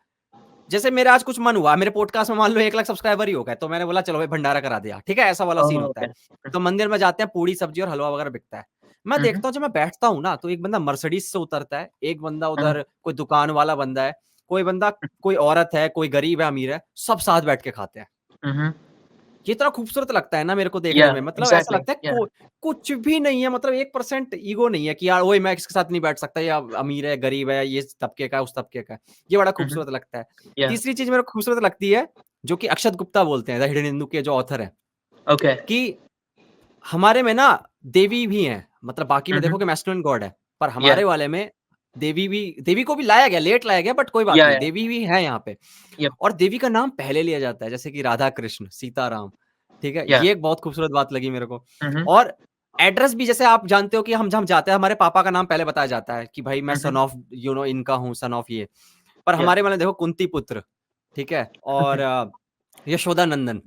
जैसे मेरा आज कुछ मन हुआ, मेरे पॉडकास्ट में मान लो 1 लाख सब्सक्राइबर ही हो गए, तो मैंने बोला चलो भाई भंडारा करा दिया, ठीक है? ऐसा वाला ओह! सीन होता ओके, है। तो मंदिर में जाते हैं, पूड़ी, सब्जी और हलवा वगैरह बिकता है। मैं हुँ, हुँ, देखता हूँ, जब मैं बैठता हूँ ना, तो एक बंदा मर्सिडीज़ से उतरता है, एक बंदा हाँ, उधर कोई दुकान वाला बंदा है, कोई बंदा, कोई औरत है, कोई गरीब है, अमीर है, सब साथ बैठ के खाते हैं। हुँ, हुँ, ये इतना खूबसूरत लगता है ना मेरे को देखने या में, मतलब ऐसा एग्ज़ैक्टली, लगता है या कुछ भी नहीं है, मतलब 1% ईगो नहीं है कि यार ओए मैं इसके साथ नहीं बैठ सकता, या अमीर है, गरीब है, ये इस तबके का है, उस तबके का है। ये बड़ा हुँ, हुँ, खूबसूरत लगता है। या तीसरी चीज़ मेरे को खूबसूरत लगती है, जो कि अक्षत गुप्ता बोलते हैं, द हिडन हिंदू के जो ऑथर हैं, ओके, कि हमारे में ना देवी भी हैं, मतलब बाकी हुँ, में देखो हुँ, कि मैस्कुलिन गॉड है, पर या हमारे वाले में देवी को भी लाया गया, लेट लाया गया, बट कोई बात नहीं, या देवी भी है यहाँ पे। यप, और देवी का नाम पहले लिया जाता है, जैसे कि राधा कृष्ण, सीताराम, ठीक है? या ये एक बहुत खूबसूरत बात लगी मेरे को। हुँ, हुँ, और एड्रेस भी, जैसे आप जानते हो कि हम जहाँ जाते हैं, हमारे पापा का नाम पहले बताया जाता है कि भाई मैं हुँ, सन हुँ, ऑफ इनका हूँ, सन ऑफ ये। पर या हमारे वाले देखो कुंती पुत्र, ठीक है? और यशोदा नंदन।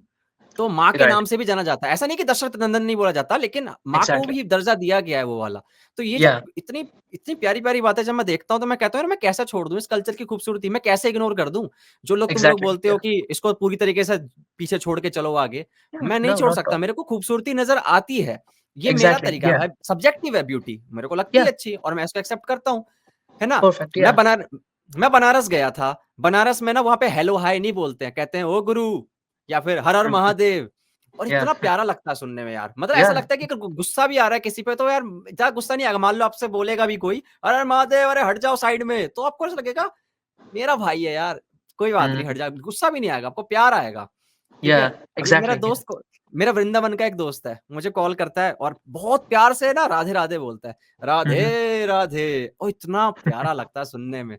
तो माँ के राइट, नाम से भी जाना जाता है। ऐसा नहीं कि दशरथ नंदन नहीं बोला जाता, लेकिन माँ को एग्ज़ैक्टली, भी दर्जा दिया गया है वो वाला। तो ये या जब इतनी इतनी प्यारी-प्यारी बातें जब मैं देखता हूँ, तो मैं कहता हूँ यार मैं कैसे छोड़ दूँ इस कल्चर की खूबसूरती, मैं कैसे इग्नोर कर दूँ? जो लोग तुम लोग एग्ज़ैक्टली, बोलते या हो कि इसको पूरी तरीके से पीछे छोड़ के चलो आगे, मैं नहीं नो छोड़ नॉट एट सकता, ऑल, मेरे को खूबसूरती नज़र आती है। ये मेरा एग्ज़ैक्टली, तरीका है या भाई, सब्जेक्टिव है ब्यूटी, मेरे को लगती या है अच्छी और मैं इसको एक्सेप्ट करता हूँ, है ना? परफेक्ट, या मैं बनारस गया था, बनारस में ना वहाँ पे हेलो हाय नहीं बोलते हैं, कहते हैं ओ गुरु या फिर हर हर हुँ, हुँ, महादेव। और या इतना प्यारा लगता है सुनने में यार, मतलब या ऐसा लगता है कि अगर गुस्सा भी आ रहा है किसी पे, तो यार इतना गुस्सा नहीं आएगा। मान लो आपसे बोलेगा भी कोई हर हर महादेव, अरे हट जाओ साइड में, तो आपको ऐसा लगेगा मेरा भाई है यार, कोई बात नहीं, हुँ, हट जा, गुस्सा भी नहीं आएगा, आपको प्यार आएगा, ठीक या है? अभी एग्ज़ैक्टली, या मेरा वृंदावन का एक दोस्त है, मुझे कॉल करता है और बहुत प्यार से ना राधे राधे बोलता है, हुँ, हुँ, राधे राधे। और इतना प्यारा लगता है सुनने में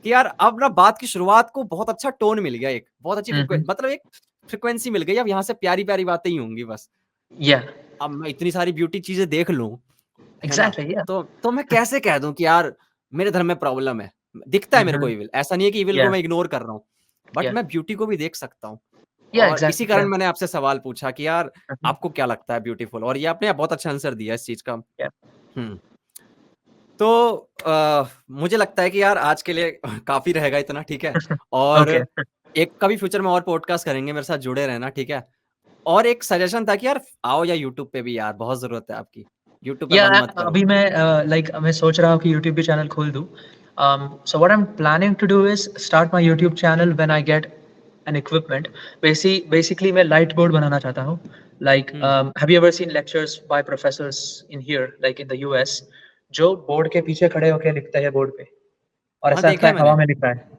कि यार अब ना बात की शुरुआत को बहुत अच्छा टोन मिल गया, एक बहुत अच्छी हुँ, हुँ, मतलब एक फ्रिक्वेंसी मिल गई, अब यहाँ से प्यारी प्यारी बातें ही होंगी बस। या अब मैं इतनी सारी ब्यूटी चीजें देख लूं, है ना? एग्ज़ैक्टली, या तो मैं कैसे कह दूं कि यार मेरे धर्म में प्रॉब्लम है। दिखता है हुँ, मेरे को हुँ, इविल, ऐसा नहीं है कि इविल को या मैं इग्नोर कर रहा हूँ, बट या मैं ब्यूटी को भी देख सकता हूँ। या और इसी एग्ज़ैक्टली, कारण या मैंने आपसे सवाल पूछा कि यार हुँ, हुँ, आपको क्या लगता है ब्यूटीफुल, और ये आपने बहुत अच्छा आंसर दिया इस चीज का। या हुँ। तो मुझे लगता है कि यार आज के लिए काफ़ी रहेगा इतना, ठीक है? और ओके, एक कभी फ्यूचर में और पॉडकास्ट करेंगे, मेरे साथ जुड़े रहना, ठीक है? और एक सजेशन था कि यार आओ या यूट्यूब पे भी, यार बहुत ज़रूरत है आपकी। यूट्यूब पे या बंद मत करो। अभी मैं लाइक मैं सोच रहा हूँ कि यूट्यूब भी चैनल खोल दूँ। So what I am planning to do is start my YouTube channel when I get an equipment. Basically मैं लाइट बोर्ड बनाना चाहता हूँ। लाइक हुँ। Have you ever seen lectures by professors in here like in the US जो board के पीछे खड़े होके लिखते हैं बोर्ड पे और हाँ, ऐसा देखा लगता है है हवा मैंने। में लिख रहा है।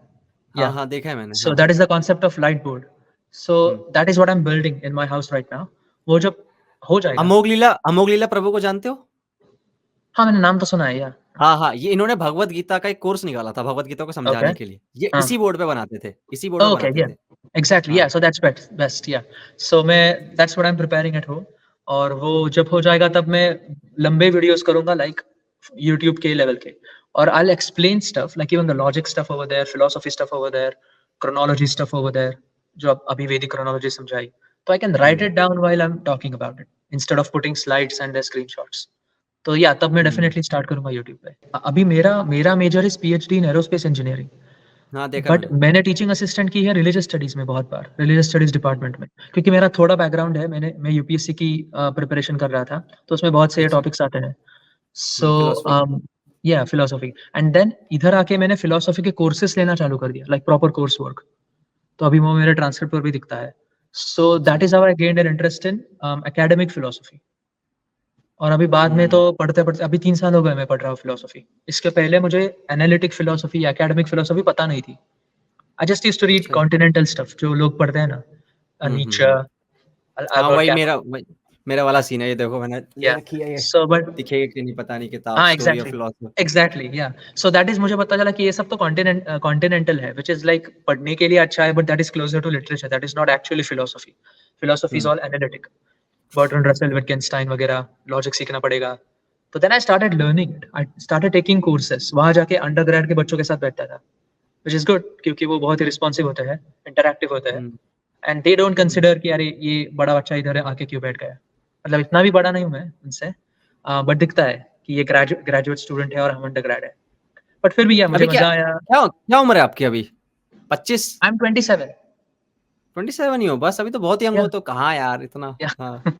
हाँ, या हाँ, देखा है मैंने। सो हाँ। That is the concept of light board. So hmm. That is what I am building in my house right now. वो जब हो जाएगा। अमोघ लीला प्रभु को जानते हो? हाँ, मैंने नाम तो सुना है या हाँ, हाँ, ये इन्होंने भगवत गीता का एक कोर्स निकाला था, भगवत गीता को ओके, समझाने के लिए। ये हाँ। इसी बोर्ड पे बनाते थे, इसी बोर्ड पे Okay, बनाते yeah. थे। Exactly, yeah. हाँ। So that's best, yeah. So मैं that's what I'm preparing at home. और वो जब हो जाएगा तब मैं लंबे वीडियोस करूँगा like YouTube के लेवल के और I'll explain stuff like even the logic stuff over there, philosophy stuff over there, chronology stuff over there जो अभी वैदिक chronology समझाई. तो I can write hmm, it down while I'm talking about it instead of putting slides and the screenshots. तो या तब मैं हुँ। डेफिनेटली स्टार्ट करूँगा यूट्यूब पे। अभी मेरा major is PhD in aerospace engineering. हाँ, देखा बट मैंने। मैंने टीचिंग असिस्टेंट की है रिलीजियस स्टडीज़ में बहुत बार, रिलीजियस स्टडीज़ हुँ। डिपार्टमेंट में। क्योंकि मेरा थोड़ा बैकग्राउंड है, मैं यूपीएससी की प्रिपरेशन कर रहा था, तो उसमें बहुत से ये अच्छा। टॉपिक्स आते हैं। सो फिलॉसफी? या फिलॉसफी एंड देन इधर आके मैंने फिलॉसफी के कोर्सेज़ लेना चालू कर दिया, लाइक प्रॉपर कोर्स वर्क। तो अभी वो मेरे ट्रांसक्रिप्ट पर भी दिखता है। सो दैट अच्छा। Is how I gained an interest in academic philosophy. और अभी बाद में तो हुँ। पढ़ते-पढ़ते अभी 3 साल हो गए मैं पढ़ रहा हूँ फिलॉसफी। इसके पहले मुझे एनालिटिक फिलॉसफी या एकेडमिक फिलॉसफी पता नहीं थी। I just used to read अच्छा। continental stuff जो लोग पढ़ते हैं ना हुँ, हुँ, नीचे हुँ। हाँ, अल्बर्ट वही कैमस मेरा वाला सीन है, ये देखो मैंने ले या रखी है ये, सो बट दिखेगी कि नहीं पता नहीं, किताब हाँ story of exactly philosophy. Exactly या सो दैट इज मुझे पता चला कि ये सब तो कॉन्टिनेंटल है व्हिच इज लाइक पढ़ने के लिए अच्छा है but that is closer to literature that is not actually philosophy philosophy is all analytic, Bertrand Russell, Wittgenstein वगैरह, लॉजिक सीखना पड़ेगा। तो then I started learning it, I started taking courses, वहां जाके अंडरग्रेड के बच्चों के साथ बैठता था, व्हिच इज गुड, क्योंकि वो बहुत ही रिस्पॉन्सिव होते हैं, इंटरैक्टिव होते हैं, एंड दे डोंट कंसिडर कि अरे ये बड़ा बच्चा इधर है आके क्यों बैठ गया। मतलब इतना भी बड़ा नहीं हूं मैं उनसे, बट दिखता है कि ये ग्रेजुएट स्टूडेंट है और हम अंडरग्रेड है। बट फिर भी यार मुझे अभी क्या मजा आया। क्या उम्र है आपकी अभी? 25? I am 27। 27 ही हो बस, अभी तो बहुत यंग या हो, तो कहाँ यार इतना। या हाँ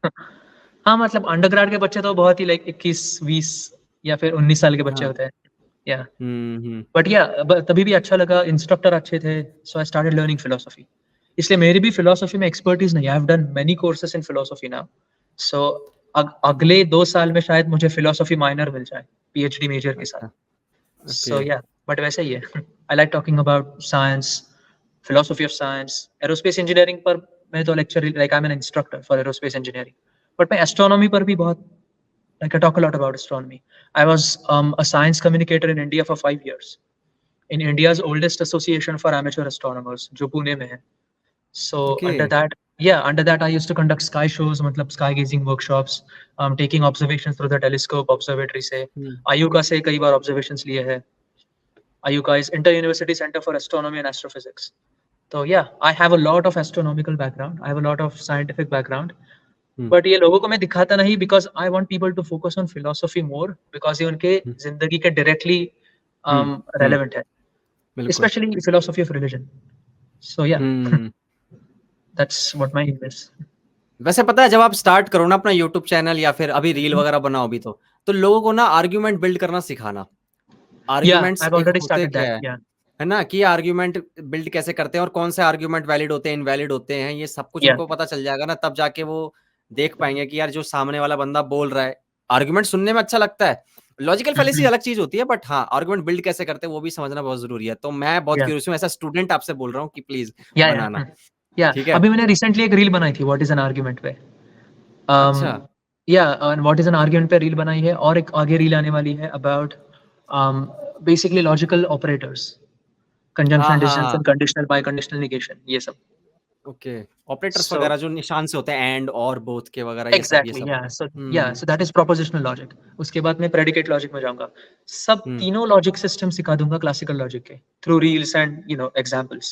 हाँ, मतलब अंडरग्रेड के बच्चे तो बहुत ही लाइक 21-20 या फिर 19 साल के बच्चे हाँ। होते हैं। या हम्म। बट या तभी भी अच्छा लगा, इंस्ट्रक्टर अच्छे थे, so I started learning philosophy. इसलिए मेरी भी फिलोसफी में एक्सपर्टीज नहीं, I have done many courses in philosophy now. So अगले 2 साल में शायद मुझे फिलोसफी माइनर मिल जाए पीएचडी मेजर के साथ। अच्छा। So okay. या बट वैसे ही है। I like talking about science, philosophy of science, aerospace engineering पर मैं तो lecture like I am N instructor for aerospace engineering. But मैं एस्ट्रोनॉमी पर भी बहुत like I talk a lot about astronomy. I was a science communicator in India for 5 years. In India's oldest association for amateur astronomers, जो पुणे में है. So okay. under that I used to conduct sky shows, मतलब sky gazing workshops, taking observations through the telescope, observatory से. IUCAA से कई बार observations लिए हैं. IUCAA is Inter-University Center for Astronomy and Astrophysics. So yeah, I have a lot of astronomical background. I have a lot of scientific background. But ये लोगों को मैं दिखाता नहीं, because I want people to focus on philosophy more, because ये उनके जिंदगी के डायरेक्टली रेलेवेंट है, बिल्कुल। Specially philosophy of religion. So yeah hmm. That's what my aim is. वैसे पता है, जब आप स्टार्ट करो ना अपना यूट्यूब चैनल या फिर अभी रील वगैरह बनाओ भी, तो लोगों को ना आर्ग्यूमेंट बिल्ड करना सिखाना। या आई आर्ग्यूमेंट्स हैव एक ऑलरेडी होते स्टार्टेड क्या दैट। या है ना, कि आर्ग्यूमेंट बिल्ड कैसे करते हैं और कौन से आर्ग्यूमेंट वैलिड होते हैं, इनवैलिड होते हैं, ये सब कुछ या उनको पता चल जाएगा ना, तब जाके वो देख पाएंगे कि यार जो सामने वाला बंदा बोल रहा है, आर्ग्यूमेंट सुनने में अच्छा लगता है, लॉजिकल फैलेसी अलग चीज होती है, बट हाँ आर्ग्यूमेंट बिल्ड कैसे करते हैं वो भी समझना बहुत जरूरी है। तो मैं बहुत या क्यूरियस हूँ, ऐसा स्टूडेंट आपसे बोल रहा हूँ कि प्लीज या बनाना। या ठीक है। अभी मैंने रिसेंटली एक रील बनाई थी व्हाट इज एन आर्गुमेंट पे। अच्छा। या व्हाट इज एन आर्गुमेंट पे रील बनाई है, और एक आगे रील आने वाली है अबाउट बेसिकली लॉजिकल ऑपरेटर्स, हाँ कंजंक्शन, हाँ हाँ। Disjunction, conditional, bye conditional negation, ये सब। ओके। ऑपरेटर्स So वगैरह जो निशान से होते हैं, एंड और बोथ के वगैरह, ये सब ये exactly, सब। so that is propositional logic. उसके बाद मैं predicate logic में जाऊंगा। सब तीनों logic system सिखा दूंगा classical logic के through reels and examples,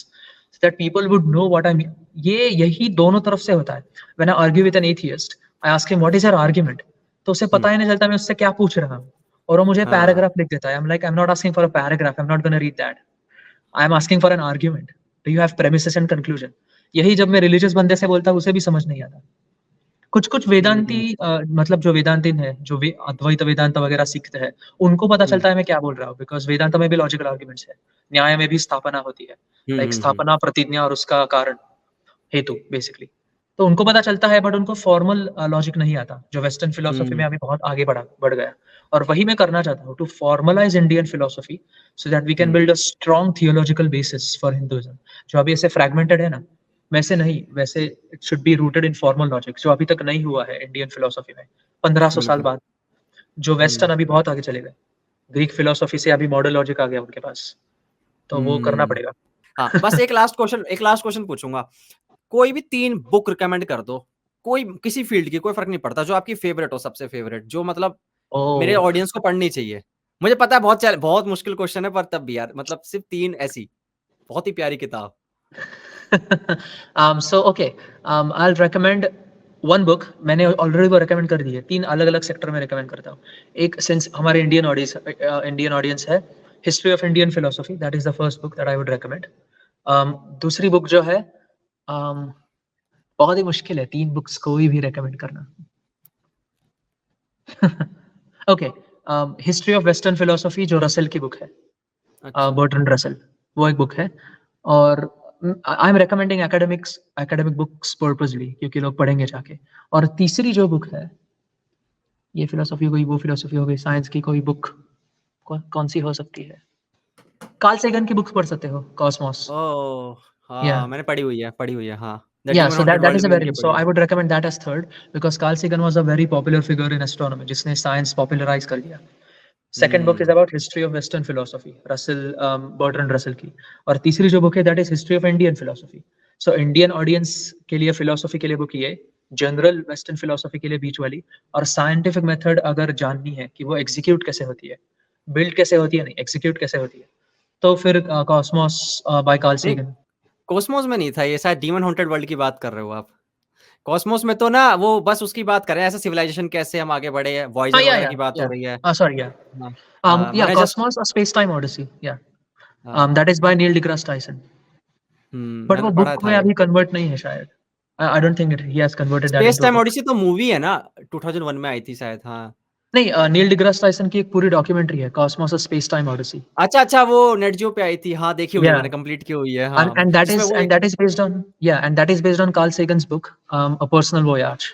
so that people would know what I mean. यही दोनों तरफ से होता है। When I argue with an atheist, I ask him what is your argument, तो उसे पता ही नहीं चलता मैं उससे क्या पूछ रहा हूँ, और वो मुझे पैराग्राफ लिख देता है। I'm not asking for a paragraph, I'm not going to read that, I'm asking for an argument. Do you have premises and conclusion? यही जब मैं रिलीजियस बंदे से बोलता हूँ उसे भी समझ नहीं आता। कुछ वेदांती मतलब जो वेदांतिन है, जो अद्वैत वेदांत वगैरह सीखते हैं, उनको पता चलता है मैं क्या बोल रहा हूँ, बिकॉज वेदांत में भी लॉजिकल आर्ग्यूमेंट्स है, न्याय में भी स्थापना होती है, लाइक स्थापना, प्रतिज्ञा और उसका कारण, हेतु बेसिकली। तो उनको पता चलता है, बट उनको फॉर्मल लॉजिक नहीं आता, जो वेस्टर्न फिलोसफी में अभी बहुत आगे बढ़ गया। और वही मैं करना चाहता हूँ, to formalize Indian philosophy, so that we can build a strong theological basis for Hinduism. जो अभी ऐसे फ्रैगमेंटेड है ना, वैसे नहीं, वैसे it should be rooted in formal logic, जो अभी तक नहीं हुआ है इंडियन फिलोसफी में 1500 साल बाद। जो वेस्टर्न अभी बहुत आगे चले गए, ग्रीक फिलोसफी से अभी मॉडर्न लॉजिक आ गया उनके पास, तो वो करना पड़ेगा। हाँ, बस एक लास्ट क्वेश्चन पूछूंगा। कोई भी 3 बुक रिकमेंड कर दो, कोई किसी फील्ड की, कोई फर्क नहीं पड़ता, जो आपकी फेवरेट हो, सबसे फेवरेट, जो मतलब मेरे ऑडियंस को पढ़नी चाहिए। मुझे पता है बहुत मुश्किल क्वेश्चन है, पर तब भी यार, मतलब सिर्फ 3 ऐसी बहुत ही प्यारी किताब। So okay, I'll recommend one book. मैंने ऑलरेडी वो recommend कर दी है। 3 अलग-अलग सेक्टर में recommend करता हूँ। एक, सिंस हमारे इंडियन ऑडियंस है, history of Indian philosophy, that is the first book that I would recommend. दूसरी बुक जो है, बहुत ही मुश्किल है 3 बुक्स कोई भी recommend करना। Okay, history of western philosophy जो रसेल की बुक है, बर्ट्रैंड रसेल, वो एक बुक है। और I am recommending academic books purposely, क्योंकि लोग पढ़ेंगे जाके। और तीसरी जो बुक है, ये फिलोसफी हो गई, वो फिलोसफी हो गई, साइंस की कोई बुक कौन सी हो सकती है? कार्ल सेगन की बुक्स पढ़ सकते हो, कॉस्मोस। हाँ, मैंने पढ़ी हुई है, हाँ। So that is a very, so I would recommend that as third, because Carl Sagan was a very popular figure in astronomy, जिसने साइंस पॉपुलराइज कर दिया। Second book is hmm, about history of western philosophy, Russell, Bertrand Russell की। और तीसरी जो book है that is history of Indian philosophy. So Indian audience के लिए फिलोसफी के लिए बुक ये, जनरल वेस्टर्न फिलोसफी के लिए बीच वाली, और साइंटिफिक मेथड अगर जाननी है कि वो एग्जीक्यूट कैसे होती है, बिल्ड कैसे होती है, नहीं एग्जीक्यूट कैसे होती है, तो फिर कॉस्मोस बाय कार्ल नहीं, सेगन। कॉस्मोस में नहीं था ये, शायद डीमन हॉन्टेड वर्ल्ड की बात कर रहे हो आप। कॉस्मोस में तो ना वो बस उसकी बात कर रहे हैं, ऐसा सिविलाइजेशन कैसे हम आगे बढ़े हैं, हाँ, वॉयजर वगैरह की बात हो रही है। sorry, yeah. हाँ, हाँ, Yeah, मैंने just Cosmos, A Space-Time Odyssey, yeah. हाँ, That is by Neil deGrasse Tyson. But वो मैंने पढ़ा बुक था में ये। अभी कन्वर्ट नहीं है शायद। I don't think he has converted that space into a time book. Odyssey तो मूवी है ना, 2001 में आई थी शायद, हाँ। नहीं, नील डिग्रास टाइसन की एक पूरी डॉक्यूमेंट्री है, Cosmos, a space time odyssey. अच्छा, अच्छा, वो नेट जियो पे आई थी, हाँ, देखी हुई है Yeah, मैंने, कंप्लीट की हुई है, and हाँ। and that जिसमें is वो and एक that is based on, yeah, and that is based on Carl Sagan's book, A Personal Voyage.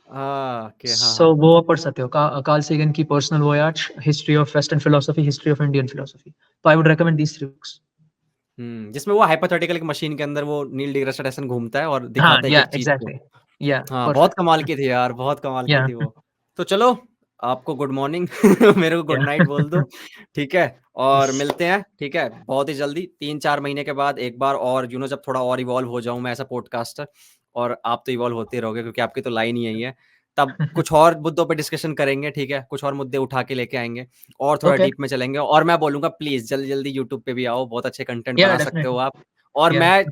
Okay, हाँ, So हाँ। वो आप पढ़ सकते हो, कार्ल सेगन की personal voyage, history of western philosophy, history of Indian philosophy. तो I would recommend these three books. जिसमें वो हाइपोथेटिकल एक मशीन के अंदर वो नील डिग्रास टायसन घूमता है और हाँ, दिखाता है या एक-एक चीज़ को। एग्जैक्टली, या हाँ, बहुत परफेक्ट, कमाल की थी यार, बहुत कमाल की या थी वो। तो चलो, आपको गुड मॉर्निंग मेरे को गुड या नाइट बोल दो, ठीक है? और यस, मिलते हैं, ठीक है? बहुत ही जल्दी 3-4 महीने के बाद एक बार और जब थोड़ा और इवॉल्व हो जाऊँ मैं एज़ अ पॉडकास्टर, और आप तो इवॉल्व होते रहोगे क्योंकि आपकी तो लाइन ही यही है। तब कुछ और मुद्दों पे डिस्कशन करेंगे, ठीक है? कुछ और मुद्दे उठा के लेके आएँगे और थोड़ा ओके, डीप में चलेंगे, और मैं बोलूँगा प्लीज़ जल्दी-जल्दी यूट्यूब पे भी आओ, बहुत अच्छे कंटेंट या बना सकते हो डेफिनेटली, आप। और या मैं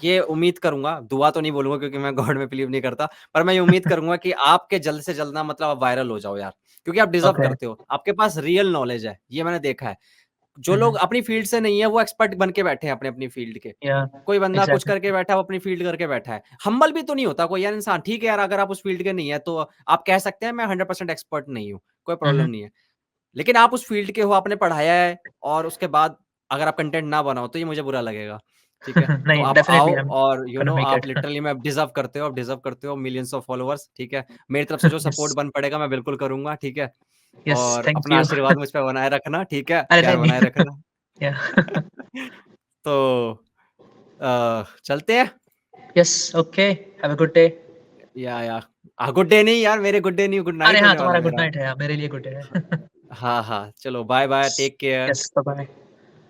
ये उम्मीद करूँगा, दुआ तो नहीं बोलूँगा क्योंकि मैं गॉड में बिलीव नहीं करता, पर मैं ये उम्मीद करूँगा कि आपके जल्द से जल्द ना मतलब आप वायरल हो जाओ यार, क्योंकि आप डिज़र्व ओके, करते हो। आपके पास रियल नॉलेज है, ये मैंने देखा है। जो लोग अपनी फील्ड से नहीं है, वो एक्सपर्ट बन के बैठे हैं अपनी-अपनी फील्ड के। या कोई बंदा कुछ करके एग्जैक्टली, बैठा है, वो अपनी फील्ड करके बैठा है। हम्बल भी तो नहीं होता कोई यार इंसान, ठीक है यार, अगर आप उस फील्ड के नहीं है, तो आप कह सकते हैं मैं 100% एक्सपर्ट नहीं हूँ, कोई प्रॉब्लम नहीं है। लेकिन आप उस फील्ड के हो, आपने पढ़ाया है, और उसके बाद अगर आप कंटेंट ना बनाओ, तो ये मुझे बुरा लगेगा, ठीक है? तो नहीं, आप डेफिनेटली आओ, आई एम और गोना मेक आप इट। लिटरली में डिज़र्व करते हो, आप डिज़र्व करते हो मिलियंस ऑफ फॉलोवर्स, ठीक है? मेरी तरफ से जो यस, सपोर्ट बन पड़ेगा, मैं बिल्कुल करूँगा, ठीक है? यस, और थैंक अपना यू। आशीर्वाद मुझ पे बनाए रखना, ठीक है? अरे प्यार नहीं, बनाए नहीं। रखना। या तो चलते हैं? Yes, okay, have a good day. या गुड डे नहीं यार, मेरे गुड डे नहीं, गुड अरे नाइट हाँ, होने वाला तुम्हारा है गुड मेरा। नाइट है, मेरे लिए गुड डे है। हाँ, हाँ, चलो bye bye, take care. Yes, bye bye.